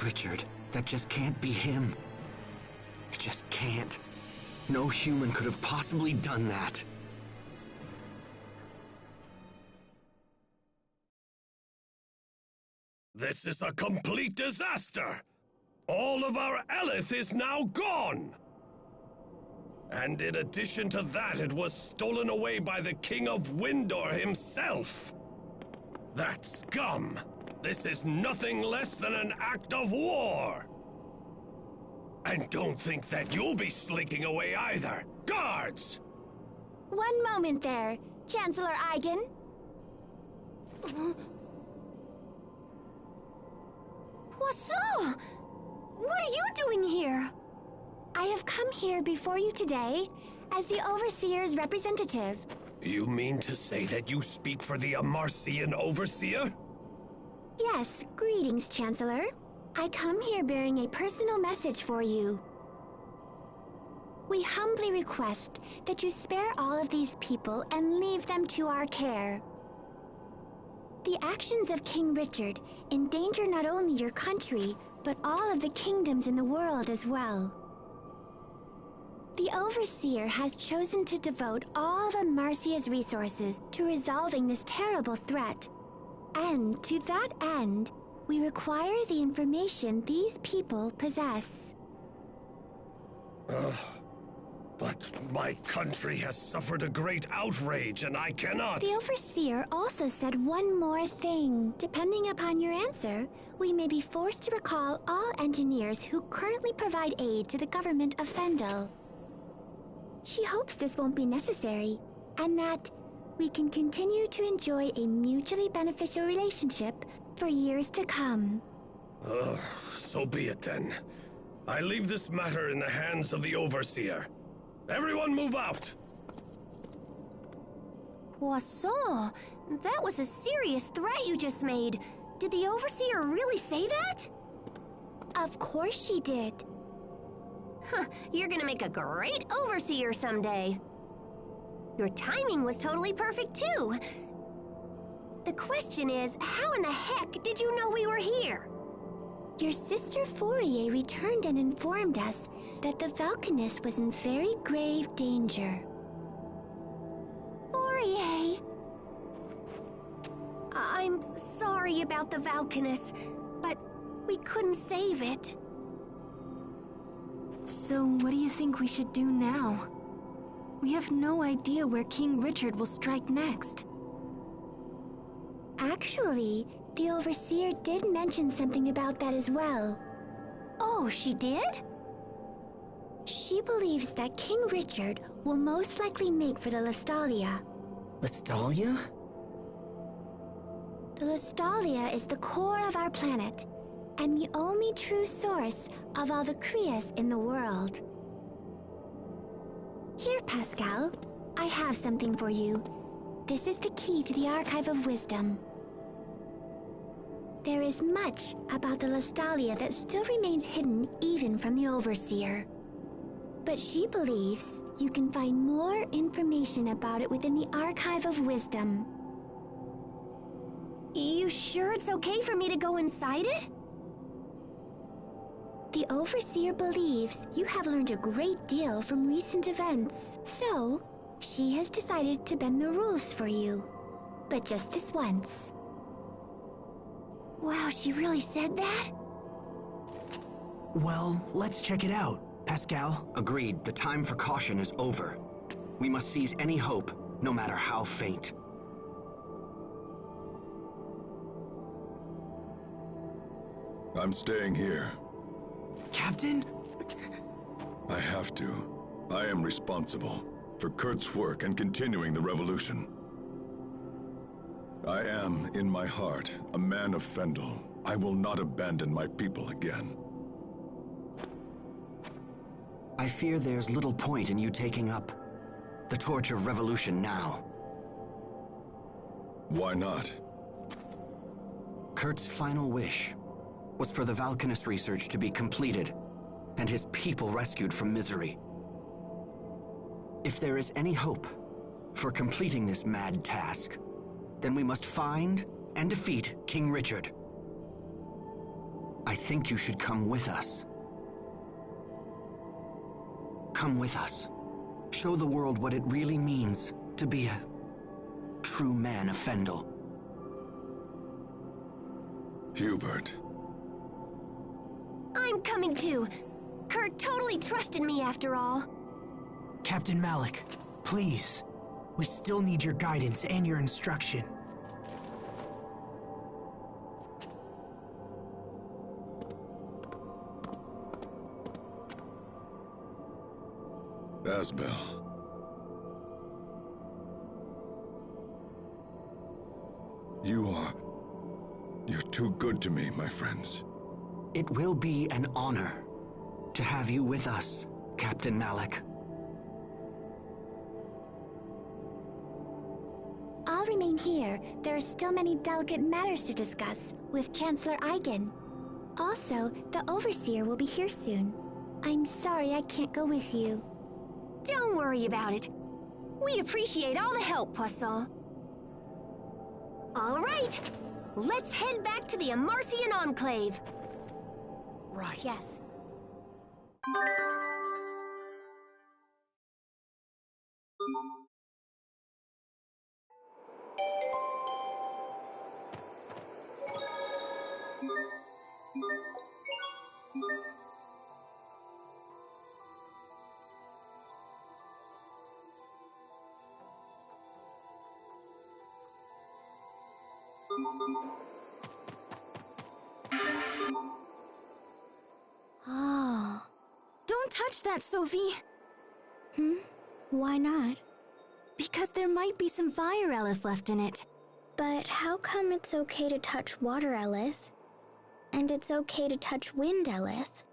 [SPEAKER 1] Richard, that just can't be him. It just can't. No human could have possibly done that.
[SPEAKER 13] This is a complete disaster! All of our Elith is now gone! And in addition to that, it was stolen away by the King of Windor himself! That scum! This is nothing less than an act of war! And don't think that you'll be slinking away either! Guards!
[SPEAKER 9] One moment there, Chancellor Eigen.
[SPEAKER 3] Poisson! What are you doing here?
[SPEAKER 9] I have come here before you today as the Overseer's representative.
[SPEAKER 13] You mean to say that you speak for the Amarcian Overseer?
[SPEAKER 9] Yes, greetings, Chancellor. I come here bearing a personal message for you. We humbly request that you spare all of these people and leave them to our care. The actions of King Richard endanger not only your country, but all of the kingdoms in the world as well. The Overseer has chosen to devote all of Amarcia's resources to resolving this terrible threat. And to that end, we require the information these people possess.
[SPEAKER 13] But my country has suffered a great outrage, and I cannot...
[SPEAKER 9] The Overseer also said one more thing. Depending upon your answer, we may be forced to recall all engineers who currently provide aid to the government of Fendel. She hopes this won't be necessary, and that we can continue to enjoy a mutually beneficial relationship for years to come.
[SPEAKER 13] So be it then. I leave this matter in the hands of the Overseer. Everyone move out!
[SPEAKER 3] Poisson, that was a serious threat you just made. Did the Overseer really say that?
[SPEAKER 9] Of course she did.
[SPEAKER 3] Huh, you're gonna make a great Overseer someday. Your timing was totally perfect too. The question is, how in the heck did you know we were here?
[SPEAKER 9] Your sister Fourier returned and informed us that the Valkanist was in very grave danger.
[SPEAKER 3] Fourier! I'm sorry about the Valkanist, but we couldn't save it.
[SPEAKER 11] So what do you think we should do now? We have no idea where King Richard will strike next.
[SPEAKER 9] Actually, the Overseer did mention something about that as well.
[SPEAKER 3] Oh, she did?
[SPEAKER 9] She believes that King Richard will most likely make for the Lestalia.
[SPEAKER 1] Lestalia?
[SPEAKER 9] The Lestalia is the core of our planet, and the only true source of all the Krias in the world. Here, Pascal, I have something for you. This is the key to the Archive of Wisdom. There is much about the Lestalia that still remains hidden even from the Overseer. But she believes you can find more information about it within the Archive of Wisdom.
[SPEAKER 3] You sure it's okay for me to go inside it?
[SPEAKER 9] The Overseer believes you have learned a great deal from recent events, so she has decided to bend the rules for you. But just this once.
[SPEAKER 3] Wow, she really said that?
[SPEAKER 4] Well, let's check it out, Pascal.
[SPEAKER 1] Agreed. The time for caution is over. We must seize any hope, no matter how faint.
[SPEAKER 5] I'm staying here.
[SPEAKER 4] Captain?
[SPEAKER 5] I have to. I am responsible for Kurt's work and continuing the revolution. I am, in my heart, a man of Fendel. I will not abandon my people again.
[SPEAKER 1] I fear there's little point in you taking up the torch of revolution now.
[SPEAKER 5] Why not?
[SPEAKER 1] Kurt's final wish was for the Valkanist research to be completed and his people rescued from misery. If there is any hope for completing this mad task, then we must find and defeat King Richard. I think you should come with us. Come with us. Show the world what it really means to be a true man of Fendel.
[SPEAKER 5] Hubert.
[SPEAKER 3] I'm coming too. Kurt totally trusted me after all.
[SPEAKER 4] Captain Malik, please. We still need your guidance and your instruction.
[SPEAKER 5] Asbel. You're too good to me, my friends.
[SPEAKER 1] It will be an honor to have you with us, Captain Malik.
[SPEAKER 9] I'll remain here. There are still many delicate matters to discuss with Chancellor Eigen. Also, the Overseer will be here soon. I'm sorry I can't go with you.
[SPEAKER 3] Don't worry about it. We appreciate all the help, Poisson. All right, let's head back to the Amarcian Enclave.
[SPEAKER 4] Right.
[SPEAKER 3] Yes.
[SPEAKER 2] Oh.
[SPEAKER 11] Don't touch that, Sophie.
[SPEAKER 2] Why not?
[SPEAKER 11] Because there might be some fire Elith left in it.
[SPEAKER 2] But how come it's okay to touch water Elith? And it's okay to touch wind Elith?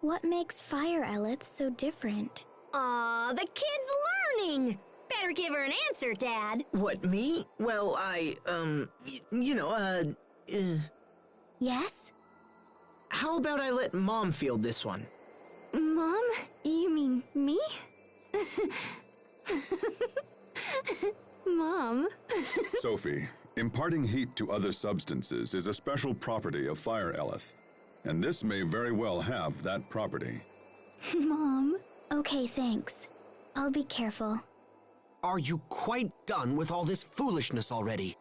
[SPEAKER 2] What makes fire Elith so different?
[SPEAKER 3] Aw, the kid's learning! Better give her an answer, Dad.
[SPEAKER 4] What, me? Well,
[SPEAKER 2] Yes?
[SPEAKER 4] How about I let Mom field this one?
[SPEAKER 11] Mom? You mean me? Mom?
[SPEAKER 5] Sophie, imparting heat to other substances is a special property of fire Elith, and this may very well have that property.
[SPEAKER 11] Mom?
[SPEAKER 2] Okay, thanks. I'll be careful.
[SPEAKER 1] Are you quite done with all this foolishness already?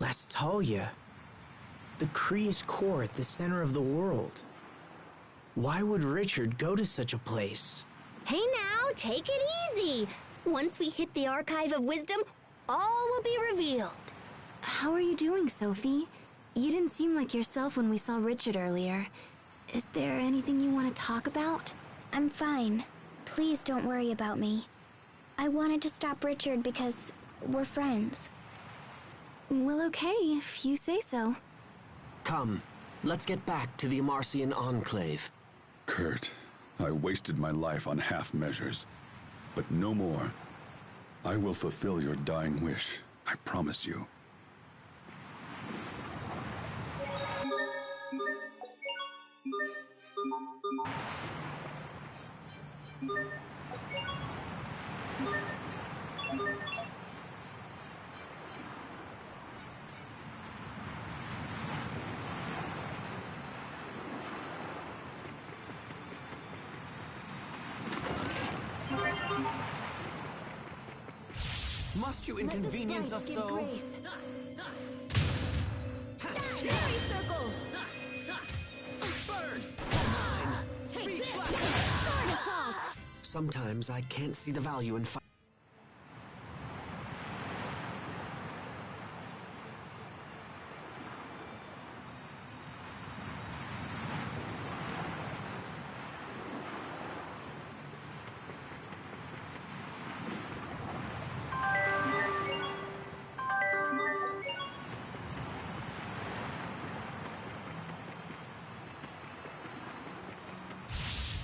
[SPEAKER 4] Lastalia, the Kreus core at the center of the world. Why would Richard go to such a place?
[SPEAKER 3] Hey now, take it easy. Once we hit the Archive of Wisdom, all will be revealed.
[SPEAKER 11] How are you doing, Sophie? You didn't seem like yourself when we saw Richard earlier. Is there anything you want to talk about?
[SPEAKER 2] I'm fine. Please don't worry about me. I wanted to stop Richard because we're friends.
[SPEAKER 11] Well, okay, if you say so.
[SPEAKER 1] Come, let's get back to the Amarcian Enclave.
[SPEAKER 5] Kurt, I wasted my life on half measures, but no more. I will fulfill your dying wish, I promise you.
[SPEAKER 1] Must you inconvenience us so?
[SPEAKER 6] Circle!
[SPEAKER 1] Burn!
[SPEAKER 6] Take this! Sword assault!
[SPEAKER 1] Sometimes I can't see the value in fighting.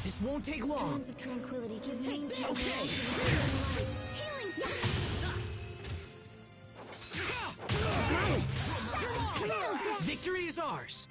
[SPEAKER 1] This won't take long.
[SPEAKER 6] Hands of tranquility give me
[SPEAKER 1] Okay. Victory is ours.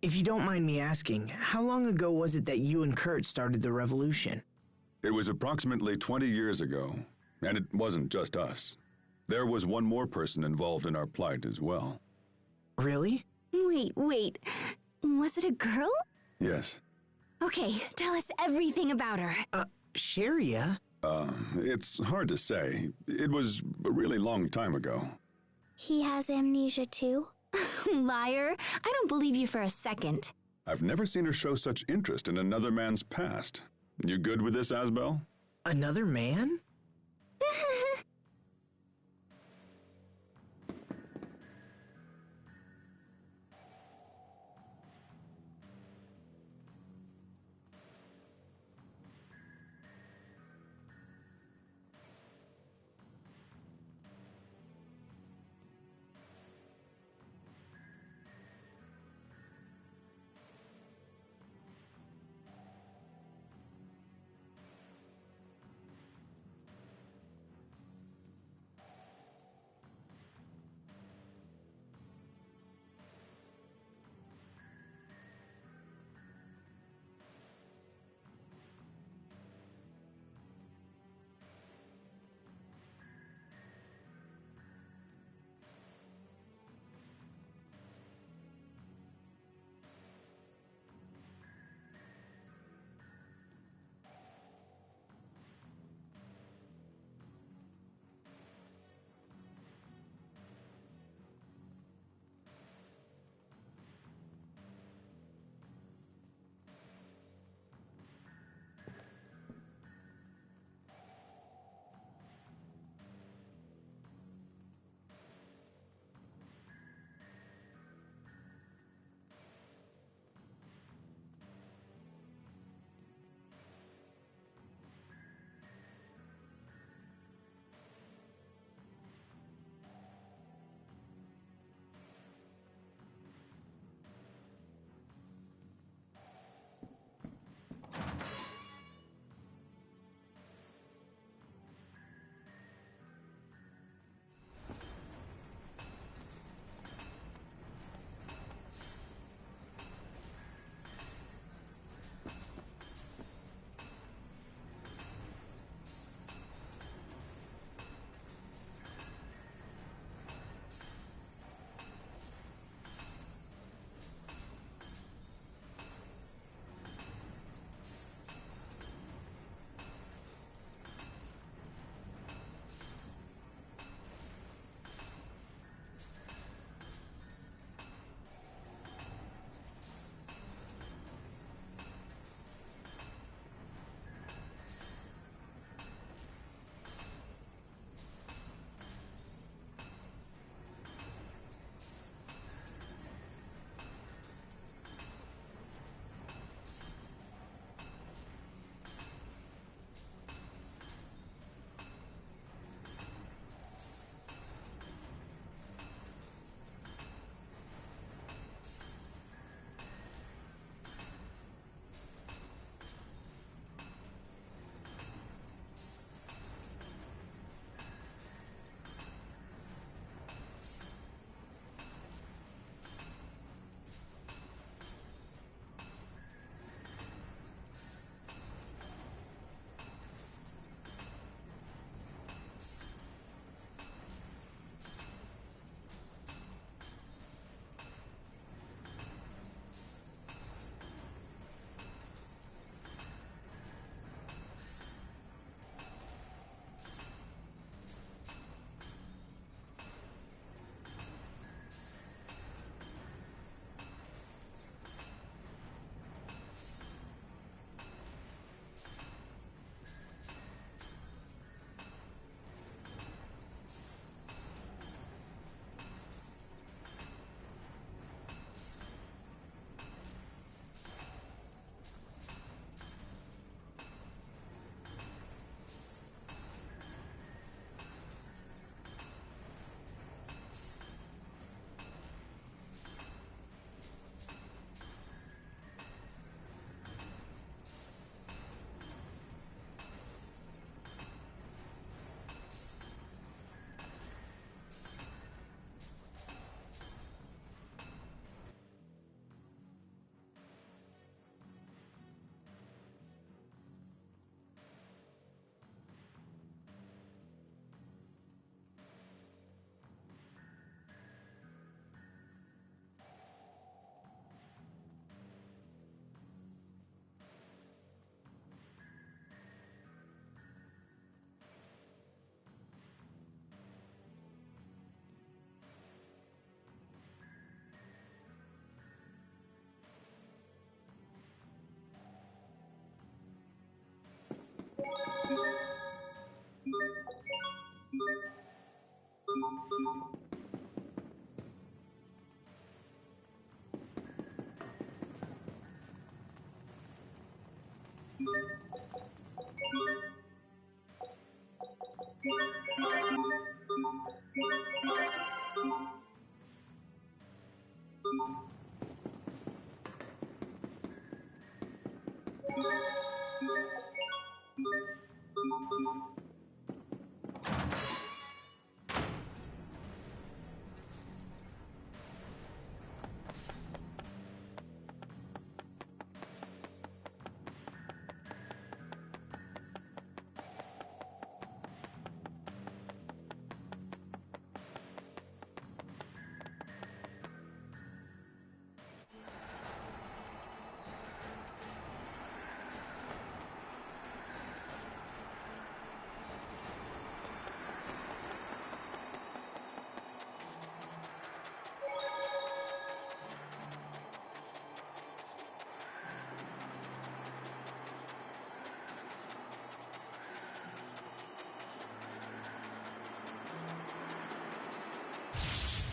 [SPEAKER 4] If you don't mind me asking, how long ago was it that you and Kurt started the revolution?
[SPEAKER 5] It was approximately 20 years ago, and it wasn't just us. There was one more person involved in our plight as well.
[SPEAKER 4] Really?
[SPEAKER 11] Wait. Was it a girl?
[SPEAKER 5] Yes.
[SPEAKER 11] Okay, tell us everything about her.
[SPEAKER 4] Sharia?
[SPEAKER 5] It's hard to say. It was a really long time ago.
[SPEAKER 2] He has amnesia too?
[SPEAKER 11] Liar, I don't believe you for a second.
[SPEAKER 5] I've never seen her show such interest in another man's past. You good with this, Asbel?
[SPEAKER 4] Another man?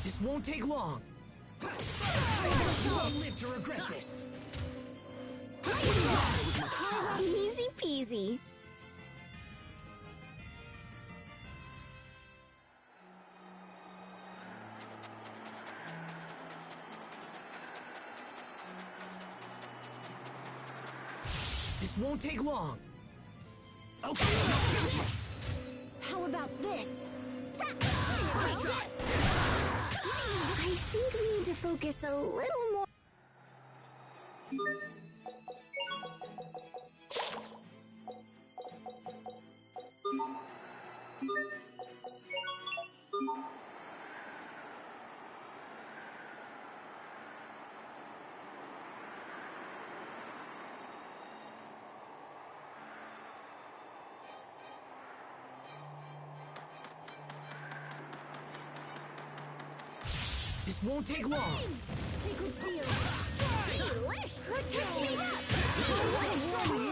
[SPEAKER 4] This won't take long. You won't live to regret this.
[SPEAKER 11] Easy peasy.
[SPEAKER 4] This won't take long. Okay.
[SPEAKER 11] How about this? I think we need to focus a little more.
[SPEAKER 4] This won't take long.
[SPEAKER 11] Sacred seal. Delish! Protect me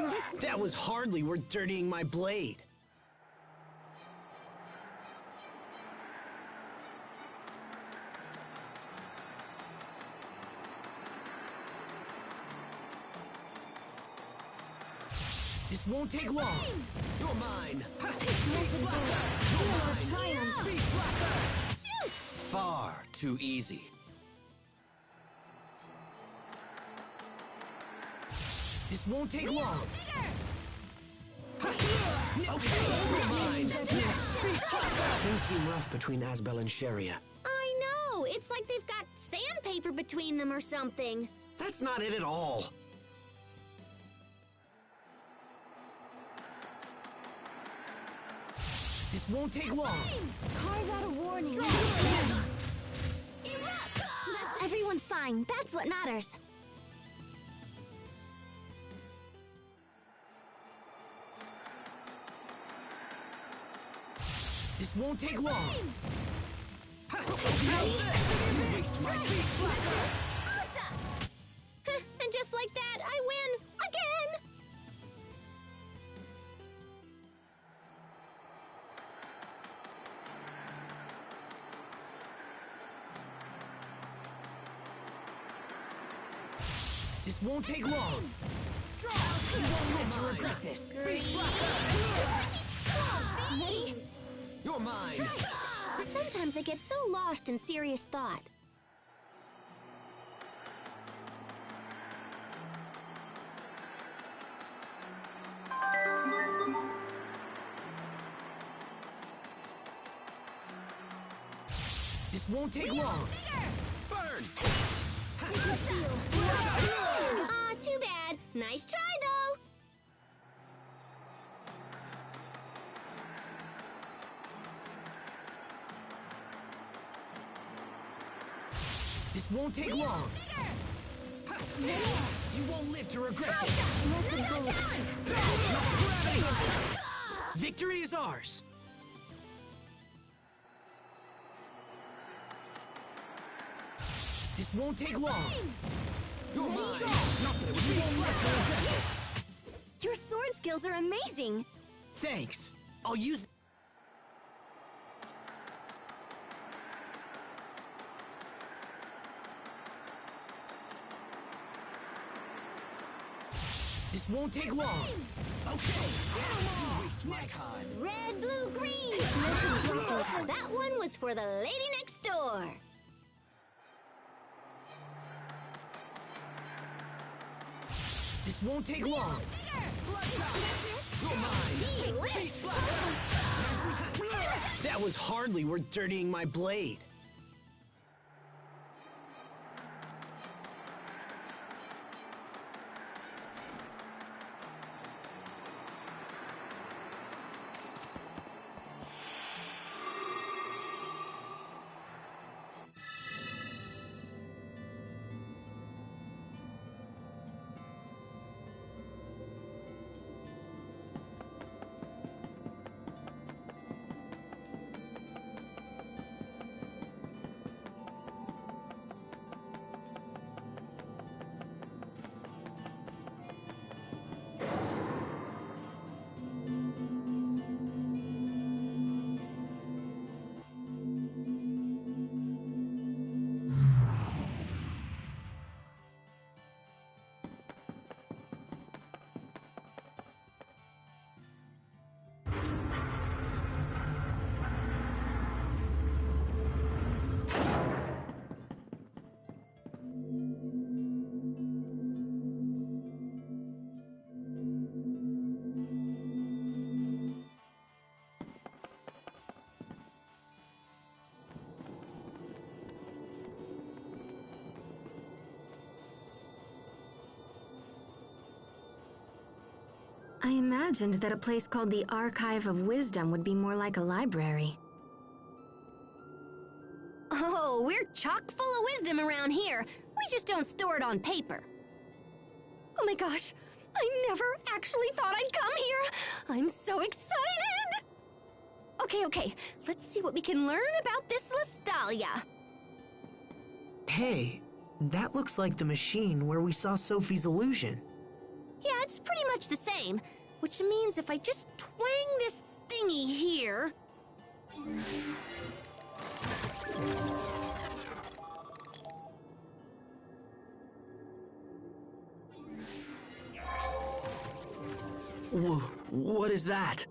[SPEAKER 11] up!
[SPEAKER 4] That was hardly worth dirtying my blade. This won't take long. You're mine. Far too easy. This won't take long. Okay, you're mine. Things seem rough between Asbel and Sharia.
[SPEAKER 3] I know! It's like they've got sandpaper between them or something.
[SPEAKER 1] That's not it at all.
[SPEAKER 4] This won't take long.
[SPEAKER 11] Carve out a warning.
[SPEAKER 3] Everyone's fine. That's what matters.
[SPEAKER 4] This won't take long.
[SPEAKER 3] And just like that, I win again!
[SPEAKER 4] This won't take long. You won't live to regret this. You're mine.
[SPEAKER 3] Sometimes I get so lost in serious thought.
[SPEAKER 4] This won't take long.
[SPEAKER 1] Burn!
[SPEAKER 3] Aw, too bad. Nice try, though.
[SPEAKER 4] This won't take long. You won't live to regret this. Victory is ours. This won't take long. You're mine. Not that it would be regret.
[SPEAKER 11] Your sword skills are amazing.
[SPEAKER 4] Thanks. I'll use. This won't take long. Okay. You waste
[SPEAKER 1] Just my kind.
[SPEAKER 3] Red, blue, green! Listen, Draco, that one was for the lady next door.
[SPEAKER 4] This won't take long. That was hardly worth dirtying my blade.
[SPEAKER 11] I imagined that a place called the Archive of Wisdom would be more like a library.
[SPEAKER 3] Oh, we're chock full of wisdom around here. We just don't store it on paper. Oh my gosh, I never actually thought I'd come here. I'm so excited! Okay, let's see what we can learn about this Lestalia.
[SPEAKER 4] Hey, that looks like the machine where we saw Sophie's illusion.
[SPEAKER 3] Yeah, it's pretty much the same, which means if I just twang this thingy here...
[SPEAKER 1] What is that?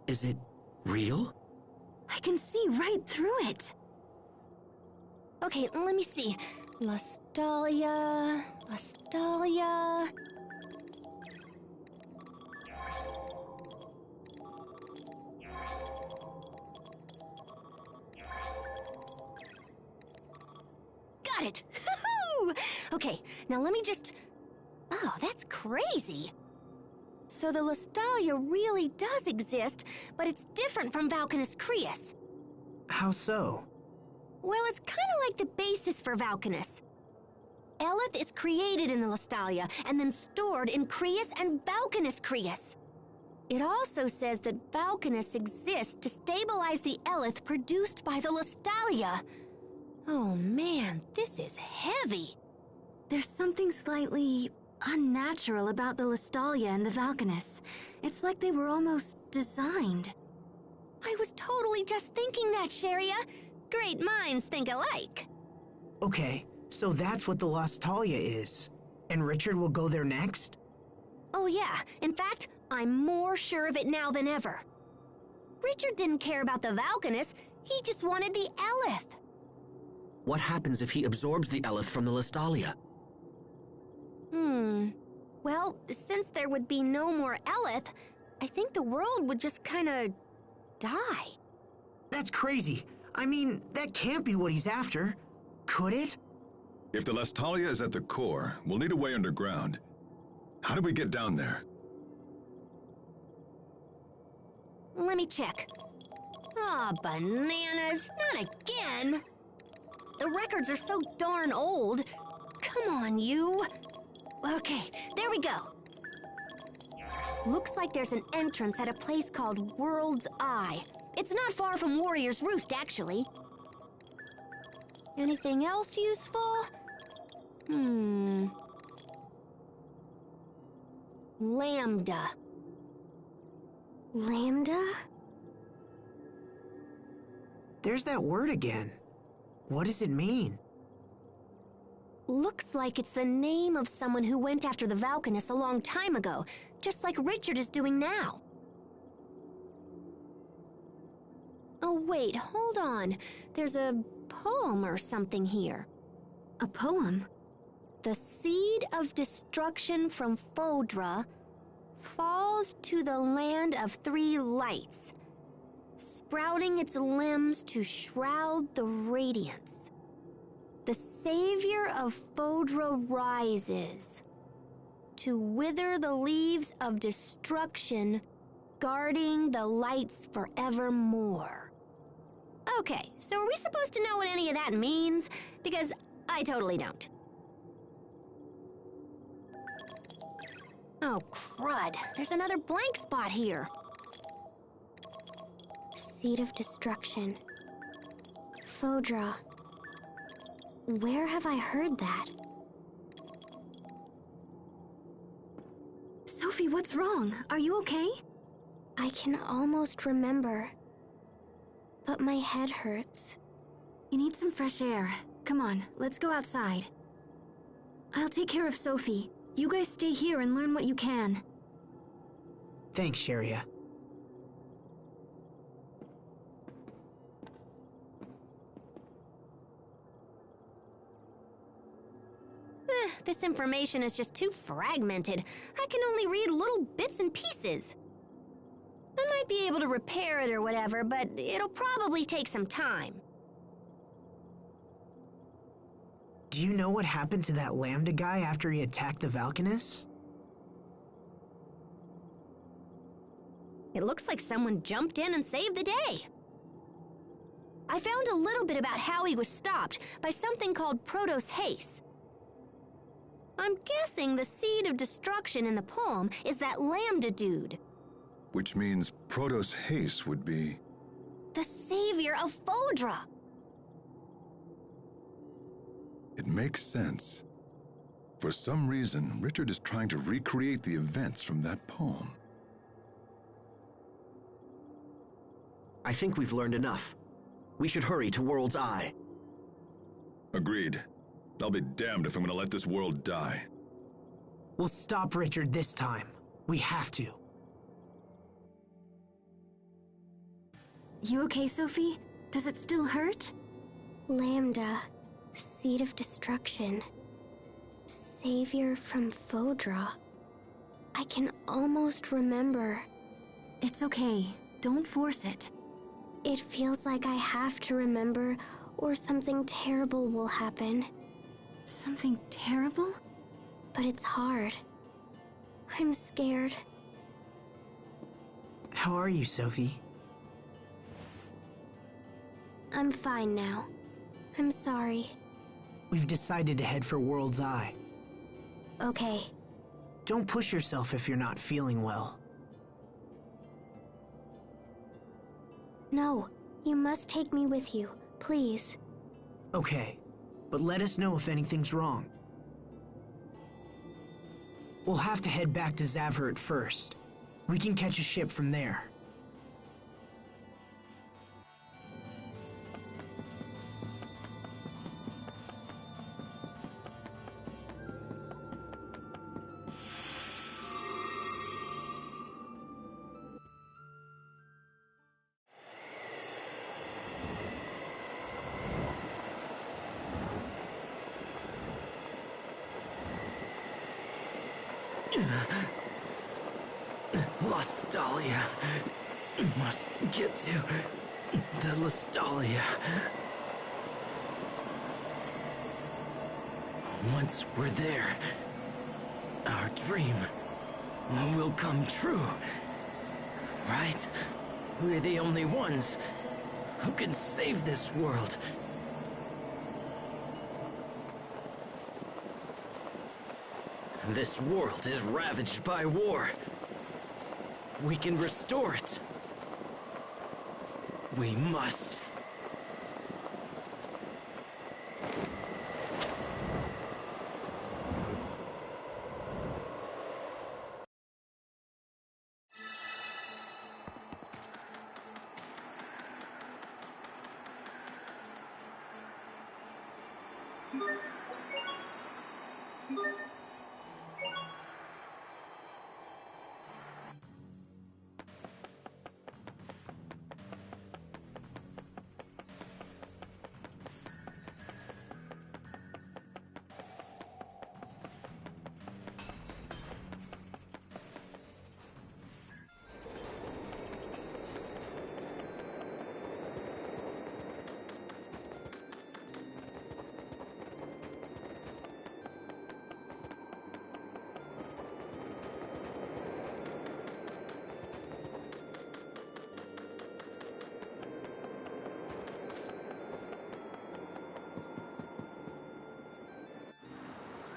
[SPEAKER 1] Is it real?
[SPEAKER 11] I can see right through it.
[SPEAKER 3] Okay, let me see. Lestalia... Got it! Okay, now let me just... Oh, that's crazy. So the Lestalia really does exist, but it's different from Valkanus Creus.
[SPEAKER 4] How so?
[SPEAKER 3] Well, it's kind of like the basis for Valkanus. Eleth is created in the Lestalia and then stored in Creus and Valkanus Creus. It also says that Valkanus exists to stabilize the Eleth produced by the Lestalia. Oh man, this is heavy.
[SPEAKER 11] There's something slightly unnatural about the Lestalia and the Valkanus. It's like they were almost designed.
[SPEAKER 3] I was totally just thinking that, Sharia. Great minds think alike.
[SPEAKER 4] Okay, so that's what the Lestalia is. And Richard will go there next?
[SPEAKER 3] Oh yeah, in fact, I'm more sure of it now than ever. Richard didn't care about the Valkanus, he just wanted the Eleth.
[SPEAKER 1] What happens if he absorbs the Eleth from the Lestalia?
[SPEAKER 3] Well, since there would be no more Eleth, I think the world would just kinda... die.
[SPEAKER 4] That's crazy. I mean, that can't be what he's after. Could it?
[SPEAKER 5] If the Lestalia is at the core, we'll need a way underground. How do we get down there?
[SPEAKER 3] Let me check. Aw, bananas, not again! The records are so darn old. Come on, you. Okay, there we go. Looks like there's an entrance at a place called World's Eye. It's not far from Warrior's Roost, actually. Anything else useful? Lambda.
[SPEAKER 11] Lambda?
[SPEAKER 4] There's that word again. What does it mean?
[SPEAKER 3] Looks like it's the name of someone who went after the Valkanus a long time ago, just like Richard is doing now. Oh, wait, hold on. There's a poem or something here.
[SPEAKER 11] A poem?
[SPEAKER 3] The seed of destruction from Fodra falls to the land of three lights, sprouting its limbs to shroud the radiance. The savior of Fodra rises to wither the leaves of destruction, guarding the lights forevermore. Okay, so are we supposed to know what any of that means? Because I totally don't. Oh, crud. There's another blank spot here.
[SPEAKER 2] Seed of destruction. Fodra. Where have I heard that?
[SPEAKER 11] Sophie, what's wrong? Are you okay?
[SPEAKER 2] I can almost remember, but my head hurts.
[SPEAKER 11] You need some fresh air. Come on, let's go outside. I'll take care of Sophie. You guys stay here and learn what you can.
[SPEAKER 4] Thanks, Sharia.
[SPEAKER 3] This information is just too fragmented. I can only read little bits and pieces. I might be able to repair it or whatever, but it'll probably take some time.
[SPEAKER 4] Do you know what happened to that Lambda guy after he attacked the Valkanus?
[SPEAKER 3] It looks like someone jumped in and saved the day. I found a little bit about how he was stopped by something called Protos Haste. I'm guessing the seed of destruction in the poem is that Lambda dude.
[SPEAKER 5] Which means Protos Haste would be...
[SPEAKER 3] The savior of Fodra.
[SPEAKER 5] It makes sense. For some reason, Richard is trying to recreate the events from that poem.
[SPEAKER 1] I think we've learned enough. We should hurry to World's Eye.
[SPEAKER 5] Agreed. I'll be damned if I'm gonna let this world die.
[SPEAKER 4] We'll stop Richard this time. We have to.
[SPEAKER 11] You okay, Sophie? Does it still hurt?
[SPEAKER 2] Lambda. Seed of destruction. Savior from Fodra. I can almost remember.
[SPEAKER 11] It's okay. Don't force it.
[SPEAKER 2] It feels like I have to remember, or something terrible will happen.
[SPEAKER 11] Something terrible?
[SPEAKER 2] But it's hard. I'm scared.
[SPEAKER 4] How are you, Sophie?
[SPEAKER 2] I'm fine now. I'm sorry.
[SPEAKER 4] We've decided to head for World's Eye.
[SPEAKER 2] Okay.
[SPEAKER 4] Don't push yourself if you're not feeling well.
[SPEAKER 2] No, you must take me with you, please.
[SPEAKER 4] Okay, but let us know if anything's wrong. We'll have to head back to Zavhert first. We can catch a ship from there.
[SPEAKER 12] Lastalia. Must get to the Lastalia. Once we're there, our dream will come true. Right? We're the only ones who can save this world. This world is ravaged by war. We can restore it. We must.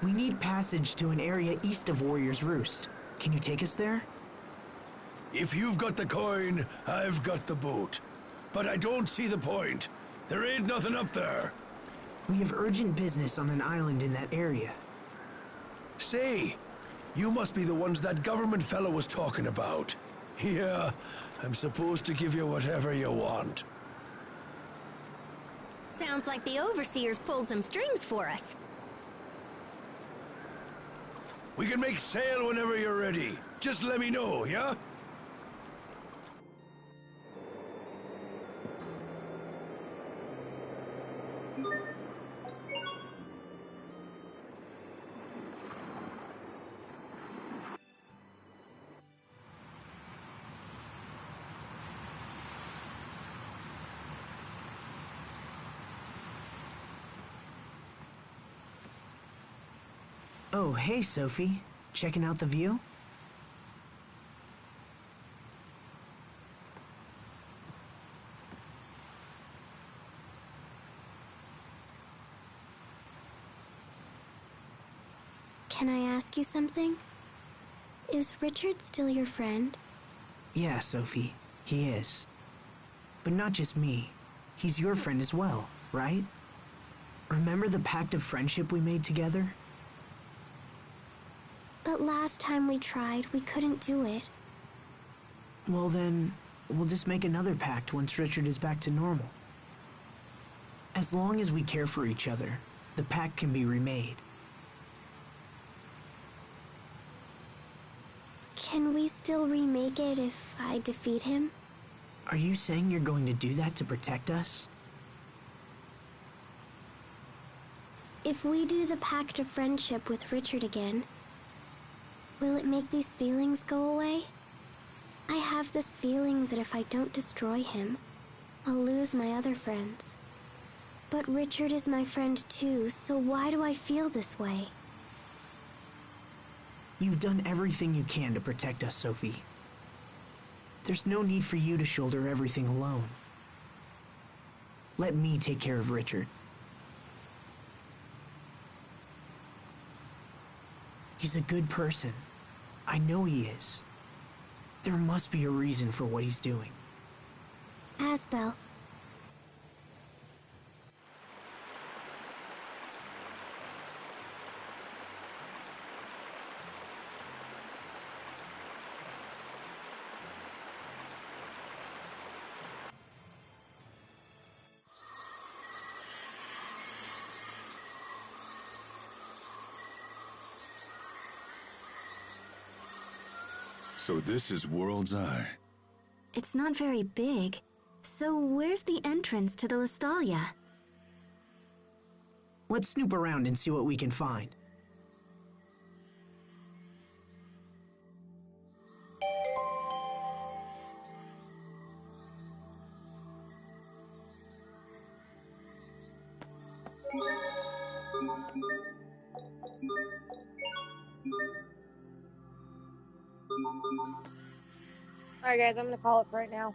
[SPEAKER 4] We need passage to an area east of Warrior's Roost. Can you take us there?
[SPEAKER 13] If you've got the coin, I've got the boat. But I don't see the point. There ain't nothing up there.
[SPEAKER 4] We have urgent business on an island in that area.
[SPEAKER 13] Say, you must be the ones that government fellow was talking about. Yeah, I'm supposed to give you whatever you want.
[SPEAKER 3] Sounds like the Overseer's pulled some strings for us.
[SPEAKER 13] We can make sail whenever you're ready. Just let me know, yeah?
[SPEAKER 4] Oh, hey, Sophie. Checking out the view?
[SPEAKER 2] Can I ask you something? Is Richard still your friend?
[SPEAKER 4] Yeah, Sophie, he is. But not just me. He's your friend as well, right? Remember the pact of friendship we made together?
[SPEAKER 2] But last time we tried, we couldn't do it.
[SPEAKER 4] Well then, we'll just make another pact once Richard is back to normal. As long as we care for each other, the pact can be remade.
[SPEAKER 2] Can we still remake it if I defeat him?
[SPEAKER 4] Are you saying you're going to do that to protect us?
[SPEAKER 2] If we do the pact of friendship with Richard again, will it make these feelings go away? I have this feeling that if I don't destroy him, I'll lose my other friends. But Richard is my friend too, so why do I feel this way?
[SPEAKER 4] You've done everything you can to protect us, Sophie. There's no need for you to shoulder everything alone. Let me take care of Richard. He's a good person. I know he is. There must be a reason for what he's doing.
[SPEAKER 2] Asbel.
[SPEAKER 5] So this is World's Eye.
[SPEAKER 11] It's not very big. So where's the entrance to the Listalia?
[SPEAKER 4] Let's snoop around and see what we can find.
[SPEAKER 7] Alright guys, I'm gonna call it for right now.